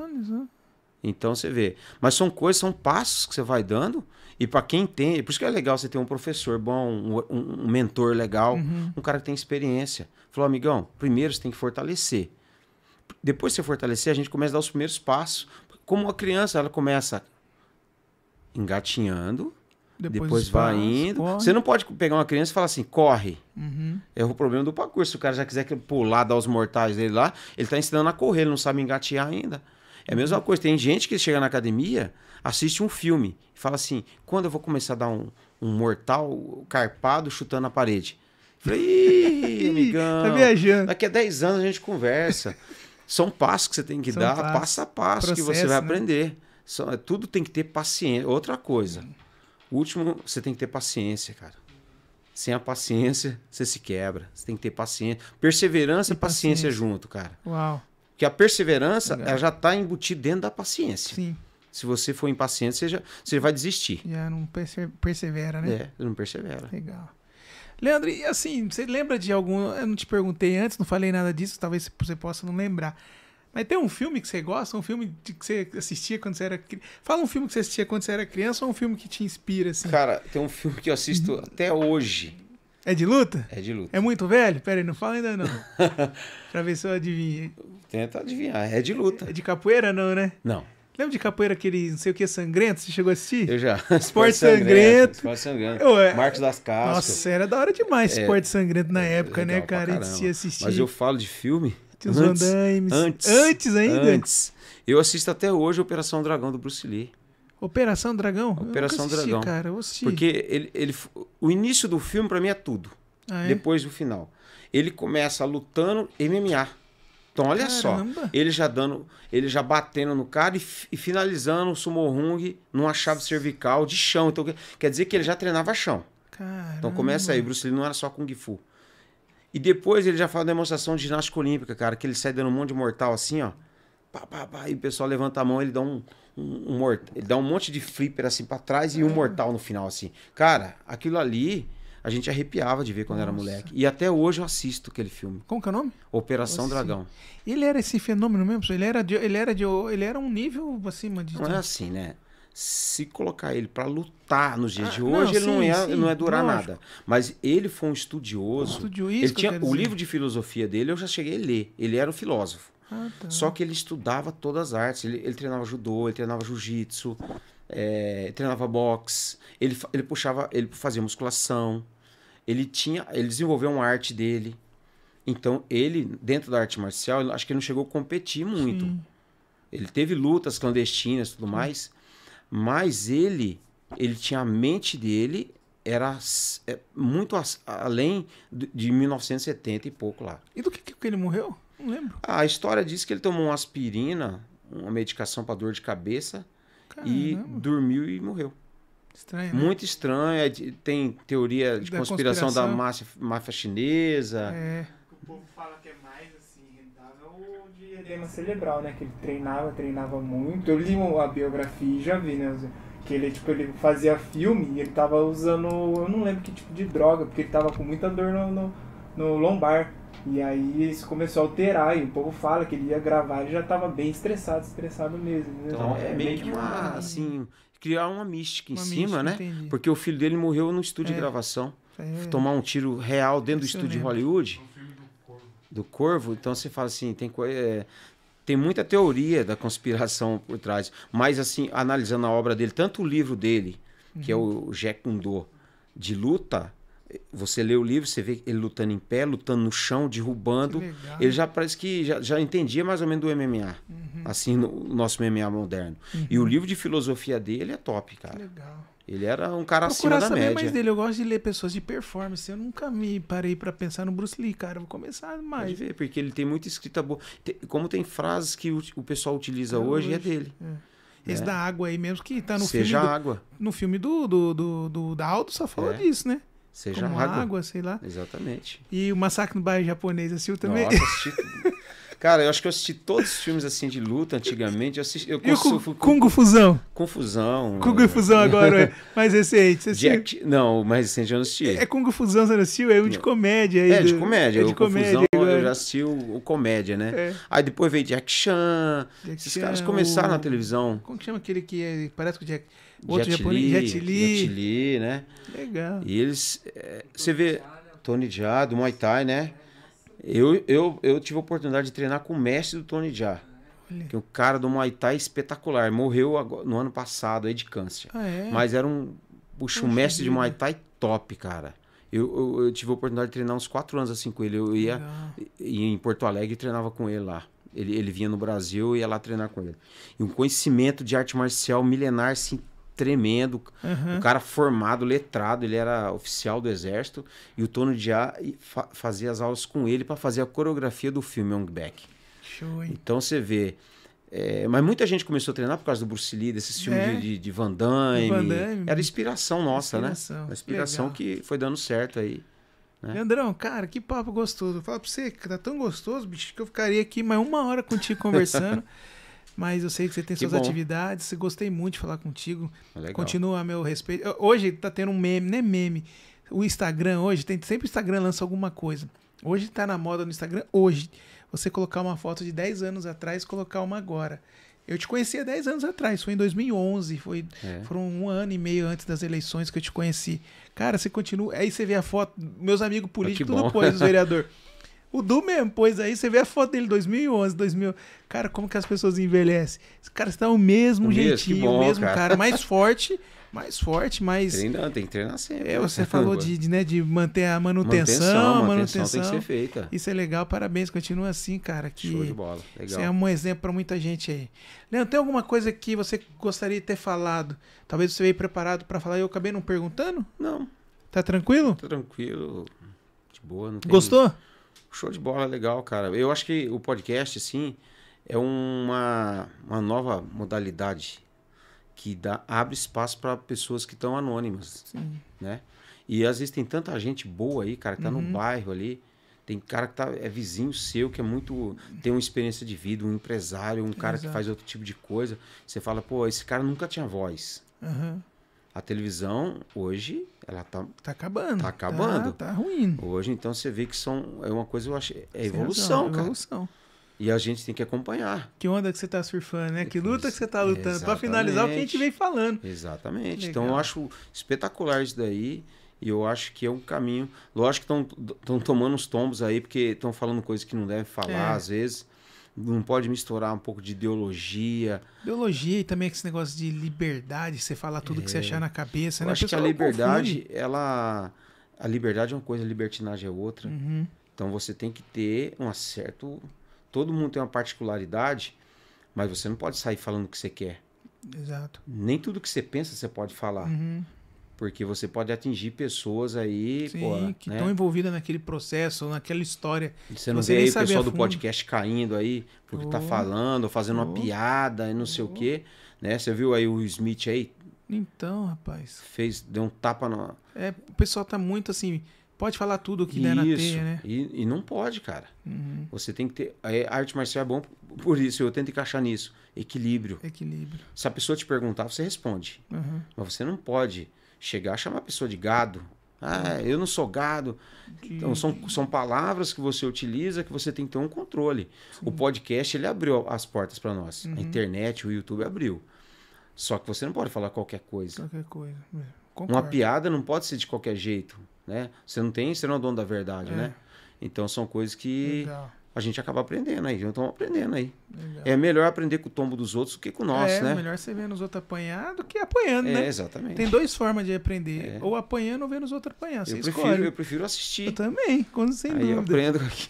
Então você vê. Mas são coisas, são passos que você vai dando. E para quem tem... Por isso que é legal você ter um professor bom, um mentor legal, um cara que tem experiência. Falou, amigão, primeiro você tem que fortalecer. Depois que você fortalecer, a gente começa a dar os primeiros passos. Como a criança, ela começa engatinhando, depois vai indo. Corre. Você não pode pegar uma criança e falar assim, corre. É o problema do parkour. Se o cara já quiser pular, dar os mortais dele lá, ele está ensinando a correr, ele não sabe engatear ainda. É a mesma coisa. Tem gente que chega na academia, assiste um filme e fala assim, quando eu vou começar a dar um mortal carpado chutando a parede? Eu falei, ih, amigão, tá viajando. Daqui a 10 anos a gente conversa. São passos que você tem que dar, passo a passo, processo, que você vai aprender. Tudo tem que ter paciência. Outra coisa. O último, você tem que ter paciência, cara. Sem a paciência, você se quebra. Você tem que ter paciência. Perseverança e paciência junto, cara. Uau. Porque a perseverança, ela já está embutida dentro da paciência. Sim. Se você for impaciente, você vai desistir. Já não persevera, né? Não persevera. Legal. Leandro, e assim, você lembra de algum... Eu não te perguntei antes, não falei nada disso, talvez você possa não lembrar. Mas tem um filme que você gosta, um filme que você assistia quando você era criança? Fala um filme que você assistia quando você era criança ou um filme que te inspira, assim? Cara, tem um filme que eu assisto até hoje. É de luta? É de luta. É muito velho? Pera aí, não fala ainda não. Pra ver se eu adivinho. Tenta adivinhar, é de luta. É de capoeira não, né? Não. Lembra de capoeira aquele não sei o que sangrento? Você chegou a assistir? Eu já. Esporte Sangrento. Esporte Sangrento. Ué, Marcos das Cascas. Nossa, era da hora demais Esporte Sangrento na época, legal né, cara? A gente se assistia. Mas eu falo de filme... Tinha os Van Damme. Antes ainda? Antes. Eu assisto até hoje Operação Dragão do Bruce Lee. Operação Dragão? Operação eu nunca assisti, Dragão. Cara, eu assisti. Porque o início do filme, pra mim, é tudo. Ah, é? Depois do final. Ele começa lutando MMA. Então, olha Caramba. só. Ele já batendo no cara e finalizando o sumo rung numa chave cervical de chão. Então, quer dizer que ele já treinava chão. Caramba. Então começa aí. Bruce Lee não era só Kung Fu. E depois ele já faz uma demonstração de ginástica olímpica, cara, que ele sai dando um monte de mortal assim, ó. Pá, pá, pá, e o pessoal levanta a mão, ele dá ele dá um monte de flipper assim pra trás e um mortal no final, assim. Cara, aquilo ali a gente arrepiava de ver quando era moleque. E até hoje eu assisto aquele filme. Como que é o nome? Operação Dragão. Ele era esse fenômeno mesmo? Ele era um nível acima de... Não é assim, né? Se colocar ele para lutar nos dias de não, hoje, ele sim, não é durar lógico. nada. Mas ele foi um estudioso. Ele tinha o livro de filosofia dele, eu já cheguei a ler. Ele era um filósofo. Ah, tá. Só que ele estudava todas as artes. Ele treinava judô, ele treinava jiu-jitsu, treinava boxe. Ele fazia musculação. Ele desenvolveu uma arte dele. Então, ele, dentro da arte marcial, acho que ele não chegou a competir muito. Sim. Ele teve lutas clandestinas e tudo mais. Mas ele tinha a mente dele, era muito além de 1970 e pouco lá. E do que ele morreu? Não lembro. A história diz que ele tomou uma aspirina, uma medicação para dor de cabeça, e dormiu e morreu. Estranho, né? Muito estranho. Tem teoria de conspiração da máfia chinesa. O povo fala que é mais assim, rentável o de edema cerebral, né? Que ele treinava muito. Eu li a biografia e já vi, né? Que ele fazia filme e ele tava usando, eu não lembro que tipo de droga, porque ele tava com muita dor no lombar. E aí isso começou a alterar, e o povo fala que ele ia gravar, ele já tava bem estressado mesmo. Né? Então é meio que assim, criar uma mística em cima, né? Entendi. Porque o filho dele morreu no estúdio de gravação. Tomar um tiro real dentro do estúdio de Hollywood. O filme do Corvo. Então você fala assim, tem muita teoria da conspiração por trás. Mas assim, analisando a obra dele, tanto o livro dele, que é o Jeet Kune Do, de luta, você lê o livro, você vê ele lutando em pé, lutando no chão, derrubando. Ele já parece que já entendia mais ou menos do MMA. Assim, no nosso MMA moderno. E o livro de filosofia dele é top, cara. Que legal. Ele era um cara acima da média. Mais dele. Eu gosto de ler pessoas de performance. Eu nunca me parei pra pensar no Bruce Lee, cara. Eu vou começar mais. Pode ver, porque ele tem muita escrita boa. Como tem frases que o pessoal utiliza hoje, é dele. Esse da água aí mesmo, que tá no Seja filme. água. No filme da Aldo só falou disso, né? Seja como água, sei lá. Exatamente. E o Massacre no Bairro Japonês, assistiu também? Nossa, assisti... Cara, eu acho que eu assisti todos os filmes assim de luta antigamente. E o Kung Fusão? Confusão. Kung Fusão agora, mais recente. Não, o mais recente eu não assisti. É Kung Fusão, você não assistiu? É um de comédia. Aí de comédia. de comédia. Eu já assisti o comédia, né? Aí depois veio Jack Chan. Esses caras começaram na televisão. Como que chama aquele que parece com o Jack... Outro japonês, Jet Li, né? Legal. E eles... você vê Tony Jaa, do Muay Thai, né? Eu tive a oportunidade de treinar com o mestre do Tony Jaa. Que é um cara do Muay Thai espetacular. Morreu no ano passado aí de câncer. Mas era um mestre de Muay Thai top, cara. Eu tive a oportunidade de treinar uns 4 anos assim com ele. Eu ia em Porto Alegre e treinava com ele lá. Ele vinha no Brasil e ia lá treinar com ele. E um conhecimento de arte marcial milenar, assim, tremendo. O cara formado, letrado, ele era oficial do exército. E o Tony Jaa fazia as aulas com ele para fazer a coreografia do filme Ong Bak. Show, hein? Então você vê... mas muita gente começou a treinar por causa do Bruce Lee, desses filmes de Van Damme. Era inspiração nossa, né? A inspiração que foi dando certo aí. Né? Leandrão, cara, que papo gostoso. Fala pra você que tá tão gostoso, bicho, que eu ficaria aqui mais 1 hora contigo conversando. Mas eu sei que você tem suas atividades. Gostei muito de falar contigo. Continua a meu respeito. Hoje tá tendo um meme, né? Meme. O Instagram hoje, sempre o Instagram lança alguma coisa. Hoje tá na moda no Instagram, hoje, você colocar uma foto de 10 anos atrás, colocar uma agora. Eu te conheci há 10 anos atrás, foi em 2011, foram 1 ano e meio antes das eleições que eu te conheci. Cara, você continua, aí você vê a foto, meus amigos políticos tudo pôs, os vereadores. O Du mesmo pôs aí, você vê a foto dele 2011, 2000. Cara, como que as pessoas envelhecem? Esse cara está o mesmo jeitinho, bom, o mesmo cara, mais forte, mais... Treinando, tem que treinar sempre. Você falou de manter a manutenção tem que ser feita. Isso é legal, parabéns, continua assim, cara. Que show de bola, legal. Você é um exemplo para muita gente aí. Leandro, tem alguma coisa que você gostaria de ter falado? Talvez você veio preparado para falar e eu acabei não perguntando? Não. Tá tranquilo? Tá tranquilo, de boa. Não tem... Gostou? Show de bola, legal, cara. Eu acho que o podcast, assim, é uma nova modalidade que abre espaço para pessoas que estão anônimas, né? E às vezes tem tanta gente boa aí, cara, que tá no bairro ali. Tem cara que é vizinho seu, que é tem uma experiência de vida, um empresário, um cara que faz outro tipo de coisa. Você fala, pô, esse cara nunca tinha voz. A televisão, hoje, ela tá acabando. Tá acabando. Tá ruim. Hoje, então, você vê que é uma coisa, eu acho, é evolução, cara. E a gente tem que acompanhar. Que onda que você tá surfando, né? Que luta que você tá lutando. Para finalizar o que a gente vem falando. Exatamente. Então, eu acho espetacular isso daí. E eu acho que é um caminho. Lógico que estão tomando uns tombos aí, porque estão falando coisas que não devem falar, às vezes. Não pode misturar um pouco de ideologia. Ideologia e também esse negócio de liberdade, você falar tudo que você achar na cabeça. Eu acho que a liberdade, a liberdade é uma coisa, a libertinagem é outra. Então você tem que ter um certo... Todo mundo tem uma particularidade, mas você não pode sair falando o que você quer. Exato. Nem tudo que você pensa você pode falar. Porque você pode atingir pessoas aí... Sim, que estão envolvidas naquele processo, naquela história. Você não vê aí o pessoal do podcast caindo aí, porque tá falando, fazendo uma piada e não sei o quê. Né? Você viu aí o Smith aí? Então, rapaz. Deu um tapa na... O pessoal tá muito assim... Pode falar tudo o que der na teia, né? E não pode, cara. Você tem que ter... A arte marcial é bom por isso. Eu tento encaixar nisso. Equilíbrio. Se a pessoa te perguntar, você responde. Mas você não pode chegar a chamar a pessoa de gado. Eu não sou gado. Então, são palavras que você utiliza que você tem que ter um controle. Sim. O podcast, ele abriu as portas para nós. A internet, o YouTube abriu. Só que você não pode falar qualquer coisa. Qualquer coisa. Uma piada não pode ser de qualquer jeito. Né? Você não é o dono da verdade, né? Então são coisas que a gente acaba aprendendo aí. Então estamos aprendendo aí. Legal. É melhor aprender com o tombo dos outros do que com o nosso, né? É melhor você vendo os outros apanhar do que apanhando, né? Exatamente. Tem 2 formas de aprender. Ou apanhando ou vendo os outros apanhar. Eu prefiro assistir. Eu também, sem dúvida. Eu aprendo aqui.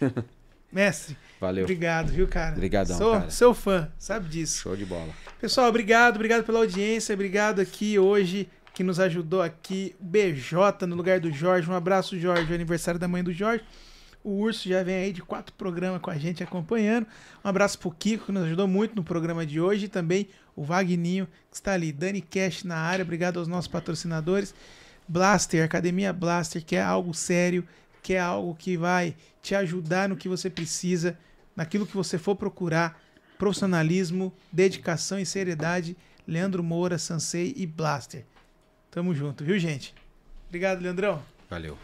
Mestre, valeu. Obrigado, viu, cara? Obrigadão, cara. Seu fã, sabe disso. Show de bola. Pessoal, obrigado pela audiência. Obrigado aqui hoje, que nos ajudou aqui, BJ no lugar do Jorge. Um abraço, Jorge, o aniversário da mãe do Jorge. O Urso já vem aí de 4 programas com a gente acompanhando. Um abraço pro Kiko, que nos ajudou muito no programa de hoje. E também o Vagninho, que está ali. Dani Cash na área. Obrigado aos nossos patrocinadores. Blaster, Academia Blaster, que é algo sério, que é algo que vai te ajudar no que você precisa, naquilo que você for procurar. Profissionalismo, dedicação e seriedade. Leandro Moura, Sansei e Blaster. Tamo junto, viu, gente? Obrigado, Leandrão. Valeu.